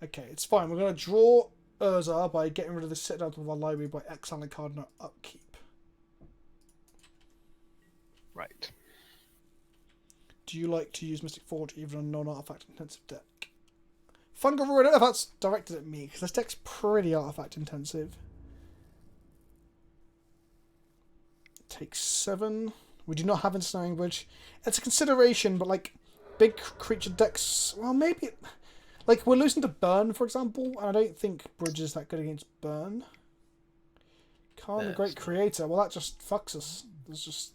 Okay, it's fine. We're going to draw Urza by getting rid of the Citadel of our library by exiling a card in our upkeep. Right. Do you like to use Mystic Forge even on a non-artifact intensive deck? Fungal Ruin, I don't know if that's directed at me, because this deck's pretty artifact intensive. Takes 7. We do not have Ensnaring Bridge. It's a consideration, but like big creature decks, well, maybe. Like, we're losing to Burn, for example, and I don't think Bridge is that good against Burn. Khan, the Great Creator, well, that just fucks us. There's just...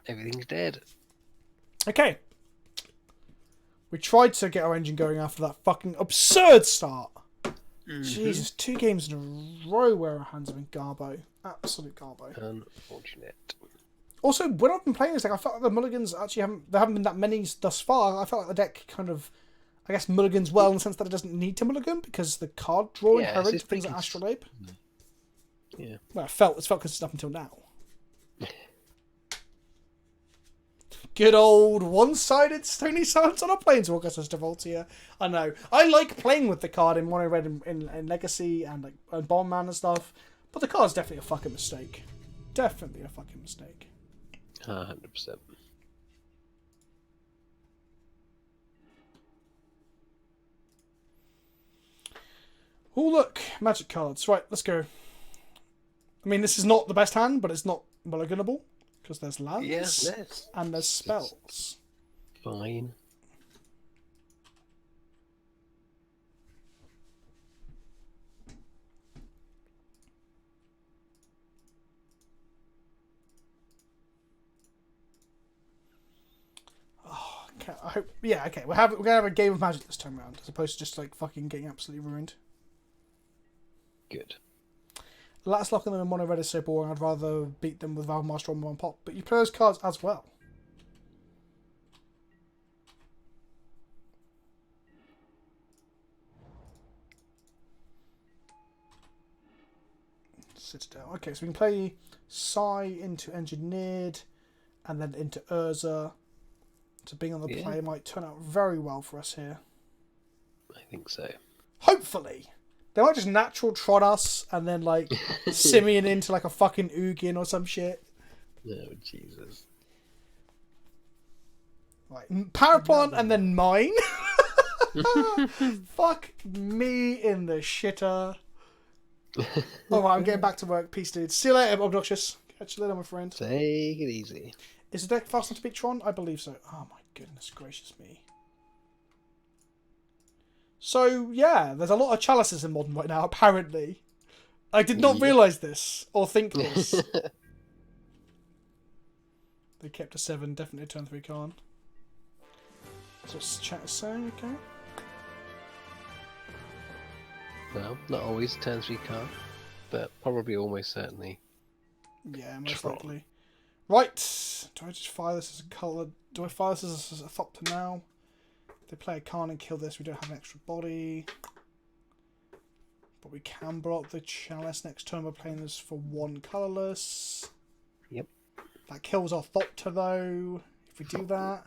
Everything's dead. Okay. We tried to get our engine going after that fucking absurd start. Jesus, 2 games in a row where our hands have been garbo. Absolute garbo. Unfortunate. Also, when I've been playing this deck, I felt like the mulligans actually there haven't been that many thus far. I felt like the deck kind of, I guess, mulligans well in the sense that it doesn't need to mulligan because the card draw inherent to things like Astrolabe. Yeah. Well, it's felt consistent up until now. Good old one-sided Stony Silence on a Planeswalker, Sister Voltia. I know. I like playing with the card in Mono Red in Legacy and like Bomb Man and stuff, but the card's definitely a fucking mistake. Definitely a fucking mistake. 100%. Oh, look. Magic cards. Right, let's go. I mean, this is not the best hand, but it's not mulliganable. Because there's lands and there's spells. Fine. Oh, okay, I hope. Yeah, okay. We're gonna have a game of Magic this time around, as opposed to just like fucking getting absolutely ruined. Good. Last lock in them in Mono Red is so boring. I'd rather beat them with Valmaster on one pop. But you play those cards as well. Citadel. Okay, so we can play Psy into Engineered, and then into Urza. So being on the play might turn out very well for us here. I think so. Hopefully. They might just natural trot us and then, like, Simeon into, like, a fucking Ugin or some shit. Oh, Jesus. Right, Paraplant and then mine. Fuck me in the shitter. Alright, I'm getting back to work. Peace, dude. See you later, Obnoxious. Catch you later, my friend. Take it easy. Is the deck fast enough to beat Tron? I believe so. Oh my goodness gracious me. So, yeah, there's a lot of chalices in Modern right now, apparently. I did not realise this, or think this. They kept a 7, definitely a turn 3 card. That's what chat is saying, okay. No, not always turn 3 card, but probably almost certainly. Yeah, most Tron. likely. Right, do I just fire this as a colour? Do I fire this as a Thopter now? If they play a card and kill this, we don't have an extra body. But we can block the chalice next turn by playing this for 1 colourless. Yep. That kills our Thopter though, if we do that.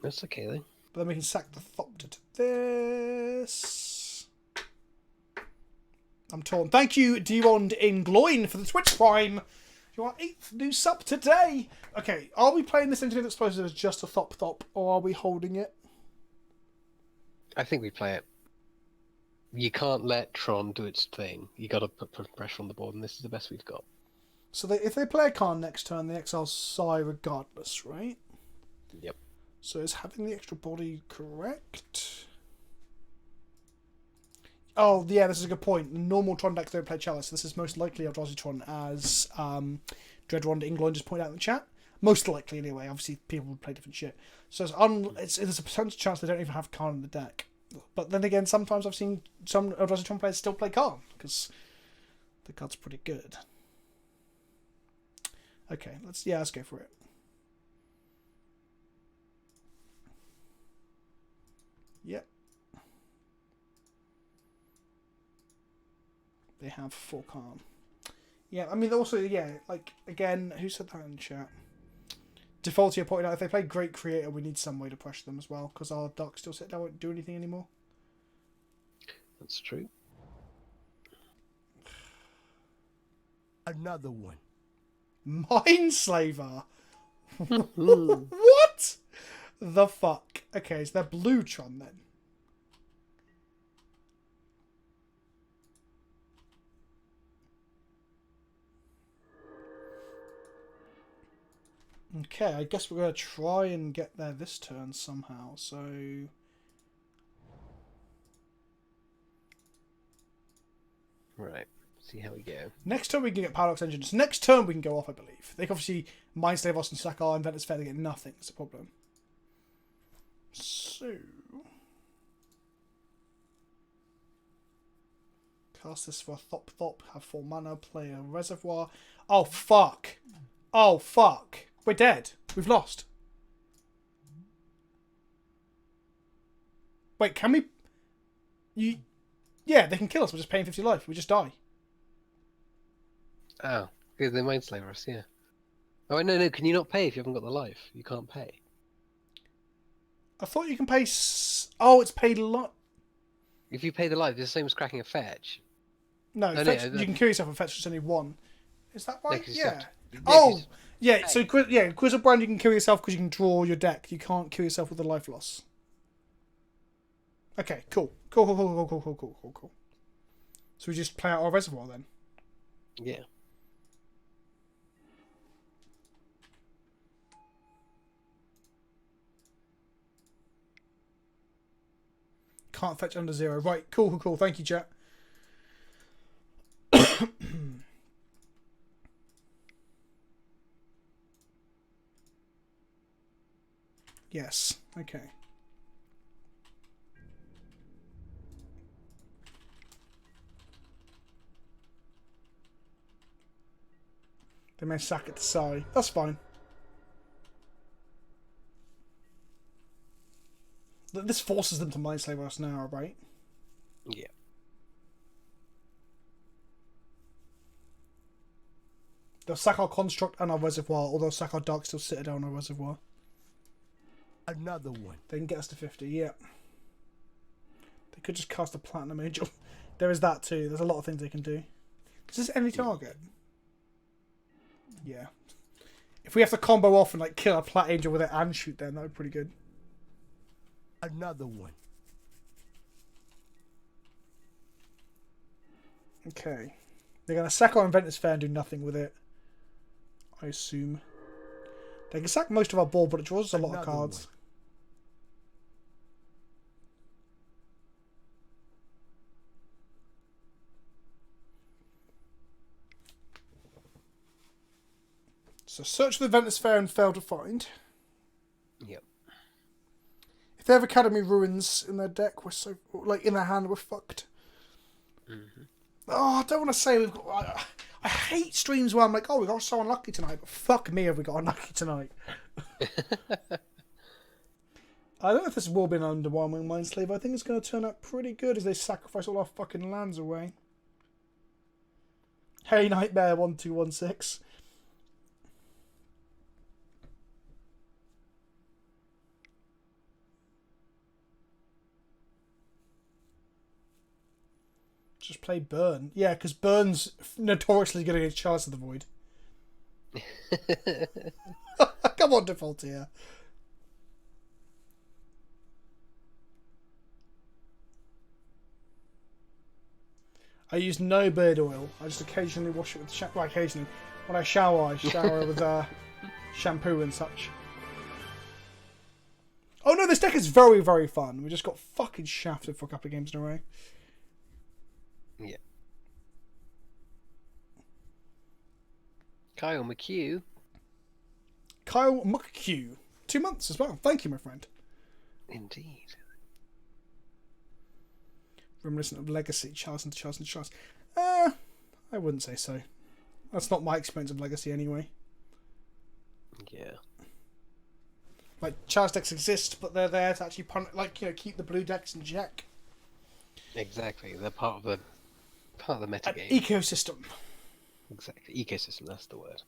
That's okay then. But then we can sack the Thopter to this. I'm torn. Thank you, Derond Ingloin, for the Twitch Prime. You are 8th new sub today. Okay, are we playing this Engineered Explosive as just a Thop, or are we holding it? I think we play it. You can't let Tron do its thing. You got to put pressure on the board, and this is the best we've got. So if they play a card next turn, they exile Psy regardless, right? Yep. So is having the extra body correct? Oh, yeah, this is a good point. The normal Tron decks don't play Chalice. This is most likely Eldrazi Tron, as Dreadrond England just pointed out in the chat. Most likely, anyway. Obviously, people would play different shit. So there's a percentage chance they don't even have Karn in the deck. But then again, sometimes I've seen some Eldrazi Tron players still play Karn, because the card's pretty good. Okay, let's go for it. Yep. They have 4 Karn. Yeah, I mean, also, yeah, like, again, who said that in chat? Defaultier pointed out, if they play Great Creator, we need some way to pressure them as well, because our Dark Steel set down won't do anything anymore. That's true. Another one. Mindslaver! What the fuck? Okay, is that Blue Tron then? Okay, I guess we're going to try and get there this turn somehow, so... Right. See how we go. Next turn we can get Paradox Engines. Next turn we can go off, I believe. They can obviously Mindslave us and sack our Inventor's Fair to get nothing. That's the problem. So... Cast this for a Thop, have 4 mana, play a Reservoir. Oh, fuck! Oh, fuck! We're dead. We've lost. Wait, can we... Yeah, they can kill us. We're just paying 50 life. We just die. Oh, because they Mindslaver us, yeah. Oh, no, can you not pay if you haven't got the life? You can't pay. I thought you can pay... Oh, it's paid a lot. If you pay the life, it's the same as cracking a fetch. No, Oh, fetch, no, you can kill yourself and fetch just only 1. Is that right? 'cause you Yeah. have to- Oh, yeah. So, Quizzle Brand, you can kill yourself because you can draw your deck. You can't kill yourself with a life loss. Okay, cool. Cool. So we just play out our Reservoir then? Yeah. Can't fetch under 0. Right, cool. Thank you, chat. Yes, okay. They may sack it to Sai. That's fine. This forces them to Mindslaver us now, right? Yeah. They'll sack our Construct and our Reservoir, or they'll sack our Dark Steel Citadel and our Reservoir. Another one. They can get us to 50, yeah. They could just cast a Platinum Angel. There is that too. There's a lot of things they can do. Is this any target? Yeah. If we have to combo off and like kill a Plat Angel with it and shoot them, that would be pretty good. Another one. Okay. They're going to sack our Inventor's Fair and do nothing with it. I assume. They can sack most of our board, but it draws us a lot of cards. So search for the Inventor's Fair and fail to find. Yep. If they have Academy Ruins in their deck, we're so... Like, in their hand, we're fucked. Mm-hmm. Oh, I don't want to say we've got... I hate streams where I'm like, oh, we got so unlucky tonight, but fuck me have we got unlucky tonight. I don't know if this will be an underwhelming Mindslave. I think it's going to turn out pretty good as they sacrifice all our fucking lands away. Hey, Nightmare 1216. Just play Burn. Yeah, because Burn's notoriously good against Chalice of the Void. Come on, default here. I use no beard oil. I just occasionally wash it with shampoo. Well, occasionally. When I shower with shampoo and such. Oh no, this deck is very, very fun. We just got fucking shafted for a couple of games in a row. Yeah. Kyle McHugh. Kyle McHugh. 2 months as well. Thank you, my friend. Indeed. Reminiscent of Legacy. Chalice and Chalice and Chalice. I wouldn't say so. That's not my experience of Legacy anyway. Yeah. Like, Chalice decks exist, but they're there to actually keep the blue decks in check. Exactly. They're part of the metagame. Ecosystem. Exactly. Ecosystem, that's the word.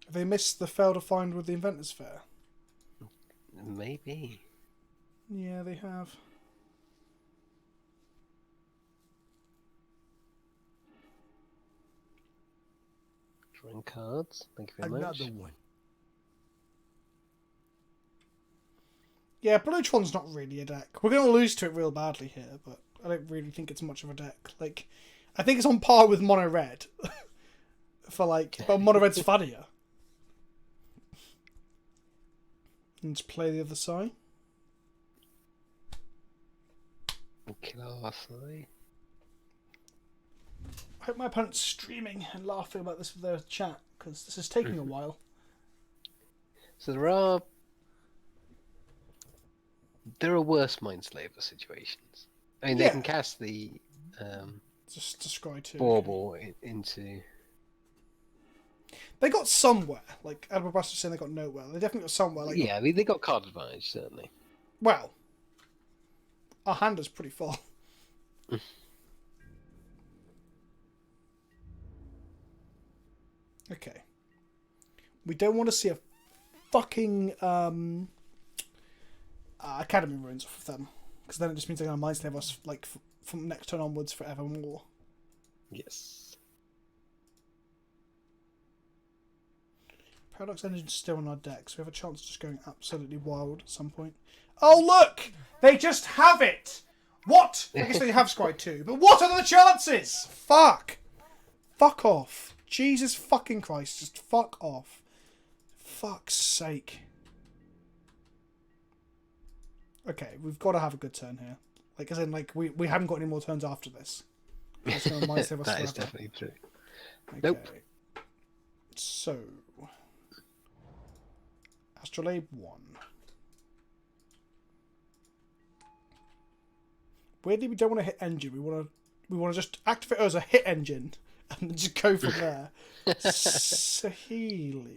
They missed the fail to find with the Inventor's Fair. Maybe. Yeah, they have. Drawing cards. Thank you very much. Another one. Yeah, Blue Tron's not really a deck. We're going to lose to it real badly here, but I don't really think it's much of a deck. Like, I think it's on par with Mono Red. But Mono Red's funnier. Let's play the other side. Classy. I hope my opponent's streaming and laughing about this with their chat, because this is taking a while. So there are worse Mindslaver situations. I mean, they can cast the just describe to bauble into. They got somewhere. Like Edward Buster was saying, they got nowhere. They definitely got somewhere. Like, yeah, I mean, they got card advantage certainly. Well, our hand is pretty full. Okay. We don't want to see a fucking Academy Ruins off of them, because then it just means they're going to Mindslave us like from next turn onwards forevermore. Yes. Paradox Engine's still in our deck, so we have a chance of just going absolutely wild at some point. Oh look! They just have it! What? I guess they have Scry 2, but what are the chances? Fuck! Fuck off. Jesus fucking Christ, just fuck off. Fuck's sake. Okay, we've got to have a good turn here. Like, as in, like, we haven't got any more turns after this. That's gonna Mindslave us That is forever. definitely true. Okay. Nope. So... Astrolabe 1. Weirdly, we don't want to hit engine. We want to we want to just activate Urza, hit engine, and then just go from there. Sahili.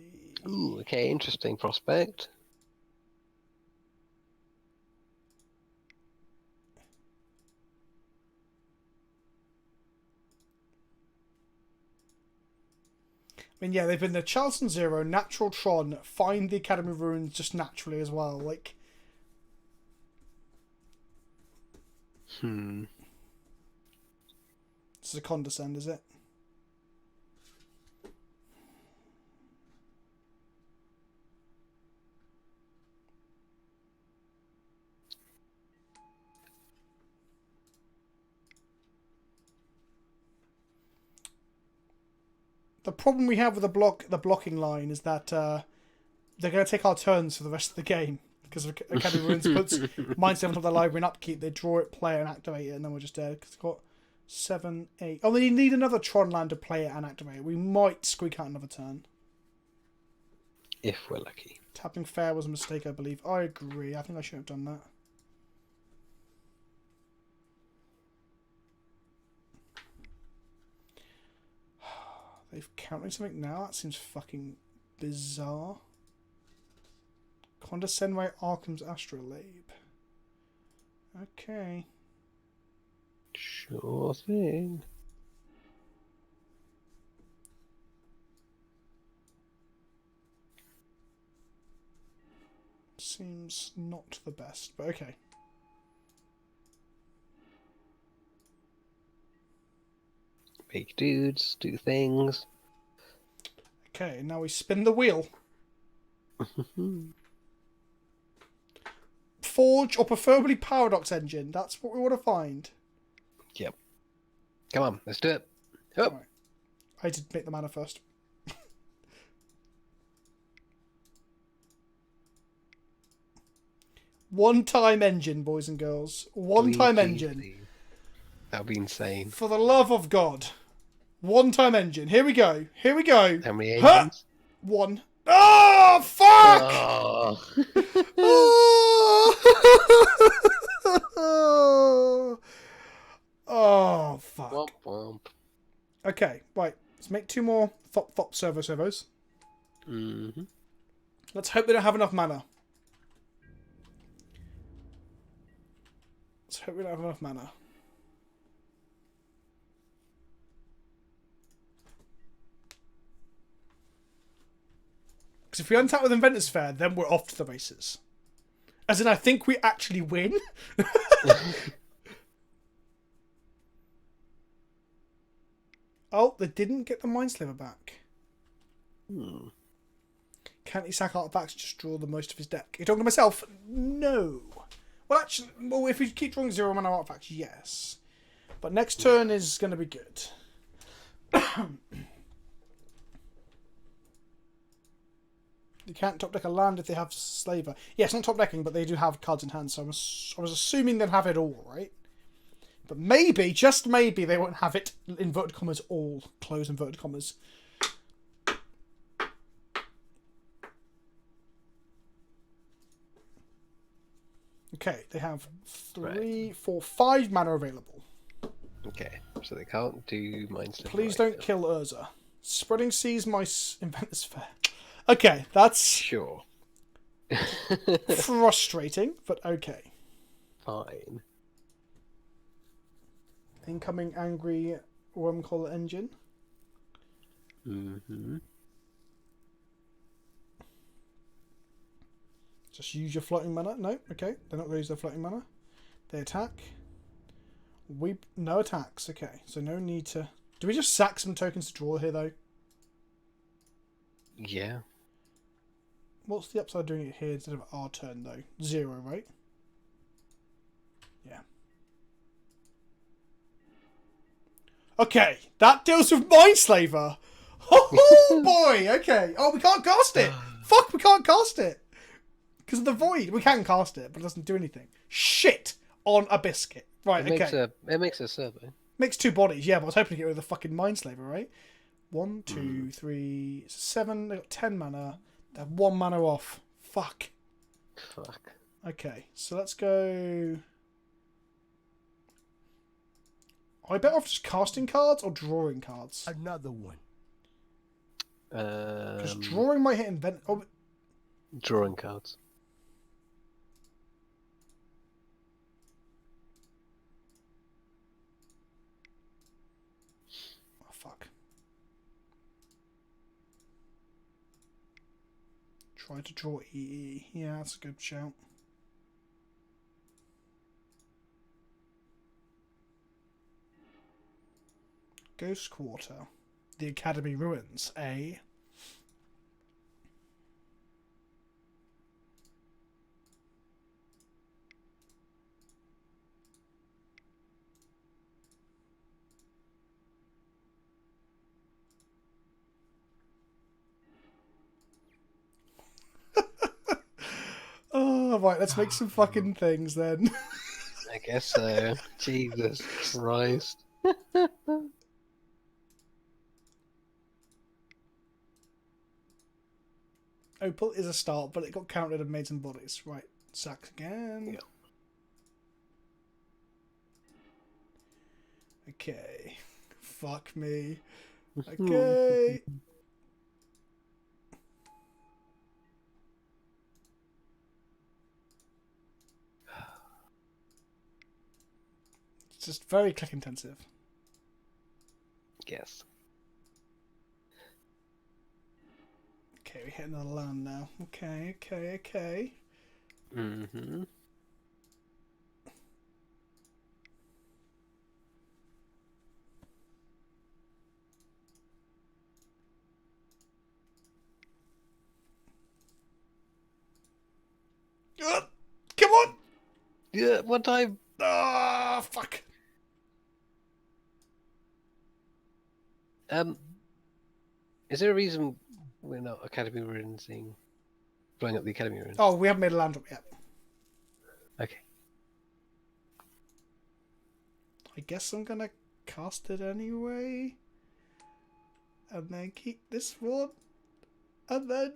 Ooh, okay, interesting prospect. I mean, yeah, they've been the Charleston Zero, Natural Tron, find the Academy Ruins just naturally as well. Like, Hmm. this is a condescend, is it? The problem we have with the blocking line is that they're going to take our turns for the rest of the game because Academy Ruins puts Mindstone on top of the library and upkeep. They draw it, play it, and activate it, and then we're just dead because it's got 7, 8. Oh, they need another Tron land to play it and activate it. We might squeak out another turn. If we're lucky. Tapping fair was a mistake, I believe. I agree. I think I should have done that. They've counting something now? That seems fucking bizarre. Condescend by Arkham's Astrolabe. Okay. Sure thing. Seems not the best, but okay. Make dudes, do things. Okay, now we spin the wheel. Forge or preferably Paradox engine. That's what we want to find. Yep. Come on, let's do it. Oh. Right. I did make the mana first. One-time engine, boys and girls. One-time Please, engine. please. That would be insane. For the love of God. One-time engine. Here we go. Here we go. How many Huh! engines? 1. Oh, fuck! Oh. Oh, oh fuck. Womp womp. Okay, right. Let's make 2 more Fop servos. Mm-hmm. Let's hope they don't have enough mana. Let's hope we don't have enough mana. Because if we untap with Inventor's Fair, then we're off to the races. As in, I think we actually win. Oh, they didn't get the Mindslaver back. Can't he sack artifacts to just draw the most of his deck? You're talking to myself? No. Well, actually, if we keep drawing 0 mana artifacts, yes. But next turn is going to be good. You can't top deck a land if they have Slaver. Yeah, it's not top decking, but they do have cards in hand, so I was assuming they'd have it all, right? But maybe, just maybe, they won't have it, inverted commas, all. Close inverted commas. Okay, they have 3, 4, 5 mana available. Okay, so they can't do Mindstone. Please don't kill Urza. Spreading Seas, my Inventor's Fair. Okay, that's Sure. frustrating, but okay. Fine. Incoming angry Wormcaller engine. Mm-hmm. Just use your floating mana. No, okay. They're not going to use their floating mana. They attack. No attacks. Okay, so no need to... Do we just sack some tokens to draw here, though? Yeah. What's the upside of doing it here instead of our turn, though? 0, right? Yeah. Okay, that deals with Mindslaver. Oh boy, okay. Oh, we can't cast it. Fuck, we can't cast it. Because of the void. We can cast it, but it doesn't do anything. Shit on a biscuit. Right, okay. It makes a servo. Makes 2 bodies, yeah, but I was hoping to get rid of the fucking Mindslaver, right? 1, 2, 3, 7. They got 10 mana. They have 1 mana off. Fuck. Fuck. Okay, so let's go... Are I better off just casting cards or drawing cards? Another one. Because drawing might hit invent. Oh, Drawing cards. oh fuck. Try to draw EE. Yeah, that's a good shout. Ghost Quarter. The Academy Ruins. A. Oh, right, let's make some fucking things then. I guess so. Jesus Christ. Opal is a start, but it got counted and made some bodies. Right, sack again. Yeah. Okay. Fuck me. Okay. It's just very click intensive. Yes. Okay, we hit another land now. Okay, okay, okay. Mm-hmm. Come on! Yeah, one time. Ah, fuck. Is there a reason we're not Academy Ruinsing, blowing up the Academy Ruins? Oh, we haven't made a land drop yet. Okay. I guess I'm gonna cast it anyway. And then keep this one. And then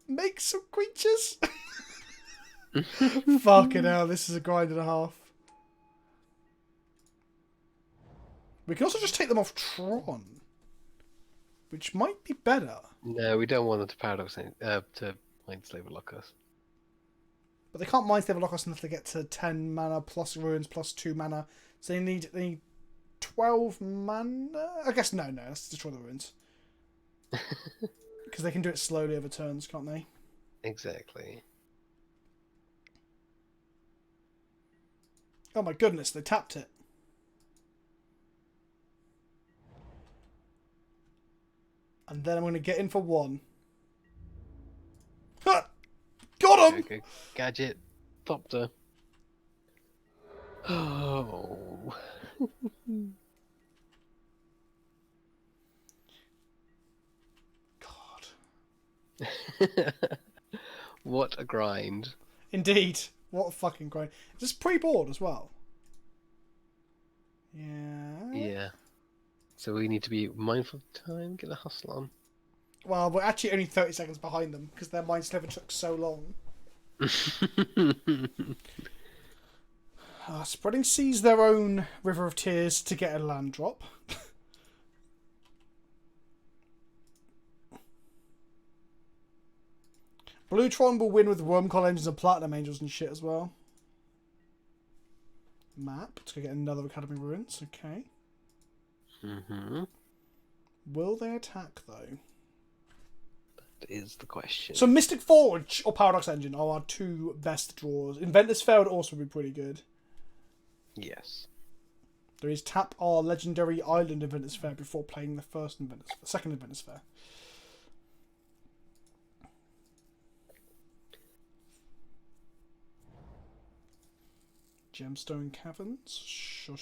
make some creatures. Fucking hell, this is a grind and a half. We can also just take them off Tron. Which might be better. No, we don't want them to to Mindslaver lock us. But they can't Mindslaver lock us until they get to 10 mana plus ruins plus 2 mana. So they need 12 mana? I guess no, let's destroy the ruins. Because they can do it slowly over turns, can't they? Exactly. Oh my goodness, they tapped it. And then I'm going to get in for 1. Ha! Got him! Okay. Gadget. Thopter. Oh. God. What a grind. Indeed. What a fucking grind. Is this pre-board as well? Yeah. Yeah. So we need to be mindful of time, get a hustle on. Well, we're actually only 30 seconds behind them because their Mindslaver took so long. Spreading Seas their own River of Tears to get a land drop. Blue Tron will win with Wormcoil Engines and Platinum Angels and shit as well. Map. Let's go get another Academy Ruins. Okay. Mm-hmm. Will they attack, though? That is the question. So Mystic Forge or Paradox Engine are our two best draws. Inventor's Fair would also be pretty good. Yes. There is tap our legendary island Inventor's Fair before playing the second Inventor's Fair. Gemstone Caverns. Sure.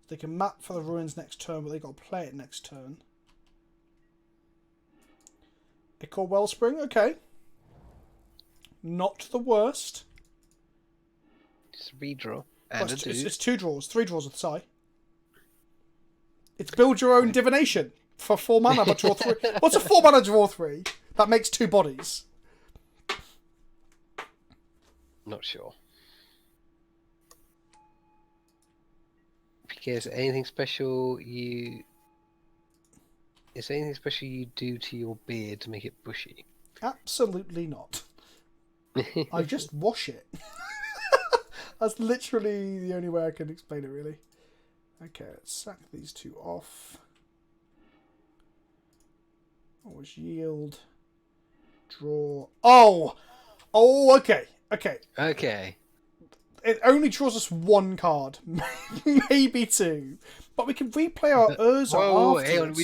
They can map for the ruins next turn, but they got to play it next turn. Ichor Wellspring, okay. Not the worst. Just redraw. And It's 2 draws, 3 draws with Psy. It's build your own divination for 4 mana, but draw 3. What's a 4 mana draw 3? That makes 2 bodies. Not sure. Because anything special you... Is there anything special you do to your beard to make it bushy? Absolutely not. I just wash it. That's literally the only way I can explain it, really. Okay, let's sack these two off. Always yield. Draw. Oh! Oh, okay. Okay. Okay. It only draws us one card. Maybe two. But we can replay our Urza Whoa, afterwards. hang on.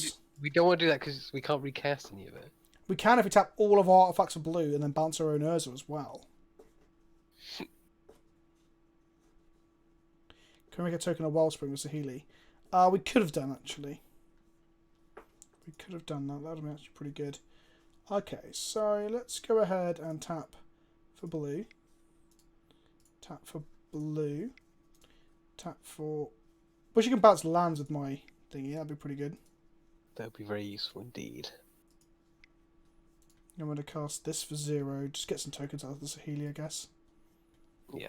We don't want to do that because we can't recast any of it. We can if we tap all of our artifacts of blue and then bounce our own Urza as well. Can we make a token of Wellspring with Sahili? We could have done, actually. We could have done that. That would have been actually pretty good. Okay, so let's go ahead and tap for blue. Tap for blue. Tap for... Wish you can bounce lands with my thingy. That'd be pretty good. That would be very useful indeed. I'm going to cast this for 0. Just get some tokens out of the Sahili, I guess. Yeah.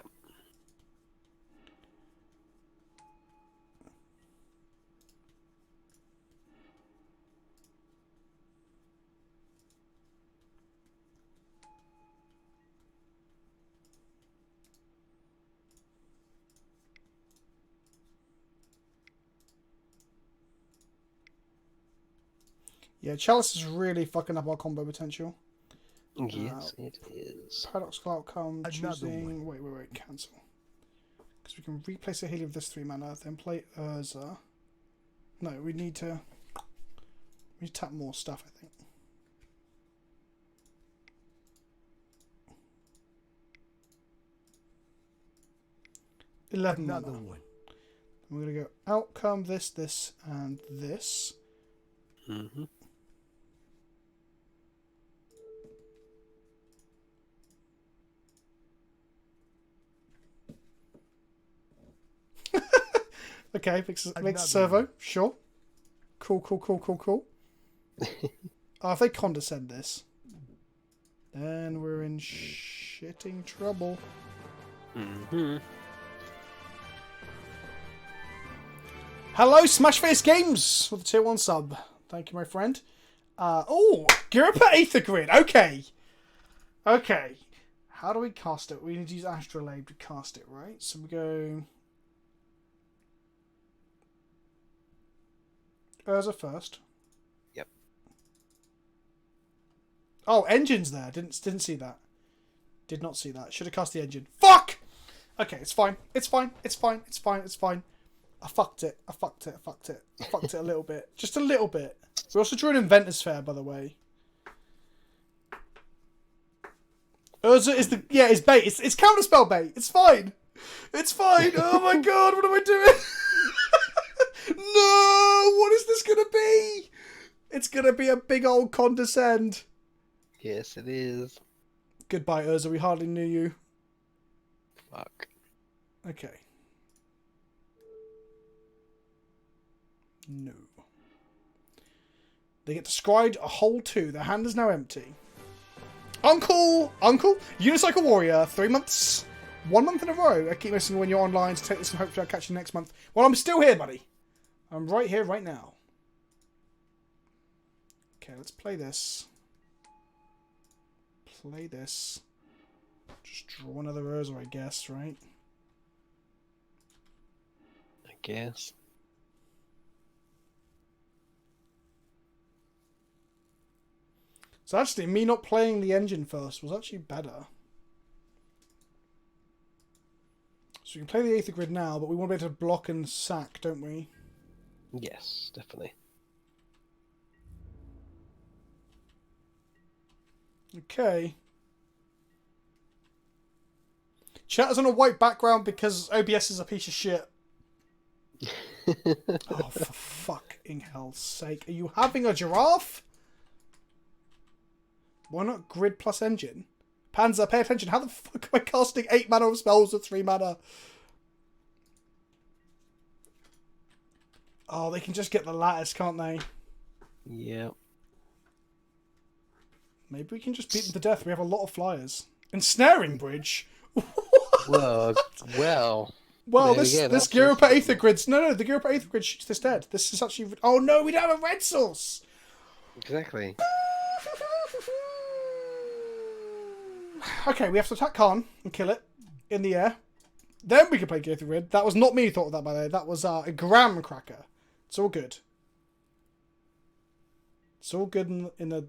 Yeah, Chalice is really fucking up our combo potential. Yes, it is. Paradoxical outcome, Another choosing... Wait, cancel. Because we can replace a Healy with this 3 mana, then play Urza. No, we need to tap more stuff, I think. Another mana. one. We're going to go outcome, this, and this. Mm-hmm. Okay, makes servo, sure. Cool. If they condescend this, then we're in shitting trouble. Mm-hmm. Hello, Smashface Games with the tier 1 sub. Thank you, my friend. Giripa Aether Grid. Okay. How do we cast it? We need to use Astrolabe to cast it, right? So we go... Urza first. Yep. Oh, engine's there. Didn't see that. Did not see that. Should have cast the engine. Fuck! Okay, it's fine. It's fine. I fucked it a little bit. Just a little bit. We also drew an Inventor's Fair, by the way. Urza is it's bait. It's counterspell bait. It's fine. Oh my god, what am I doing? No! What is this gonna be? It's gonna be a big old condescend. Yes, it is. Goodbye, Urza. We hardly knew you. Fuck. Okay. No. They get described a whole 2. Their hand is now empty. Uncle! Unicycle Warrior, 3 months. 1 month in a row. I keep listening when you're online to take this and hopefully I'll catch you next month. Well, I'm still here, buddy. I'm right here, right now. Okay, let's play this. Just draw another Urza, I guess, right? I guess. So actually, me not playing the engine first was actually better. So we can play the Aether Grid now, but we want to be able to block and sack, don't we? Yes, definitely. Okay. Chat is on a white background because OBS is a piece of shit. Oh, for fucking hell's sake. Are you having a giraffe? Why not grid plus engine? Panzer, pay attention. How the fuck am I casting 8 mana of spells with 3 mana? Oh, they can just get the lattice, can't they? Yeah. Maybe we can just beat them to death. We have a lot of flyers. Ensnaring Bridge? Well, Well, there we this go, this that's Gyropa just- Aether Grids. No, the Gyropa Aether Grid shoots this dead. This is actually. Oh no, we don't have a red source. Exactly. Okay, we have to attack Khan and kill it in the air. Then we can play Aether Grid. That was not me who thought of that, by the way. That was a Graham Cracker. It's all good. It's all good in the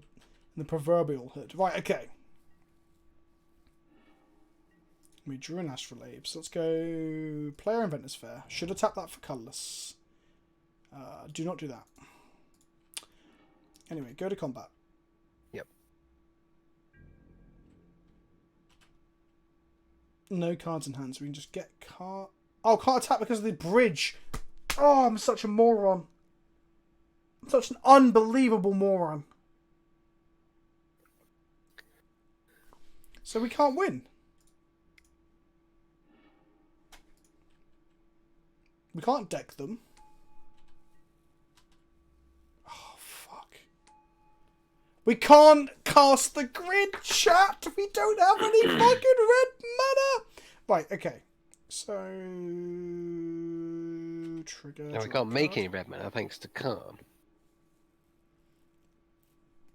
proverbial hood. Right, okay. We drew an Astrolabe. So let's go Player Inventors Fair. Should have tapped that for colourless. Do not do that. Anyway, go to combat. Yep. No cards in hand, so we can just get card. Oh, can't attack because of the bridge. Oh, I'm such a moron. I'm such an unbelievable moron. So we can't win. We can't deck them. Oh, fuck. We can't cast the grid, chat! We don't have any fucking red mana! Right, okay. So... Trigger... Now we draw can't make card. any red mana thanks to Khan.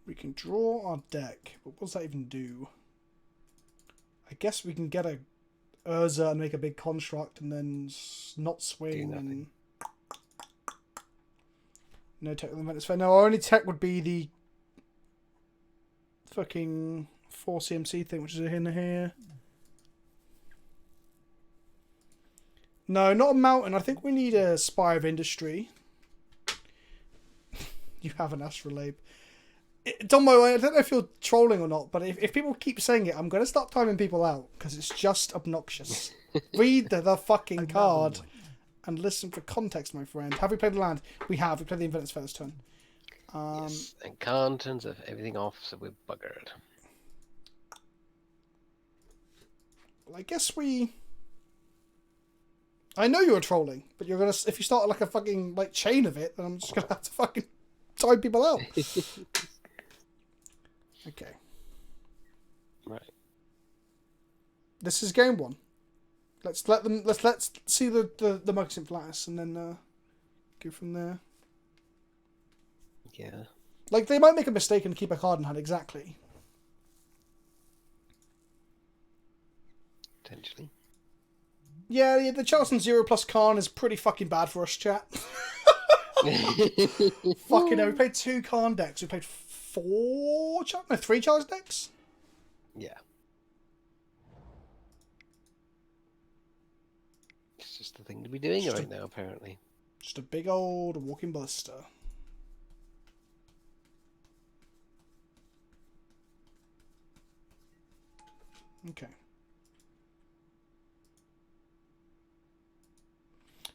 We can draw our deck, but what does that even do? I guess we can get a Urza and make a big construct and then not swing and... No tech with Inventors Fair. No, our only tech would be the fucking 4 CMC thing, which is in here. No, not a mountain. I think we need a Spire of Industry. You have an Astrolabe. Don't worry, I don't know if you're trolling or not, but if people keep saying it, I'm going to start timing people out because it's just obnoxious. Read the fucking card and listen for context, my friend. Have we played the land? We have. We played the Inventors Fair this turn. Yes, and Khan turns everything off, so we're buggered. Well, I guess we... I know you're trolling, but you're gonna... If you start like a fucking like chain of it, then I'm just going to have to fucking time people out. Okay. Right. This is game one. Let's see the Magnificent Flatus and then go from there. Yeah. Like they might make a mistake and keep a card in hand exactly. Potentially. Yeah, the Charleston 0 plus Khan is pretty fucking bad for us, chat. Fucking hell, we played 2 Khan decks. We played 3 Charles decks? Yeah. It's just the thing to be doing right now, apparently. Just a big old walking ballista. Okay.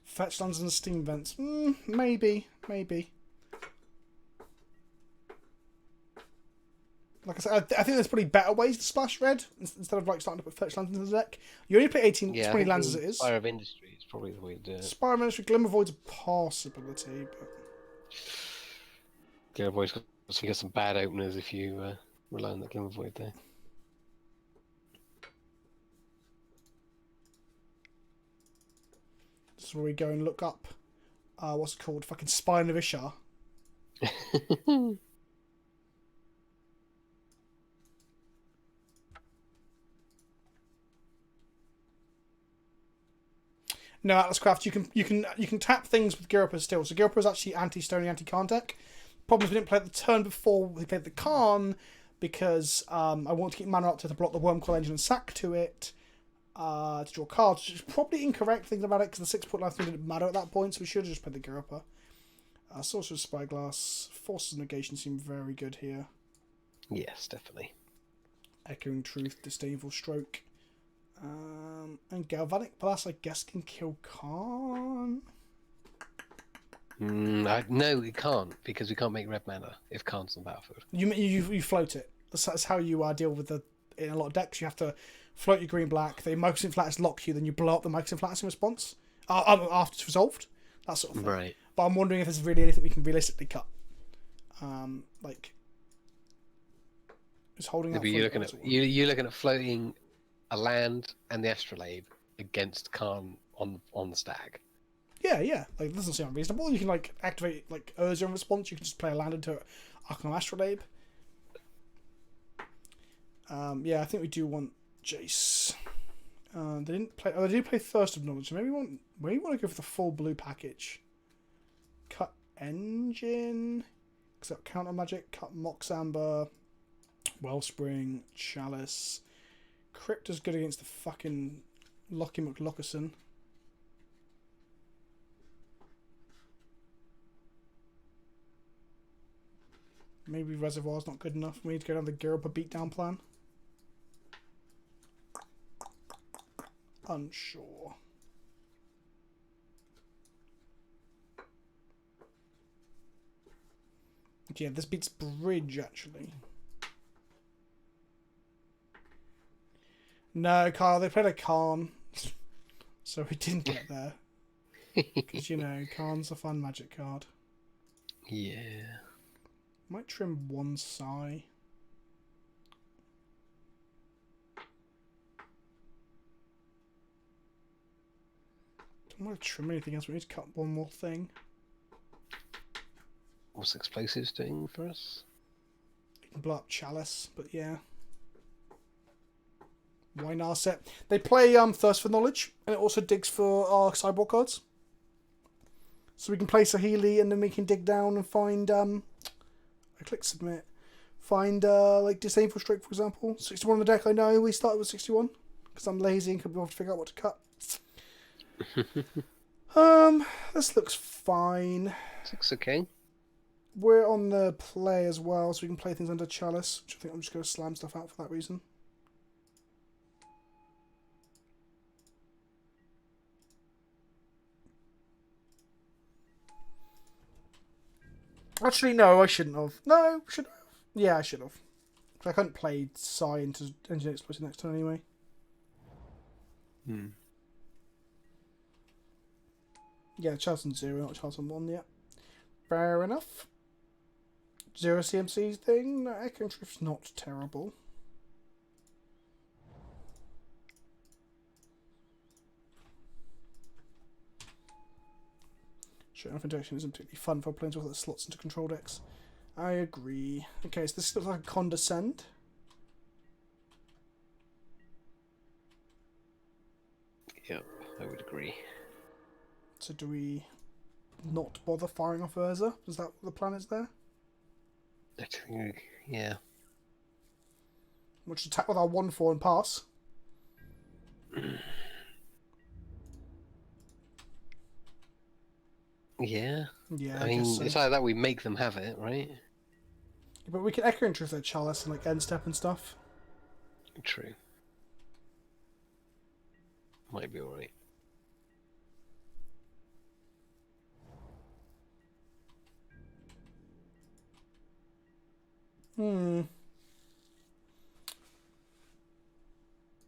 Fetch lands and steam vents. Maybe. Like I said, I think there's probably better ways to splash red instead of like starting to put fetch lands into the deck. You only play 18, Yeah, 20 lands as it is. Fire of Industry is probably the way to do it. Spire of Ministry, Glimmer Void's a possibility, but Glimmer Void's got some bad openers if you rely on the Glimmer Void there. this is where we go and look up what's it called? Fucking Spine of Ishar. No, Atlascraft, you can tap things with Gyropa still. So Gyropa is actually anti-Stony, anti-Khan deck. Problem is we didn't play it the turn before we played the Khan because I want to keep mana up to block the Wormcoil Engine and sack to it to draw cards, which is probably incorrect thinking about it because the 6-point life didn't matter at that point, so we should have just played the Gyropa. Sorcerer's Spyglass, Forces of Negation seem very good here. Yes, definitely. Echoing Truth, Disdainful Stroke. And Galvanic Blast, I guess, can kill Khan. No, it can't because we can't make red mana if Khan's on the battlefield. You float it. That's how you deal with in a lot of decks. You have to float your green black. The Magnificent Flatus lock you, then you blow up the Magnificent Flatus in response after it's resolved. That sort of thing. Right. But I'm wondering if there's really anything we can realistically cut. Like, is holding up. You're looking at floating a land and the astrolabe against Khan on the stag. Yeah, yeah. Like, it doesn't seem unreasonable. You can like activate like Urza in response. You can just play a land into Arcanum Astrolabe. Yeah, I think we do want Jace. They didn't play. Oh, they did play Thirst of Knowledge. So maybe we want to go for the full blue package. Cut Engine. Except Counter Magic. Cut Mox Amber. Wellspring. Chalice. Crypt is good against the fucking Locky McLockerson. Maybe Reservoir's not good enough. We need to go down the Gyropa beatdown plan. Unsure. Yeah, this beats Bridge, actually. No, Kyle, they played a Khan. So we didn't get there. Because, you know, Khan's a fun magic card. Yeah. Might trim one Psy. Don't want to trim anything else. We need to cut one more thing. What's explosives doing for us? You can blow up Chalice, but yeah. Why not set? They play Thirst for Knowledge, and it also digs for our sideboard cards. So we can play Saheeli, and then we can dig down and find I click submit. Find like Disdainful Stroke, for example. 61 on the deck. I know we started with 61 because I'm lazy and could be able to figure out what to cut. This looks fine. Looks okay. We're on the play as well, so we can play things under Chalice, which I think I'm just going to slam stuff out for that reason. Actually, no, I shouldn't have. No, should I have? Yeah, I should have. I couldn't play Psy into Engine Explosion next turn anyway. Yeah, Charlton 0, not Charlton 1 yet. Fair enough. 0 CMC thing. No, Echoing Truth's not terrible. Sure enough, Injection isn't particularly fun for playing with that slots into control decks. I agree. Okay, so this looks like a Condescend. Yep, I would agree. So do we not bother firing off Urza? Is that what the plan is there? I think, yeah. We'll just attack with our 1-4 and pass. Yeah. Yeah, I mean, guess so. it's either that we make them have it, right? But we can Echoing Truth their Chalice and like end step and stuff. True. Might be alright.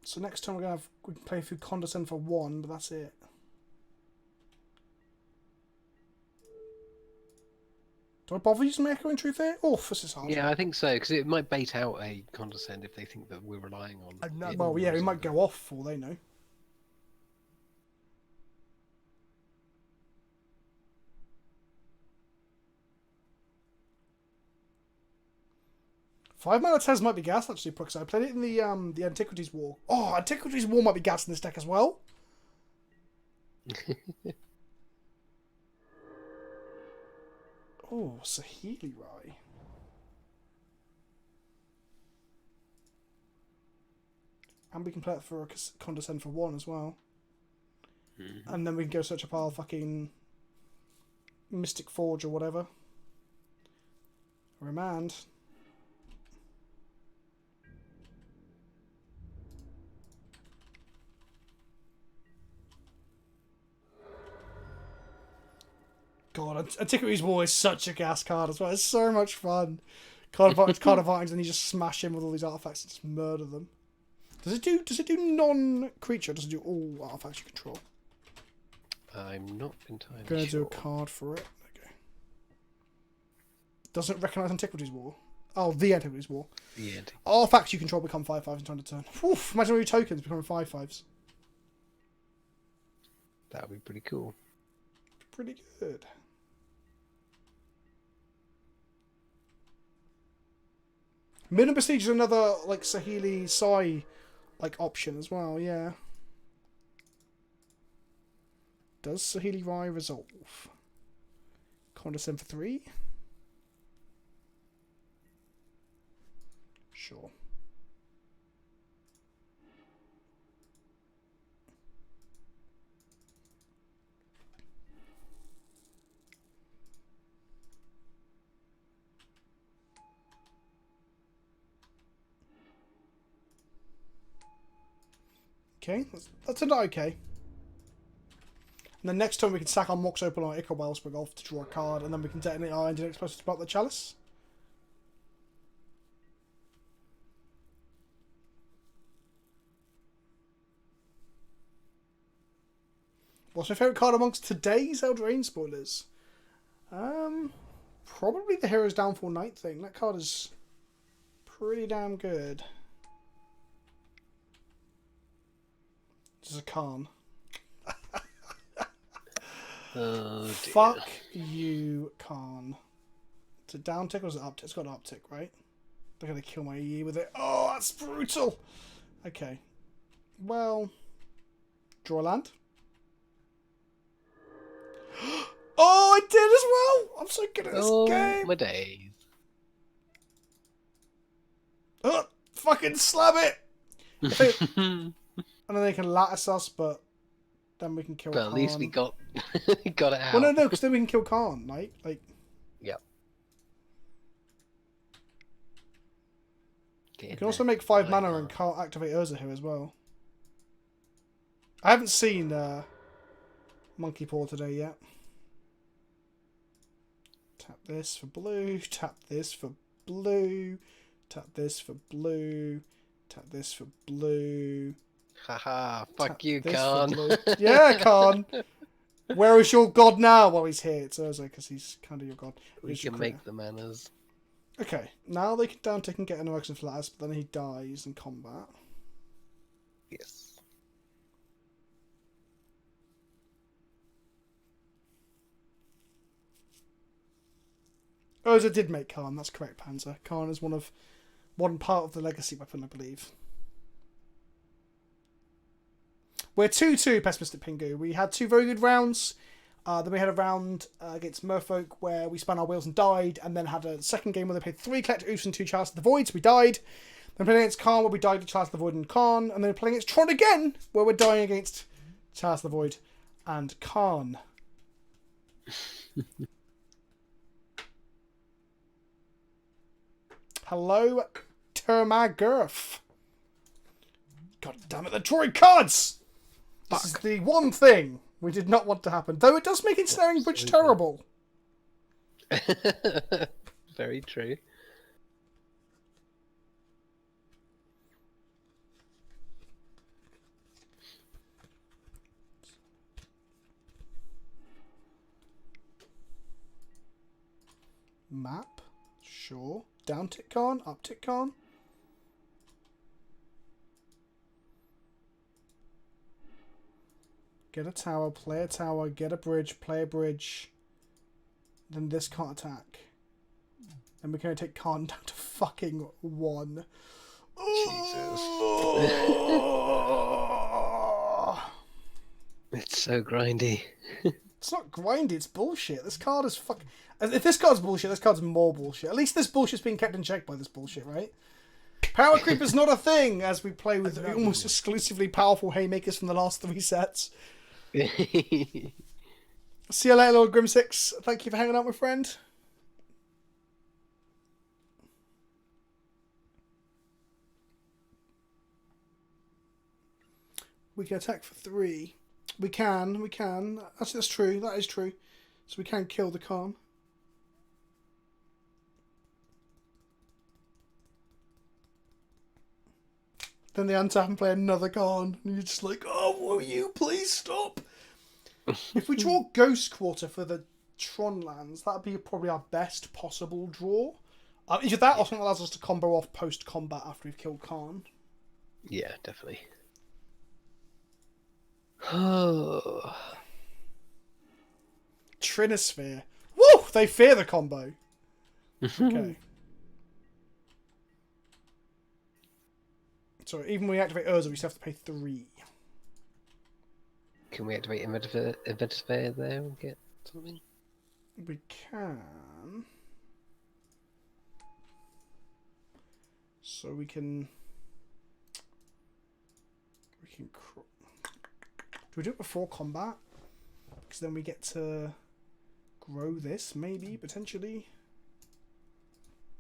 So next time we can play through Condescend for 1, but that's it. Do I bother using my Echoing Truth here? Oh, this is hard. Yeah, I think so, because it might bait out a Condescend if they think that we're relying on it. Well, yeah, we might go off for all they know. Five mana Tez might be gas actually, because I played it in the Antiquities War. Oh, Antiquities War might be gas in this deck as well. Oh, Saheeli Rai. And we can play it for a Condescend for 1 as well. And then we can go search up our fucking Mystic Forge or whatever. Remand. God, Antiquities War is such a gas card as well. It's so much fun. Card advantage, and you just smash in with all these artifacts and just murder them. Does it do non-creature? Does it do all artifacts you control? I'm not entirely Gonna sure. do a card for it. Okay. Doesn't recognise Antiquities War. Oh, the Antiquities War. The Antiquities. Artifacts you control become 5/5s in turn to turn. Oof, imagine all your tokens becoming 5/5s. That would be pretty cool. Pretty good. Minimum Prestige is another like Saheeli Sai like option as well, yeah. Does Saheeli Rai resolve? Condescend for 3? Sure. Okay, that's not okay. And then next turn we can sack our Mox Opal or Ichor Wellspring off to draw a card, and then we can detonate our Engine Explosive to block the Chalice. What's my favourite card amongst today's Eldraine spoilers? Probably the Hero's Downfall Night thing. That card is pretty damn good. Just a Khan. Oh, dear. Fuck you, Khan. Is it down tick or is it up tick? It's got an up tick, right? They're gonna kill my EE with it. Oh, that's brutal! Okay. Well, draw land. Oh, I did as well! I'm so good at this game! My days. Oh, fucking slam it! And then they can lattice us, but then we can kill Khan. But at least we got got it out. Well, no, because then we can kill Khan, right? Like, yep. you can also make 5 mana and can't activate Urza here as well. I haven't seen Monkey Paw today yet. Tap this for blue, tap this for blue, tap this for blue, tap this for blue. Haha, fuck you, Khan. Yeah, Khan. Where is your god now? Well, he's here. It's Urza because he's kind of your god. We can make the manners. Okay, now they can down tick and get an erection for Lattice, but then he dies in combat. Yes. Urza did make Khan, that's correct, Panzer. Khan is one part of the legacy weapon, I believe. We're 2-2, Pessimistic Pingu. We had 2 very good rounds. Then we had a round against Merfolk where we spun our wheels and died, and then had a second game where they played 3 Collector Oofs and 2 Chalice of the Void, so we died. Then playing against Khan where we died to Chalice of the Void and Khan, and then playing against Tron again where we're dying against Chalice of the Void and Khan. Hello, Termagurf. God damn it, the drawing cards! This is the one thing we did not want to happen. Though it does make Ensnaring Bridge terrible. Very true. Map? Sure. Down tick Khan, up tick Khan. Get a tower, play a tower, get a bridge, play a bridge. Then this can't attack. Then we're going to take Khan down to fucking 1. Jesus. It's so grindy. It's not grindy, it's bullshit. This card is fuck. If this card's bullshit, this card's more bullshit. At least this bullshit's being kept in check by this bullshit, right? Power creep is not a thing as we play with almost exclusively powerful haymakers from the last 3 sets. See you later, Lord Grim6. Thank you for hanging out, my friend. We can attack for 3. We can. Actually, that's true. That is true. So we can kill the Khan. Then they untap and play another Khan. And you're just like, oh, will you please stop? If we draw Ghost Quarter for the Tron lands, that'd be probably our best possible draw. Either that or something that allows us to combo off post-combat after we've killed Khan. Yeah, definitely. Oh. Trinisphere. Woo! They fear the combo. Okay. So even when we activate Urza, we still have to pay 3. Can we activate Inventor there and get something? We can. So we can. Do we do it before combat? Because then we get to grow this, maybe, potentially.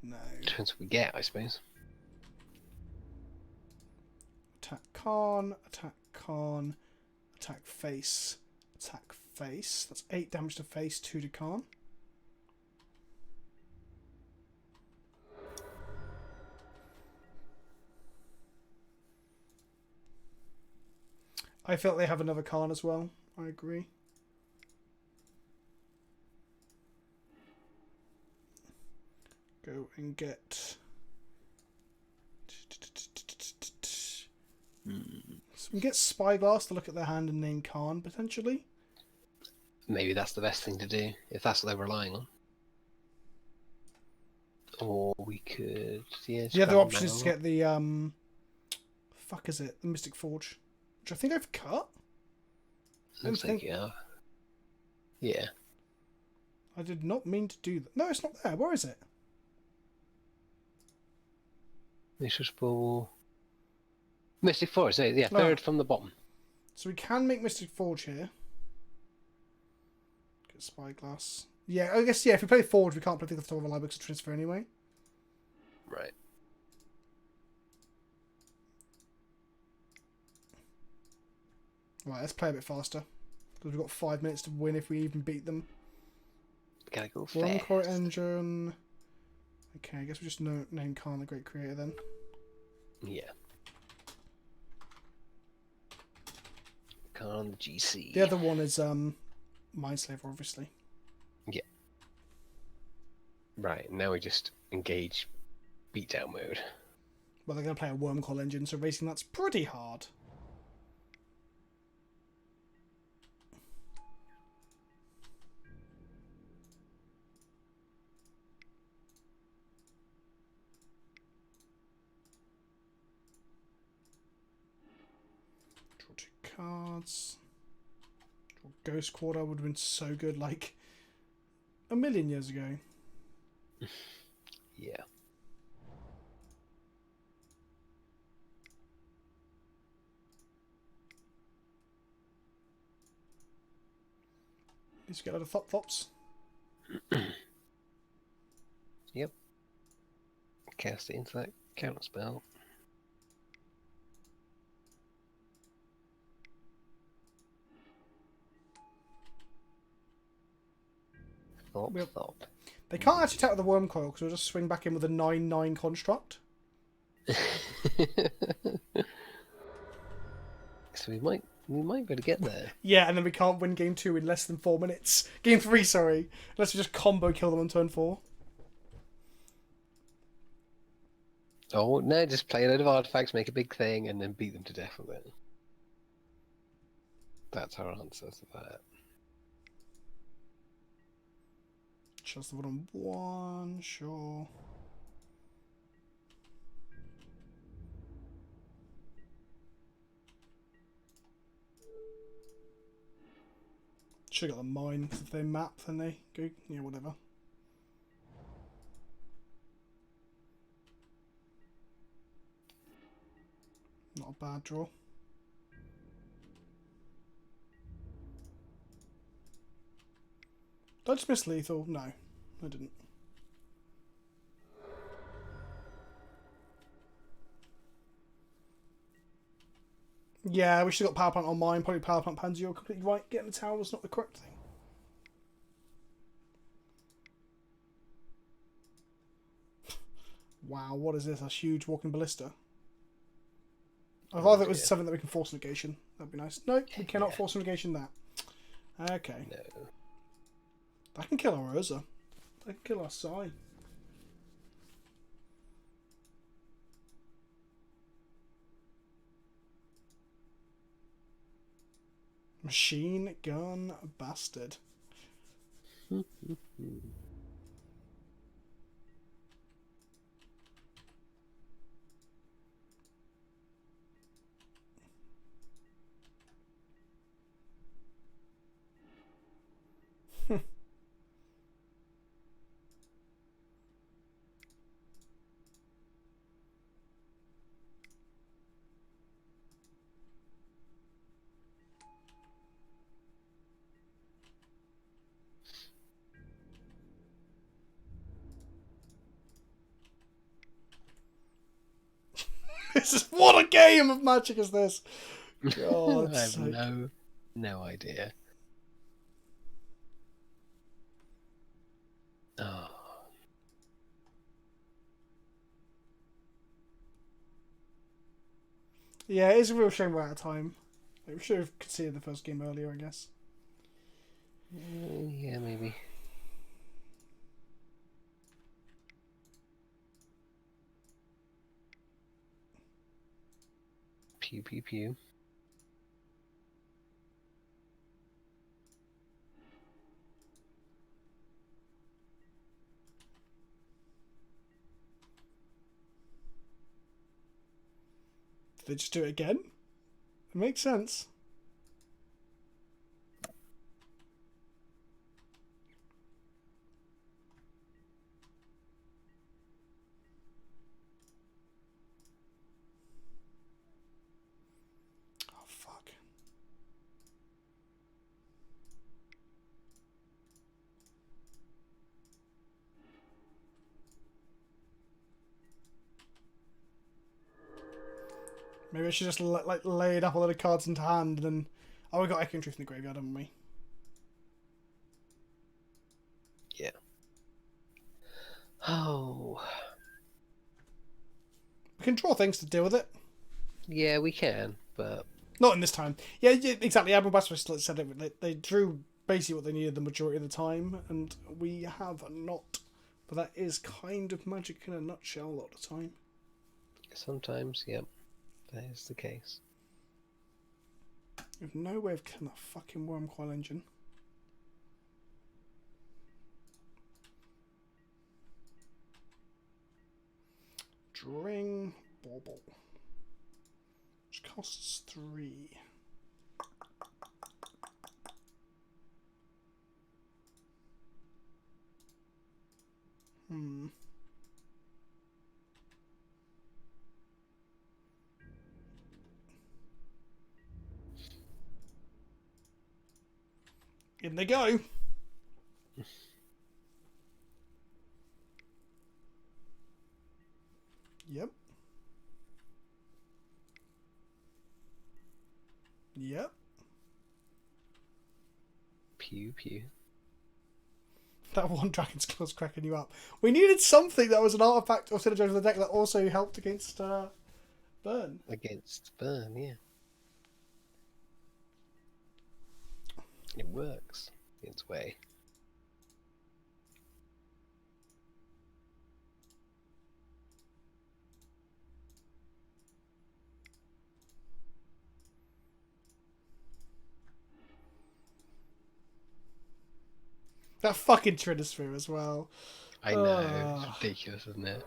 No. Depends what we get, I suppose. Attack Khan, attack Khan, attack face, attack face. That's 8 damage to face, 2 to Khan. I felt they have another Khan as well. I agree. Go and get... So we can get Spyglass to look at their hand and name Khan, potentially. Maybe that's the best thing to do, if that's what they're relying on. Or we could... Yeah, The other option is to get the... fuck is it? The Mystic Forge. Which I think I've cut. Looks like, yeah. Yeah. I did not mean to do that. No, it's not there. Where is it? Mystic Forge, yeah, third from the bottom. So we can make Mystic Forge here. Get Spyglass. Yeah, I guess, yeah, if we play Forge, we can't play the top of a library because of transfer anyway. Right. Right, let's play a bit faster. Because we've got 5 minutes to win if we even beat them. Gotta go One fast. core engine. Okay, I guess we just name Khan the Great Creator then. Yeah. Khan the GC. The other one is Mindslaver, obviously. Yeah. Right, now we just engage beatdown mode. Well, they're going to play a Wormcoil engine, so racing that's pretty hard. Draw 2 cards. Draw Ghost Quarter would have been so good, like, a million years ago. Yeah. Let's get a lot of thop-thops. Yep. Cast it into that counter spell. Thop. They can't actually attack with the Wormcoil because we'll just swing back in with a 9/9 construct. So we might be able to get there. Yeah, and then we can't win game 2 in less than 4 minutes. Game 3, sorry. Unless we just combo kill them on turn 4. Oh no, just play a load of artifacts, make a big thing, and then beat them to death with it. That's our answer to that. Just the one on 1, sure. Should have got the mine, because if they map, then they go, yeah, whatever. Not a bad draw. Did I just miss lethal? No, I didn't. Yeah, we should have got power plant on mine. Probably power plant Pansy. You're completely right. Getting the tower was not the correct thing. Wow, what is this? A huge walking ballista. I thought it was something that we can force negation. That'd be nice. No, we cannot force negation that. Okay. No. That can kill our Urza. That can kill our Sai. Machine gun bastard. This is what a game of Magic is this? God, I have no idea. Oh. Yeah, it is a real shame we're out of time. We should have considered the first game earlier, I guess. Yeah, maybe. Pew pew pew. Did they just do it again? It makes sense. Oh, fuck. Maybe I should just like lay it up a lot of cards into hand and then... Oh, we got Echoing Truth in the graveyard, haven't we? Yeah. Oh. We can draw things to deal with it. Yeah, we can, but... Not in this time. Yeah, exactly. Admiral Basilisk said it. They drew basically what they needed the majority of the time, and we have not. But that is kind of Magic in a nutshell a lot of the time. Sometimes, yep. That is the case. We have no way of killing that fucking Worm Coil Engine. Dring Bauble. Which costs 3. In they go. Yep. Yep. Pew pew. That one Dragon's Claw's cracking you up. We needed something that was an artifact or synergize of the deck that also helped against burn. Against burn, yeah. It works in its way. That fucking Trinisphere as well. I know, it's ridiculous, isn't it?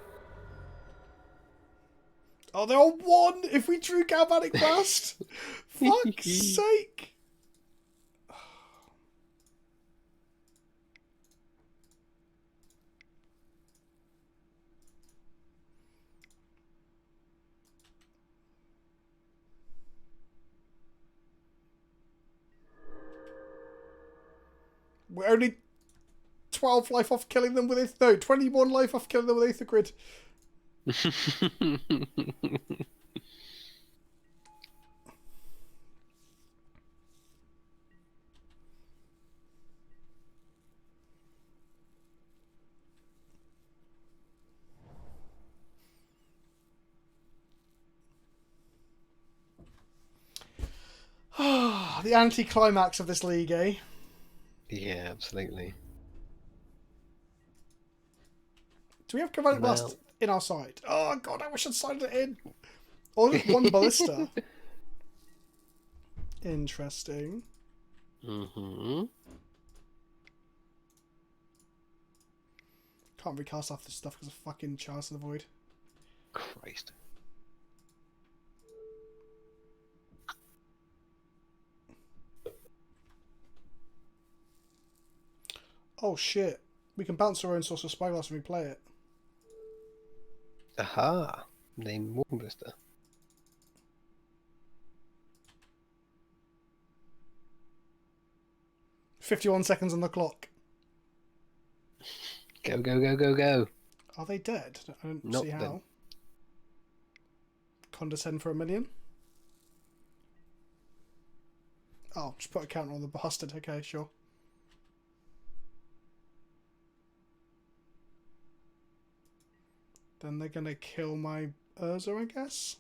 Oh, they're on 1! If we drew Galvanic Blast! Fuck's sake! We're only 12 life off killing them with no, 21 life off killing them with Aether Grid. The anti-climax of this league, eh? Yeah, absolutely. Do we have Galvanic Blast in our side? Oh god, I wish I'd signed it in. Or just one Ballista. Interesting. Mm-hmm. Can't recast off this stuff because of fucking Chalice of the Void. Christ. Oh shit. We can bounce our own source of Spyglass when we play it. Aha. Name Walking Blister. $51 on the clock. Go, go, go, go, go. Are they dead? I don't Not see how. dead. Condescend for $1 million? Oh, just put a counter on the bastard. Okay, sure. Then they're gonna kill my Urza, I guess?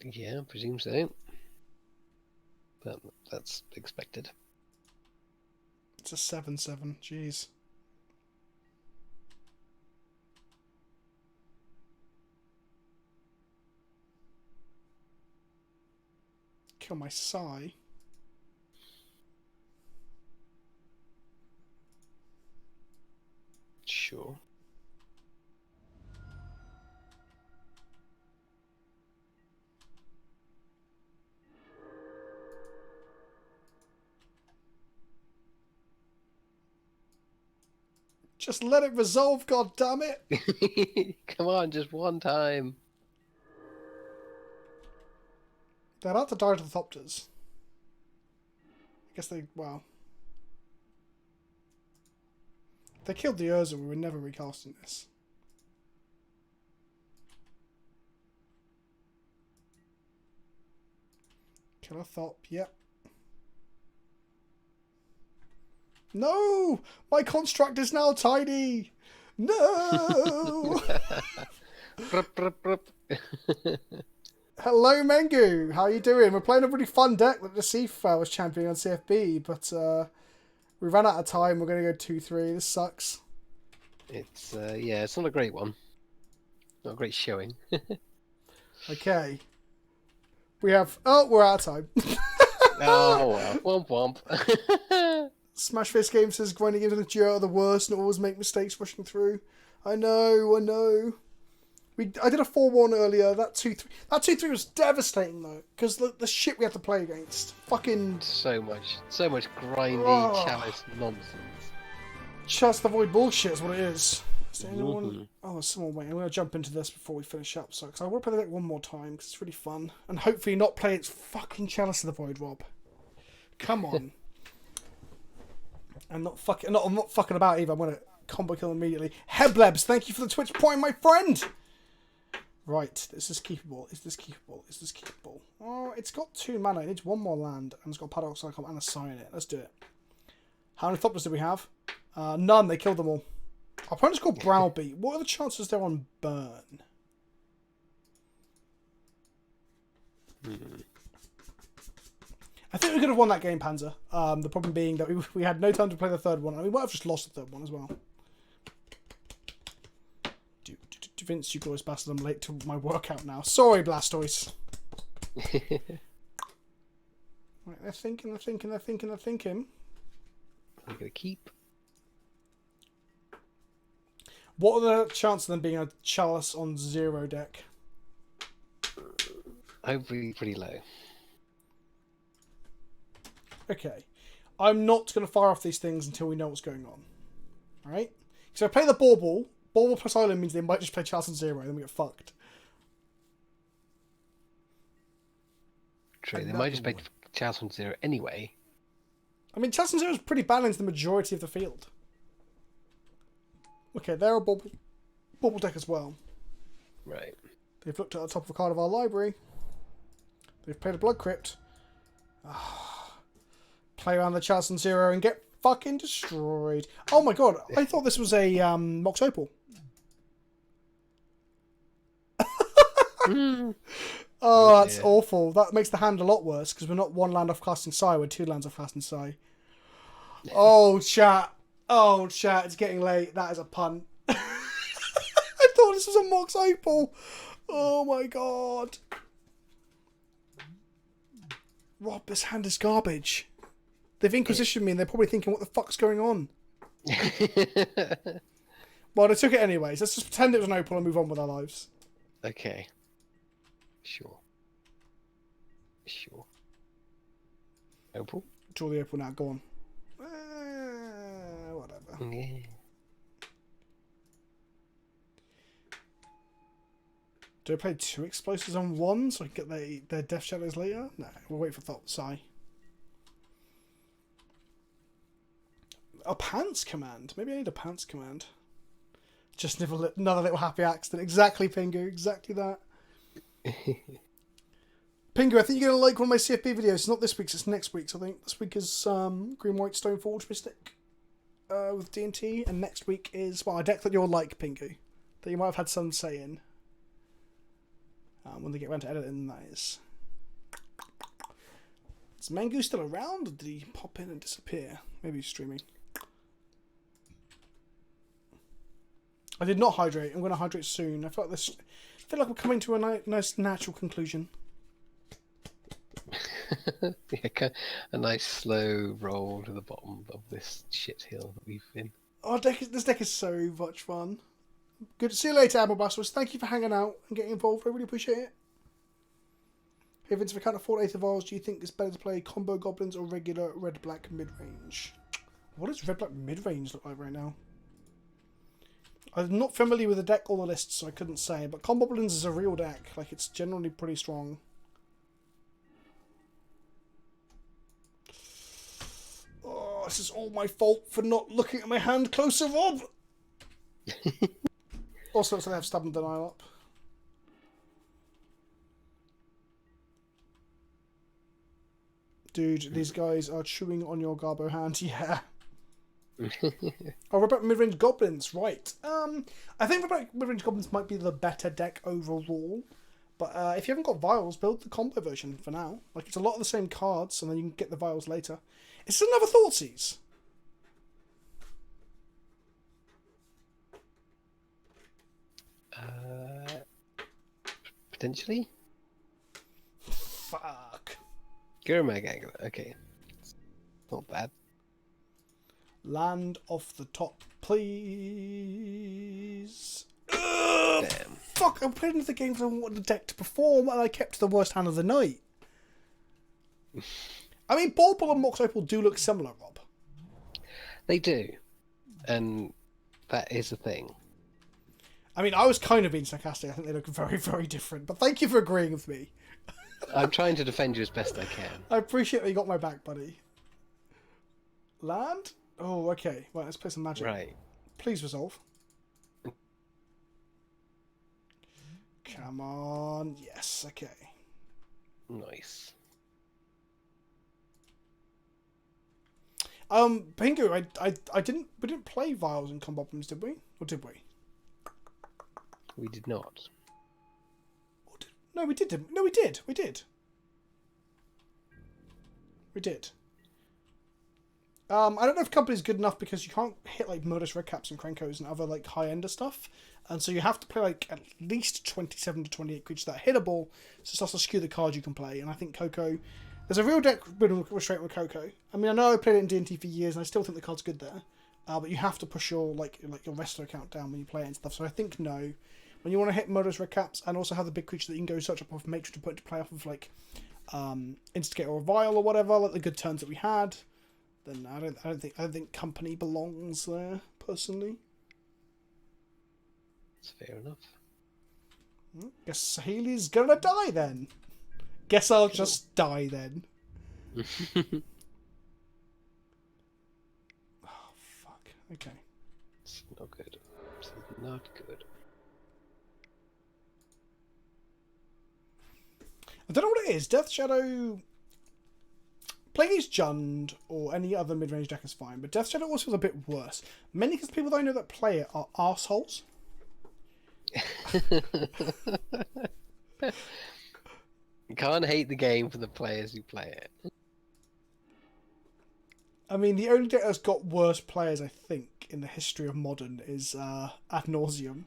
Yeah, I presume so. But that's expected. It's a 7/7. Jeez. Kill my Psy. Sure. Just let it resolve, god damn it! Come on, just one time. They're about to die to the Thopters. I guess they, well. If they killed the Urza, we were never recasting this. Kill a Thop, yep. No! My construct is now tiny! No! Brup, brup, brup. Hello, Mengu! How you doing? We're playing a really fun deck that the Thief was championing on CFB, but we ran out of time. We're going to go 2-3. This sucks. It's, yeah, it's not a great one. Not a great showing. Okay. We have... Oh, we're out of time. Oh, well. Womp womp. Smashface Game says grinding into the duo are the worst and always make mistakes rushing through. I know. I did a 4-1 earlier. That 2-3 was devastating though, because the shit we had to play against. Fucking So much grindy chalice nonsense. Chalice the Void bullshit is what it is. Is there anyone? Oh, there's someone waiting. I'm going to jump into this before we finish up, so because I want to play the deck one more time because it's really fun, and hopefully not play its fucking Chalice of the Void, Rob. Come on. I'm not fucking about either. I'm going to combo kill immediately. Heblebs, thank you for the Twitch point, my friend. Right, this is keepable. Is this keepable? Oh, it's got 2 mana. It needs 1 more land, and it's got Paradoxical and a Sign in it. Let's do it. How many Thopters do we have? None. They killed them all. Our opponent's called Browbeat. What are the chances they're on burn? I think we could have won that game, Panzer. The problem being that we had no time to play the third one. I mean, we might have just lost the third one as well. Vince, you glorious bastard, I'm late to my workout now. Sorry, Blastoise. Right, they're thinking. I'm gonna keep. What are the chances of them being a Chalice on 0 deck? Hopefully pretty low. Okay. I'm not going to fire off these things until we know what's going on. Alright? So I play the Bauble. Bauble plus Island means they might just play Chalice on 0, then we get fucked. True, they might just play Chalice on 0 anyway. I mean, Chalice on 0 is pretty balanced the majority of the field. Okay, they're a Bauble deck as well. Right. They've looked at the top of a card of our library. They've played a Blood Crypt. Play around the Chalice on 0 and get fucking destroyed. Oh my god, I thought this was a Mox Opal. Oh, that's awful. That makes the hand a lot worse because we're not 1 land off casting Psy, we're 2 lands off casting Psy. Oh, chat. It's getting late. That is a pun. I thought this was a Mox Opal. Oh my god. Rob, this hand is garbage. They've Inquisitioned me and they're probably thinking, what the fuck's going on? Well, they took it anyways. Let's just pretend it was an opal and move on with our lives. Okay. Sure. Sure. Opal? Draw the opal now, go on. Whatever. Yeah. Do I play 2 explosives on 1 so I can get their Death Shadows later? No, we'll wait for Thought Psy. A Pants Command. Maybe I need a Pants Command. Just another little happy accident. Exactly, Pingu. Exactly that. Pingu, I think you're going to like one of my CFB videos. It's not this week's, it's next week's, I think. This week is Green White Stoneforge Mystic with D&T. And next week is, well, a deck that you'll like, Pingu. That you might have had some say in. When they get around to editing, that is. Is Mangu still around, or did he pop in and disappear? Maybe he's streaming. I did not hydrate. I'm going to hydrate soon. I feel like we're coming to a nice natural conclusion. Yeah, a nice slow roll to the bottom of this shit hill that we've been. Oh, this deck is so much fun. Good to see you later, Admiral Bastos. Thank you for hanging out and getting involved. I really appreciate it. Hey Vince, if I can't afford Aether Vials, do you think it's better to play combo goblins or regular red-black mid-range? What does red-black mid-range look like right now? I'm not familiar with the deck or the lists, so I couldn't say. But combo goblins is a real deck. Like, it's generally pretty strong. Oh, this is all my fault for not looking at my hand closer, Rob! Also, looks like they have Stubborn Denial up. Dude, these guys are chewing on your Garbo hand. Yeah. Oh, what about mid-range goblins? Right. I think mid-range goblins might be the better deck overall. But if you haven't got vials, build the combo version for now. Like, it's a lot of the same cards, and then you can get the vials later. Is this another Thoughtseize? Potentially? Fuck. Gurmag Angler, okay. Not bad. Land off the top, please. Damn. Fuck, I played into the game because I wanted the deck to perform, and I kept the worst hand of the night. I mean, Bauble and Mox Opal do look similar, Rob. They do. And that is a thing. I mean, I was kind of being sarcastic. I think they look very, very different. But thank you for agreeing with me. I'm trying to defend you as best I can. I appreciate that you got my back, buddy. Land? Oh, okay. Right, let's play some magic. Right. Please resolve. Come on. Yes, okay. Nice. Pingu, we didn't play Vials and Combo Problems, did we? Or did we? We did not. No, we did. No, we did. We did. We did. I don't know if Company's good enough because you can't hit like Murderous Red Caps and Krankos and other like high-ender stuff. And so you have to play like at least 27 to 28 creatures that are hittable. So it starts to skew the cards you can play. And I think Coco... There's a real deck building restraint with Coco. I mean, I know I played it in D&T for years and I still think the card's good there. But you have to push your your wrestler account down when you play it and stuff. So I think no. When you want to hit Murderous Red Caps and also have the big creature that you can go search up off Matrix to put into play off of like Instigate or Vial or whatever, like the good turns that we had, then I don't think Company belongs there, personally. That's fair enough. Guess Haley's gonna die then. Guess I'll just die then. Oh fuck. Okay. It's not good. It's not good. I don't know what it is. Death Shadow... Playing against Jund or any other mid-range deck is fine, but Death Shadow always feels a bit worse. Mainly because people that I know that play it are arseholes. You can't hate the game for the players who play it. I mean, the only deck that's got worse players, I think, in the history of Modern is Ad Nauseam.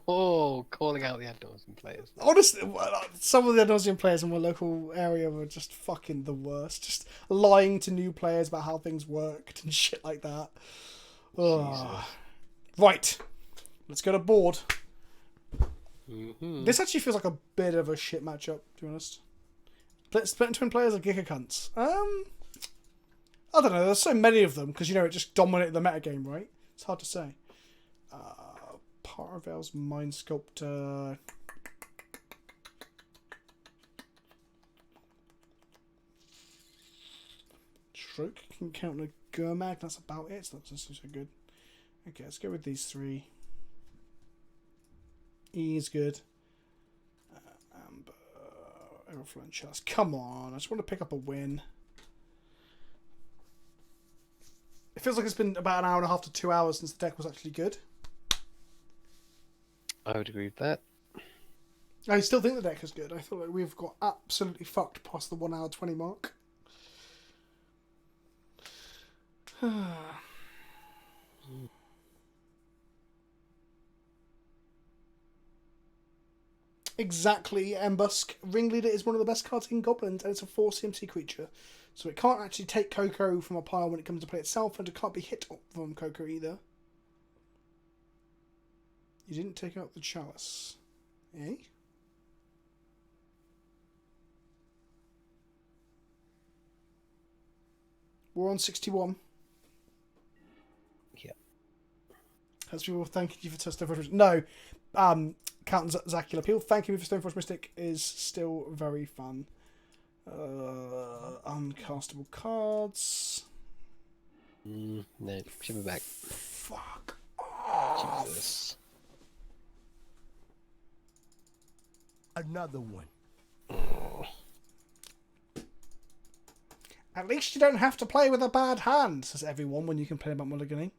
Oh, calling out the Andalusian players. Honestly, some of the Andalusian players in my local area were just fucking the worst. Just lying to new players about how things worked and shit like that. Oh. Right. Let's go to board. This actually feels like a bit of a shit matchup, to be honest. Split twin players are giga cunts. I don't know, there's so many of them, because, you know, it just dominated the metagame, right? It's hard to say. Paravel's Mind Sculptor. Stroke can counter Gurmag, that's about it. That's not so good. Okay, let's go with these three. E is good. Amber, Overflowing Chalice. Come on, I just want to pick up a win. It feels like it's been about an hour and a half to 2 hours since the deck was actually good. I would agree with that. I still think the deck is good. I feel like we've got absolutely fucked past the 1 hour 20 mark. Exactly, Embusk. Ringleader is one of the best cards in Goblins, and it's a 4 CMC creature. So it can't actually take Coco from a pile when it comes to play itself, and it can't be hit from Coco either. You didn't take out the Chalice. Eh? We're on 61. Yeah. Has people thanking you for Stoneforge? No. Captain Zacula Peel, thanking me for Stoneforge Mystic is still very fun. Uncastable cards. No, ship it back. Fuck off. Jesus. Another one. At least you don't have to play with a bad hand, says everyone when you complain about mulliganing.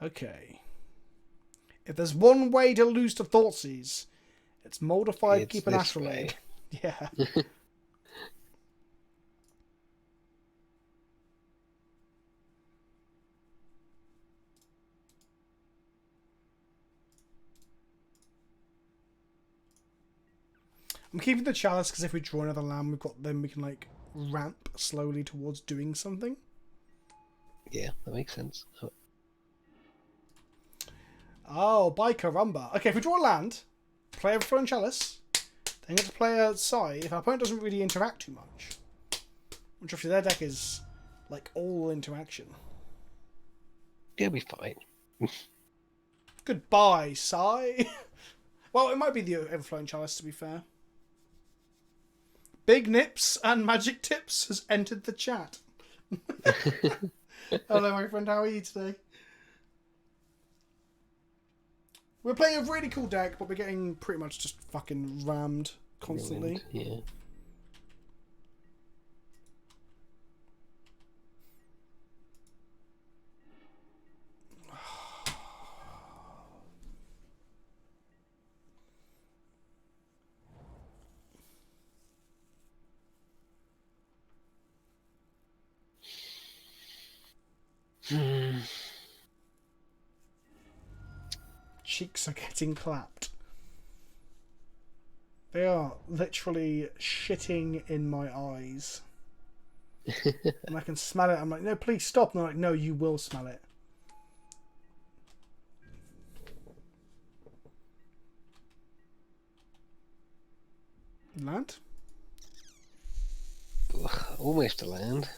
Okay. If there's one way to lose to Thoughtseize, it's Moldified It's Keep an this Astrolabe. Yeah. I'm keeping the Chalice because if we draw another land, then we can like ramp slowly towards doing something. Yeah, that makes sense. Oh, by caramba. Okay, if we draw a land, play a Overflowing Chalice, then get to play a Sai. If our opponent doesn't really interact too much, which obviously their deck is like all interaction. It'll be fine. Goodbye, Sai. Well, it might be the Overflowing Chalice, to be fair. Big Nips and Magic Tips has entered the chat. Hello, my friend. How are you today? We're playing a really cool deck, but we're getting pretty much just fucking rammed constantly. Yeah. Cheeks are getting clapped. They are literally shitting in my eyes. And I can smell it. I'm like, no, please stop. And they're like, no, you will smell it. Land? Almost a land.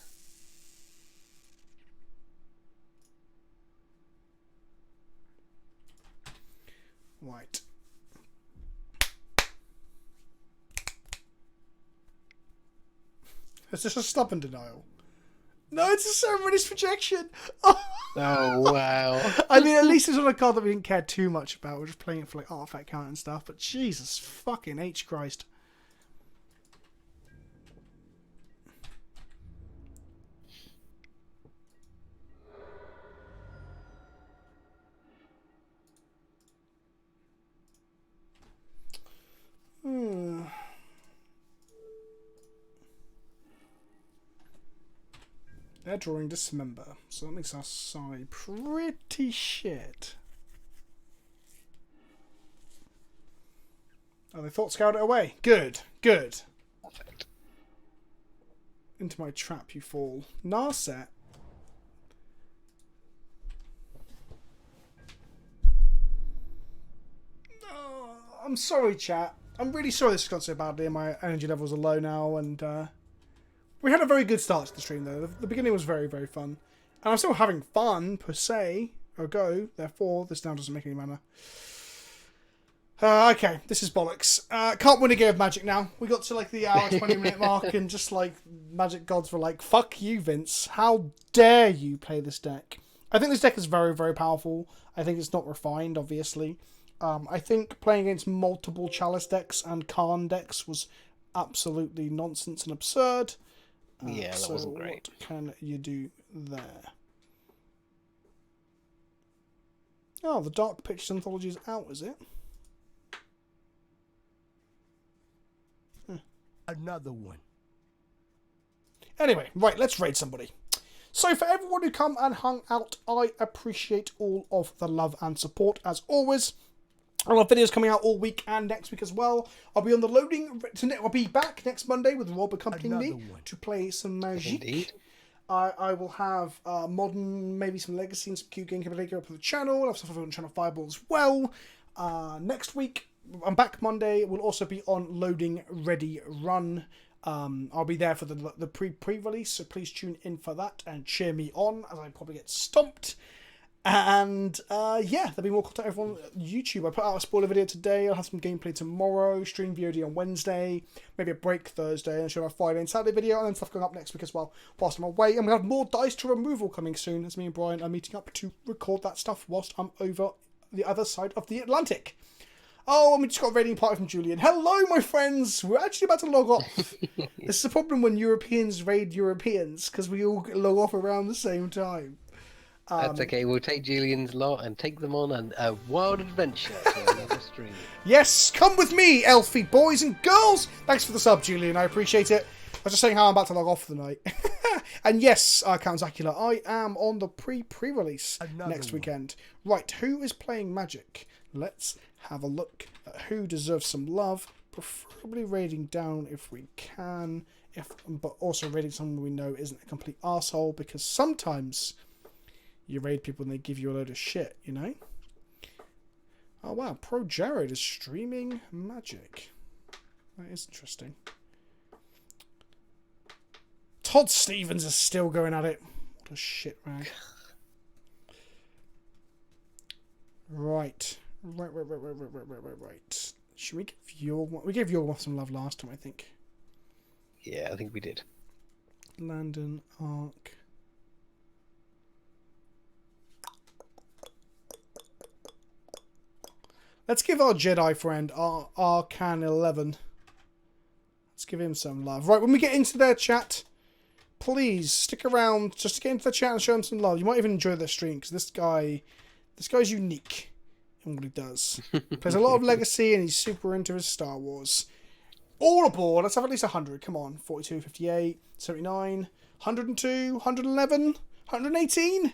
Right. Is this a stubborn denial? No, it's a ceremonious projection. Oh, wow. I mean, at least it's on a card that we didn't care too much about. We're just playing it for like artifact count and stuff. But Jesus fucking H Christ. They're drawing Dismember, so that makes our side pretty shit. Oh, they thought scout it away. Good, good. Perfect. Into my trap you fall. Narset. Oh, I'm sorry, chat. I'm really sorry this has gone so badly and my energy levels are low now. And we had a very good start to the stream, though. The beginning was very, very fun. And I'm still having fun, per se. Or go. Therefore, this now doesn't make any mana. Okay, this is bollocks. Can't win a game of Magic now. We got to like the hour 20-minute mark and just like Magic gods were like, fuck you, Vince. How dare you play this deck? I think this deck is very, very powerful. I think it's not refined, obviously. I think playing against multiple Chalice decks and Karn decks was absolutely nonsense and absurd. Yeah, that wasn't great. What can you do there? Oh, the Dark Pictures Anthology is out, is it? Another one. Anyway, right, let's raid somebody. So for everyone who come and hung out, I appreciate all of the love and support as always. I'll have videos coming out all week and next week as well. I'll be on the loading. I'll be back next Monday with Rob accompanying me to play some Magic. Indeed. I will have modern, maybe some legacy and some Q game capability up on the channel. I'll have stuff on Channel Fireball as well. Next week, I'm back Monday. We'll also be on Loading Ready Run. I'll be there for the pre-release, so please tune in for that and cheer me on as I probably get stomped. And yeah, there'll be more content over on YouTube. I put out a spoiler video today. I'll have some gameplay tomorrow. Stream VOD on Wednesday. Maybe a break Thursday. And show my Friday and Saturday video. And then stuff going up next week as well whilst I'm away. And we have more Dice to Removal coming soon, as me and Brian are meeting up to record that stuff whilst I'm over the other side of the Atlantic. Oh, and we just got a raiding party from Julian. Hello, my friends. We're actually about to log off. This is a problem when Europeans raid Europeans, because we all log off around the same time. That's okay. We'll take Julian's lot and take them on a wild adventure to another stream. Yes, come with me, Elfie boys and girls. Thanks for the sub, Julian. I appreciate it. I was just saying how I'm about to log off for the night. And yes, Count Zacula, I am on the pre-release next weekend. Right, who is playing Magic? Let's have a look at who deserves some love. Preferably raiding down if we can, but also raiding someone we know isn't a complete arsehole, because sometimes you raid people and they give you a load of shit, you know? Oh wow, Pro Jared is streaming Magic. That is interesting. Todd Stevens is still going at it. What a shit rag. Right. Right. Should we give we gave Yorgmoth some love last time, I think. Yeah, I think we did. Landon, Arc. Let's give our Jedi friend, our Arcan 11. Let's give him some love. Right, when we get into their chat, please stick around just to get into the chat and show him some love. You might even enjoy their stream, because this guy's unique in what he does. Plays a lot of Legacy and he's super into his Star Wars. All aboard. Let's have at least 100. Come on. 42, 58, 79, 102, 111, 118.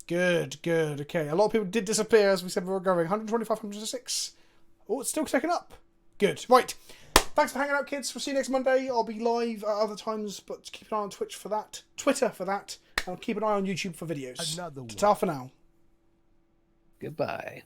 Good. Okay, a lot of people did disappear as we said we were going. 125, 106. Oh, it's still ticking up. Good. Right. Thanks for hanging out, kids. We'll see you next Monday. I'll be live at other times, but keep an eye on Twitch for that. Twitter for that. And keep an eye on YouTube for videos. Another one. Ta-ta for now. Goodbye.